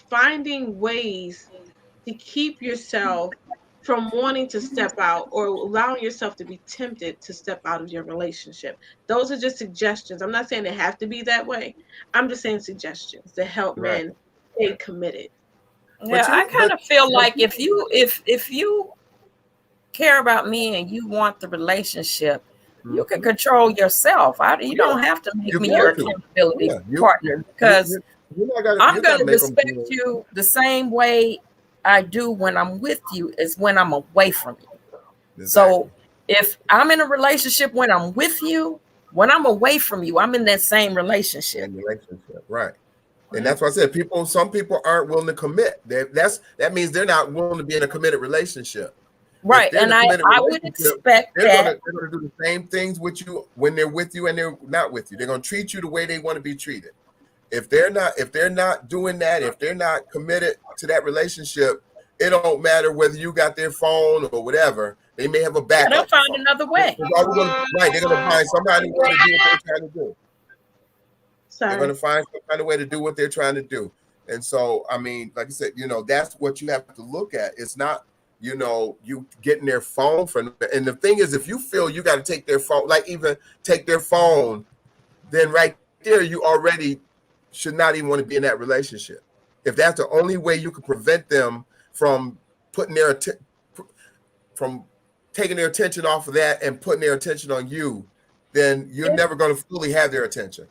finding ways to keep yourself from wanting to step out or allowing yourself to be tempted to step out of your relationship. Those are just suggestions. I'm not saying they have to be that way. I'm just saying suggestions to help men stay committed. Yeah, I kind of feel like if you care about me and you want the relationship, you can control yourself. You don't have to make me your accountability partner, because I'm going to respect you the same way I do when I'm with you as when I'm away from you. Exactly. So if I'm in a relationship when I'm with you, when I'm away from you, I'm in that same relationship. Right. And that's why I said some people aren't willing to commit. That means they're not willing to be in a committed relationship. Right. they're in And a I committed would relationship, expect that. they're gonna do the same things with you when they're with you and they're not with you. They're gonna treat you the way they want to be treated. If they're not doing that, if they're not committed to that relationship, it don't matter whether you got their phone or whatever. They may have a They'll backup find phone. another way. Right, they're gonna find somebody to do what they're trying to do. They're Sorry. going to find some kind of way to do what they're trying to do. And so, I mean, like I said, that's what you have to look at. It's not, you getting their phone from. And the thing is, if you feel you got to take their phone, like even take their phone, then right there, you already should not even want to be in that relationship. If that's the only way you can prevent them from putting from taking their attention off of that and putting their attention on you, then you're never going to fully have their attention.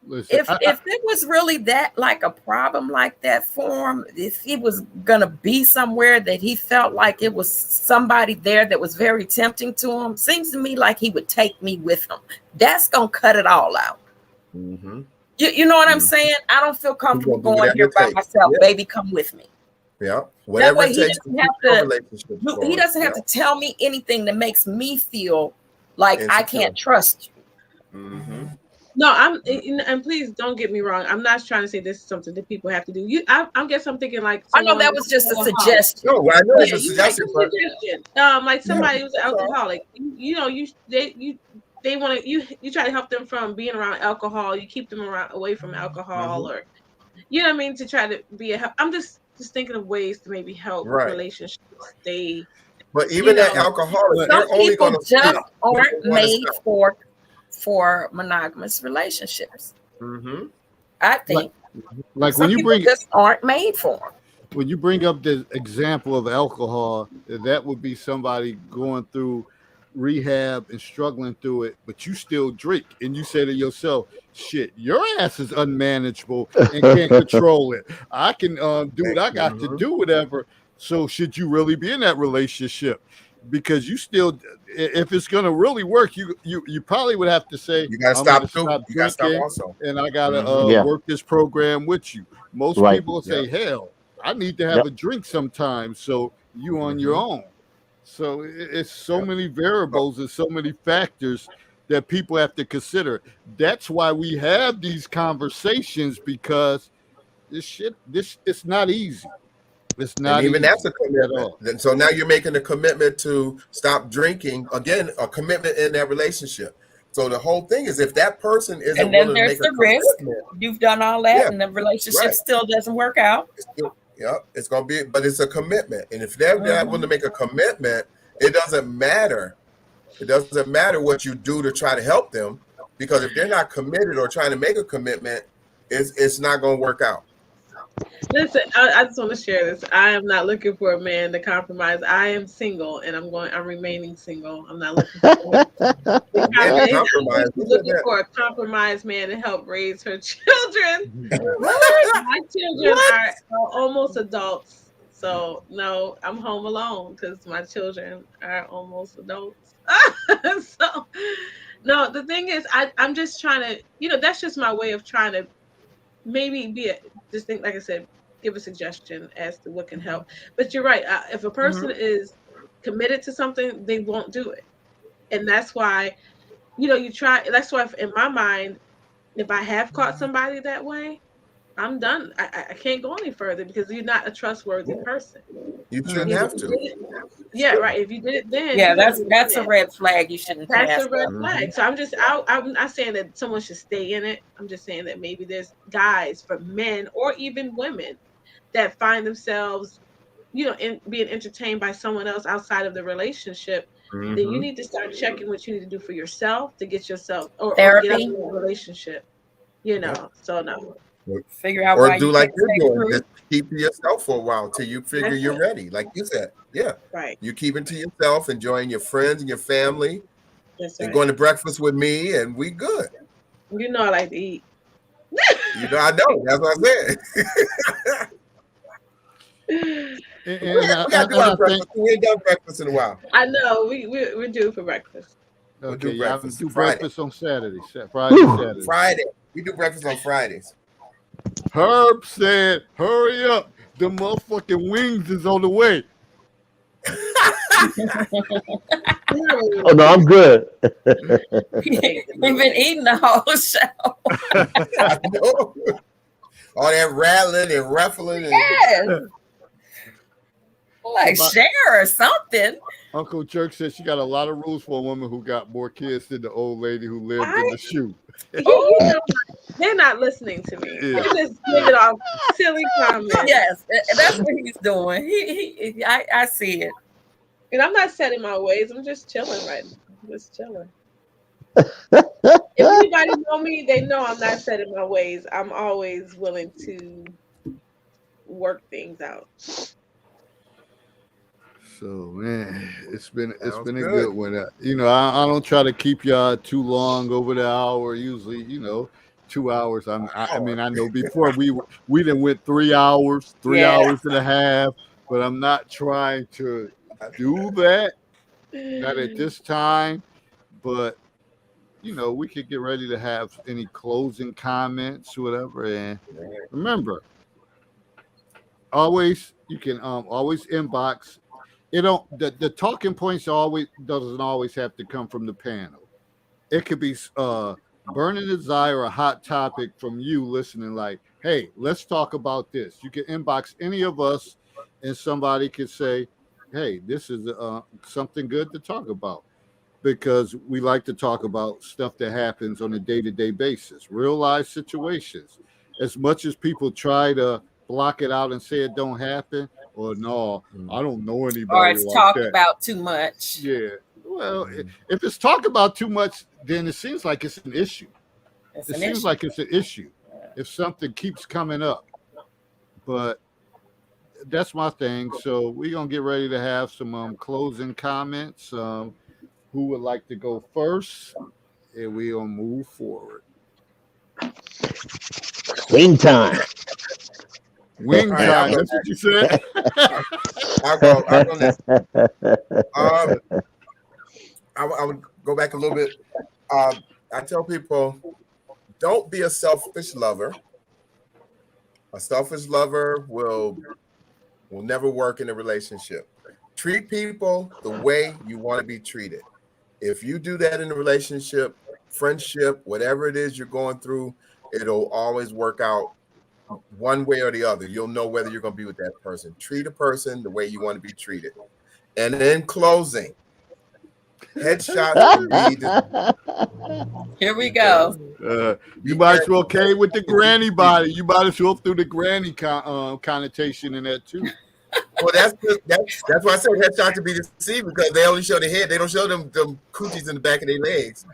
Listen, If it was really that like a problem like that for him, if he was gonna be somewhere that he felt like it was somebody there that was very tempting to him, seems to me like he would take me with him. That's gonna cut it all out. Mm-hmm. You know what I'm saying? I don't feel comfortable He's gonna do going here whatever by it takes. myself. Yeah. Baby, come with me. Yeah. That Whatever way it he takes doesn't to have keep your to. relationship He going. doesn't have to tell me anything that makes me feel like I can't trust you. Mm-hmm. No, and please don't get me wrong. I'm not trying to say this is something that people have to do. I guess I'm thinking like I know that someone was just a who's an suggestion. No, I know it's a Yeah, you make suggestion, a but suggestion. Like somebody who's an alcoholic. They want to you try to help them from being around alcohol. You keep them away from alcohol, or you know what I mean, to try to be a help. I'm just thinking of ways to maybe help relationships stay. But even that alcoholic, they're Some only people going to just aren't made for monogamous relationships. Mm-hmm. I think like some when you people bring just aren't made for them. when you bring up the example of alcohol, that would be somebody going through rehab and struggling through it, but you still drink, and you say to yourself, shit, your ass is unmanageable and can't control it. I can do what I got to do, whatever. So should you really be in that relationship? Because you still, if it's gonna really work, you probably would have to say, you gotta stop drinking, also, and I gotta work this program with you. Most people will say, hell, I need to have a drink sometimes. So you on your own. So it's so many variables and so many factors that people have to consider. That's why we have these conversations, because it's not easy. It's not even easy that's a commitment. And so now you're making a commitment to stop drinking. Again, a commitment in that relationship. So the whole thing is, if that person isn't and then willing to there's make the risk. You've done all that, and the relationship still doesn't work out. It's gonna be, but it's a commitment. And if they're not willing to make a commitment, it doesn't matter. It doesn't matter what you do to try to help them, because if they're not committed or trying to make a commitment, it's not gonna work out. Listen, I just want to share this. I am not looking for a man to compromise. I am single, and I'm remaining single. I'm not looking for I'm looking for a compromised man to help raise her children. My children are almost adults, so no, I'm home alone because my children are almost adults. So no, the thing is, I'm just trying to, that's just my way of trying to maybe just think, like I said, give a suggestion as to what can help. But you're right. If a person is committed to something, they won't do it. And that's why, you try. That's why in my mind, if I have caught somebody that way, I'm done. I can't go any further because you're not a trustworthy person. You shouldn't have to. Yeah, right. If you did it then. Yeah, that's a red flag. You shouldn't. That's a red flag. So I'm not saying that someone should stay in it. I'm just saying that maybe there's guys, for men or even women, that find themselves, in being entertained by someone else outside of the relationship. Then you need to start checking what you need to do for yourself to get yourself or get out of a relationship. So no. Figure out or why do you like you're can't doing, just keep to yourself for a while till you figure you're ready. Like you said, right. You keep it to yourself, enjoying your friends and your family, and right. going to breakfast with me, and we good. I like to eat. I know. That's what I said. We got to do our breakfast. We ain't done breakfast in a while. I know. We're due for breakfast. Okay, we'll do breakfast on Saturday. Saturday. Friday. We do breakfast on Fridays. Herb said, hurry up. The motherfucking wings is on the way. Oh no, I'm good. We've been eating the whole show. I know. All that rattling and ruffling. And Yes. Like share or something. Uncle Jerk said she got a lot of rules for a woman who got more kids than the old lady who lived in the shoe. You know, they're not listening to me. Yeah. They're just giving off silly comments. Yes, that's what he's doing. I see it. And I'm not setting my ways. I'm just chilling right now. I'm just chilling. If anybody know me, they know I'm not setting my ways. I'm always willing to work things out. So man, it's been a Sounds good good. one. You know, I don't try to keep y'all too long over the hour. Usually, 2 hours. I mean, I know before we done went 3 hours, three Yeah. hours and a half, but I'm not trying to do that. Not at this time, but we could get ready to have any closing comments, whatever. And remember, you can always inbox. The talking points doesn't always have to come from the panel. It could be burning desire, a hot topic from you listening, like, hey, let's talk about this. You can inbox any of us and somebody could say, hey, this is something good to talk about, because we like to talk about stuff that happens on a day-to-day basis, real life situations. As much as people try to block it out and say it don't happen, or no, I don't know anybody Or it's like talked that. about too much. Yeah. Well, if it's talked about too much, then it seems like it's an issue. It's It an seems issue. like it's an issue if something keeps coming up. But that's my thing. So we're gonna get ready to have some closing comments. Who would like to go first? And we'll move forward. Wing time. Wing All right, I'll time. go That's what you said. I'll go next. I would go back a little bit. I tell people, don't be a selfish lover. A selfish lover will never work in a relationship. Treat people the way you want to be treated. If you do that in a relationship, friendship, whatever it is you're going through, it'll always work out one way or the other. You'll know whether you're going to be with that person. Treat a person the way you want to be treated. And in closing, headshots can be Here we go. You might as well came with the granny body. You might as well threw the granny connotation in that too. Well, that's why I said headshot to be deceived, because they only show the head. They don't show them coochies in the back of their legs.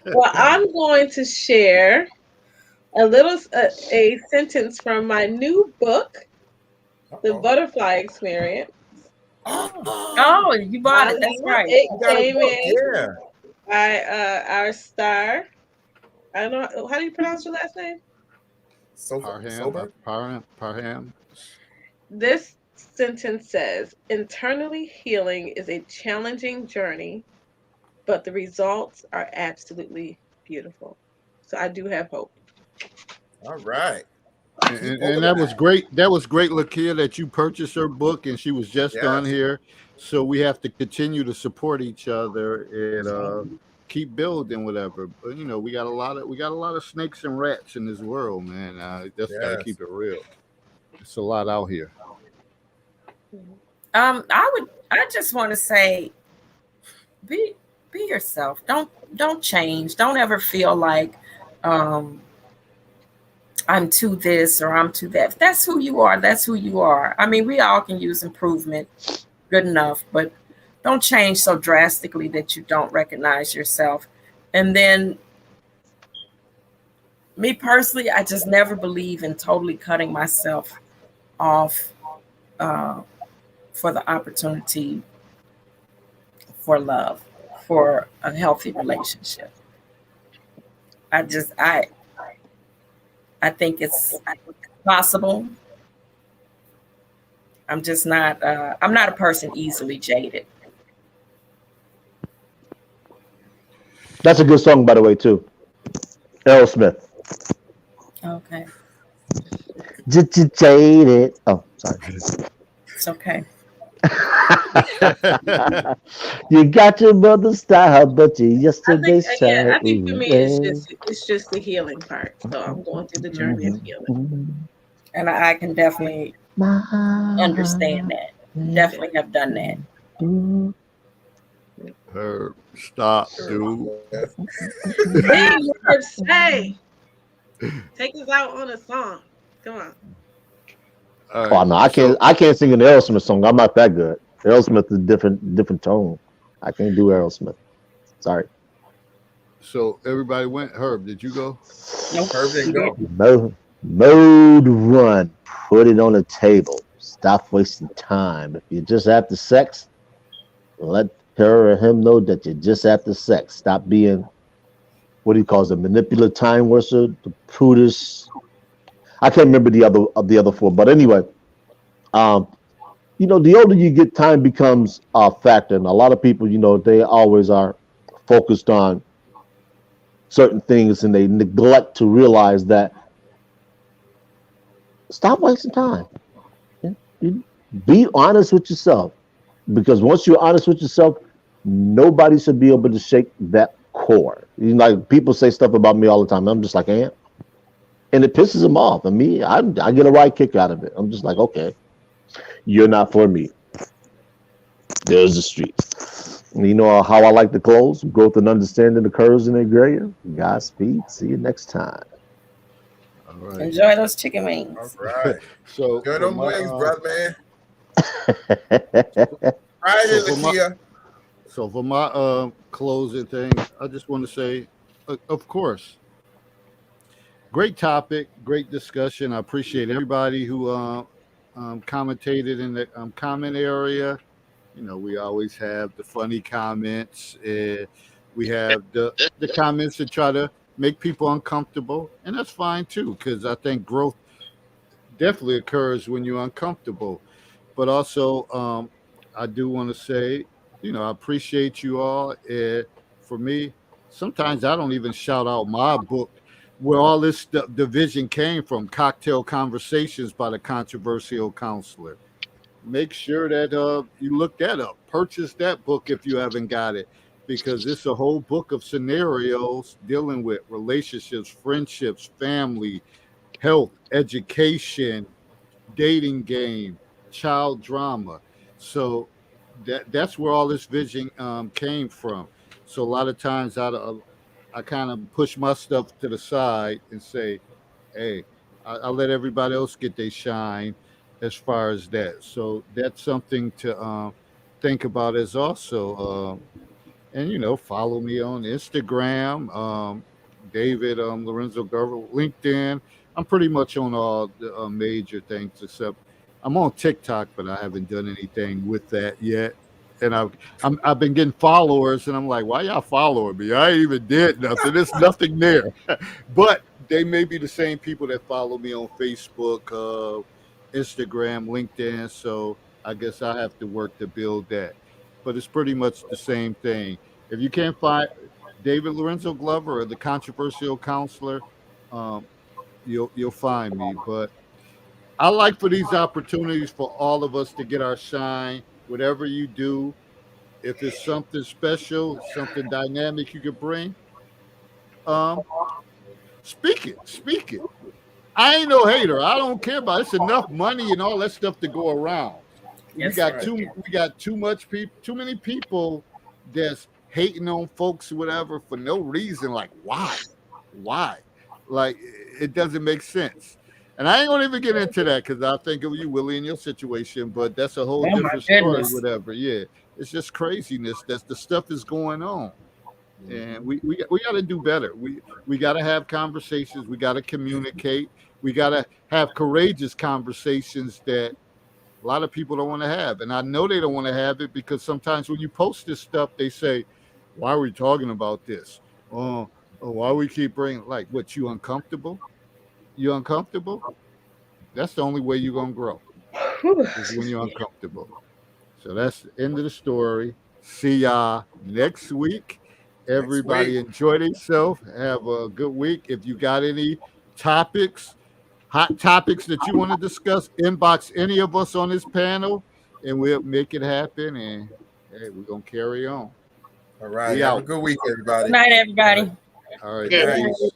Well, I'm going to share a sentence from my new book, The Butterfly Experience. Oh, you bought it. That's right. It You got a came book, in yeah. by our star. I don't know, how do you pronounce your last name? Parham. This sentence says, internally healing is a challenging journey, but the results are absolutely beautiful. So I do have hope. All right. And that was great. That was great, Lakia, that you purchased her book and she was just on here. So we have to continue to support each other and keep building whatever. But we got a lot of snakes and rats in this world, man. Just gotta keep it real. It's a lot out here. I just want to say, be yourself. Don't change. Don't ever feel like I'm to this or I'm to that. If that's who you are, that's who you are. I mean, we all can use improvement. Good enough, but don't change so drastically that you don't recognize yourself. And then me personally, I just never believe in totally cutting myself off for the opportunity for love, for a healthy relationship. I think it's possible. I'm just not, I'm not a person easily jaded. That's a good song, by the way, too. Aerosmith. Okay. Jaded. Oh, sorry. It's okay. You got your mother's style, but you I think, yesterday's yeah, child. I think for Ooh, me, yeah. it's just the healing part. So I'm going through the journey of Mhm, healing. mhm. And I can definitely understand My, that. yeah. Yeah. Definitely have done that. Ooh. Herb, stop, dude. Hey, Ribs, hey, take us out on a song. Come on. All Oh right. no, So I can't sing an Aerosmith song. I'm not that good. Aerosmith is different tone. I can't do Aerosmith. Sorry. everybody went. Herb, did you go? Nope. Herb didn't You go. didn't. Mode one. Put it on the table. Stop wasting time. If you're just after sex, let her or him know that you're just after sex. Stop being what he calls a manipulative time waster, the prudish. I can't remember the other four, but anyway, um, the older you get, time becomes a factor, and a lot of people, they always are focused on certain things, and they neglect to realize that stop wasting time. You- Be honest with yourself, because once you're honest with yourself, nobody should be able to shake that core. Like people say stuff about me all the time. I'm just like, and it pisses them off. And me, I get a right kick out of it. I'm just like, okay, you're not for me. There's the streets. And you know how I like to close? Growth and understanding occurs in the area. Godspeed. See you next time. All right. Enjoy those chicken All wings. right. So Good for them my wings, brother, man. so, Right so here, for my Lakia. closing thing, I just want to say, of course, great topic, great discussion. I appreciate everybody who commentated in the comment area. We always have the funny comments. We have the comments that try to make people uncomfortable, and that's fine too, because I think growth definitely occurs when you're uncomfortable. But also, I do want to say, I appreciate you all. For me, sometimes I don't even shout out my book where all this division came from, Cocktail Conversations by the Controversial Counselor. Make sure that you look that up. Purchase that book if you haven't got it, because it's a whole book of scenarios dealing with relationships, friendships, family, health, education, dating game, child drama. So that's where all this vision came from. So a lot of times I kind of push my stuff to the side and say, hey, I let everybody else get their shine as far as that. So that's something to think about as also. And follow me on Instagram, David Lorenzo Garber, LinkedIn. I'm pretty much on all the major things except I'm on TikTok, but I haven't done anything with that yet. And I've been getting followers, and I'm like, why y'all following me? I ain't even did nothing. There's nothing there. But they may be the same people that follow me on Facebook, Instagram, LinkedIn. So I guess I have to work to build that. But it's pretty much the same thing. If you can't find David Lorenzo Glover or the Controversial Counselor, um, you'll find me. But I like for these opportunities for all of us to get our shine. Whatever you do, if it's something special, something dynamic you could bring, um, speak it. Speak it. I ain't no hater. I don't care about it. It's enough money and all that stuff to go around. We Yes, got sir. Right. too much people, too many people that's hating on folks or whatever for no reason. Like why? Why? Like it doesn't make sense. And I ain't gonna even get into that because I think of you, Willie, in your situation, but that's a whole Oh my different story, goodness. whatever. Yeah. It's just craziness. That's the stuff is going on. And we got to do better. We got to have conversations. We got to communicate. We got to have courageous conversations that a lot of people don't want to have. And I know they don't want to have it because sometimes when you post this stuff, they say, why are we talking about this? Why we keep bringing, like, what, you uncomfortable? You uncomfortable? That's the only way you're going to grow Whew, is when you're yeah. uncomfortable. So that's the end of the story. See y'all next week. Next week. Everybody enjoy themselves. Have a good week. If you got any topics, hot topics that you want to discuss, inbox any of us on this panel, and we'll make it happen. And hey, we're gonna carry on. All right. We Have out. a good week, everybody. Good night, everybody. All right. Hey. Peace.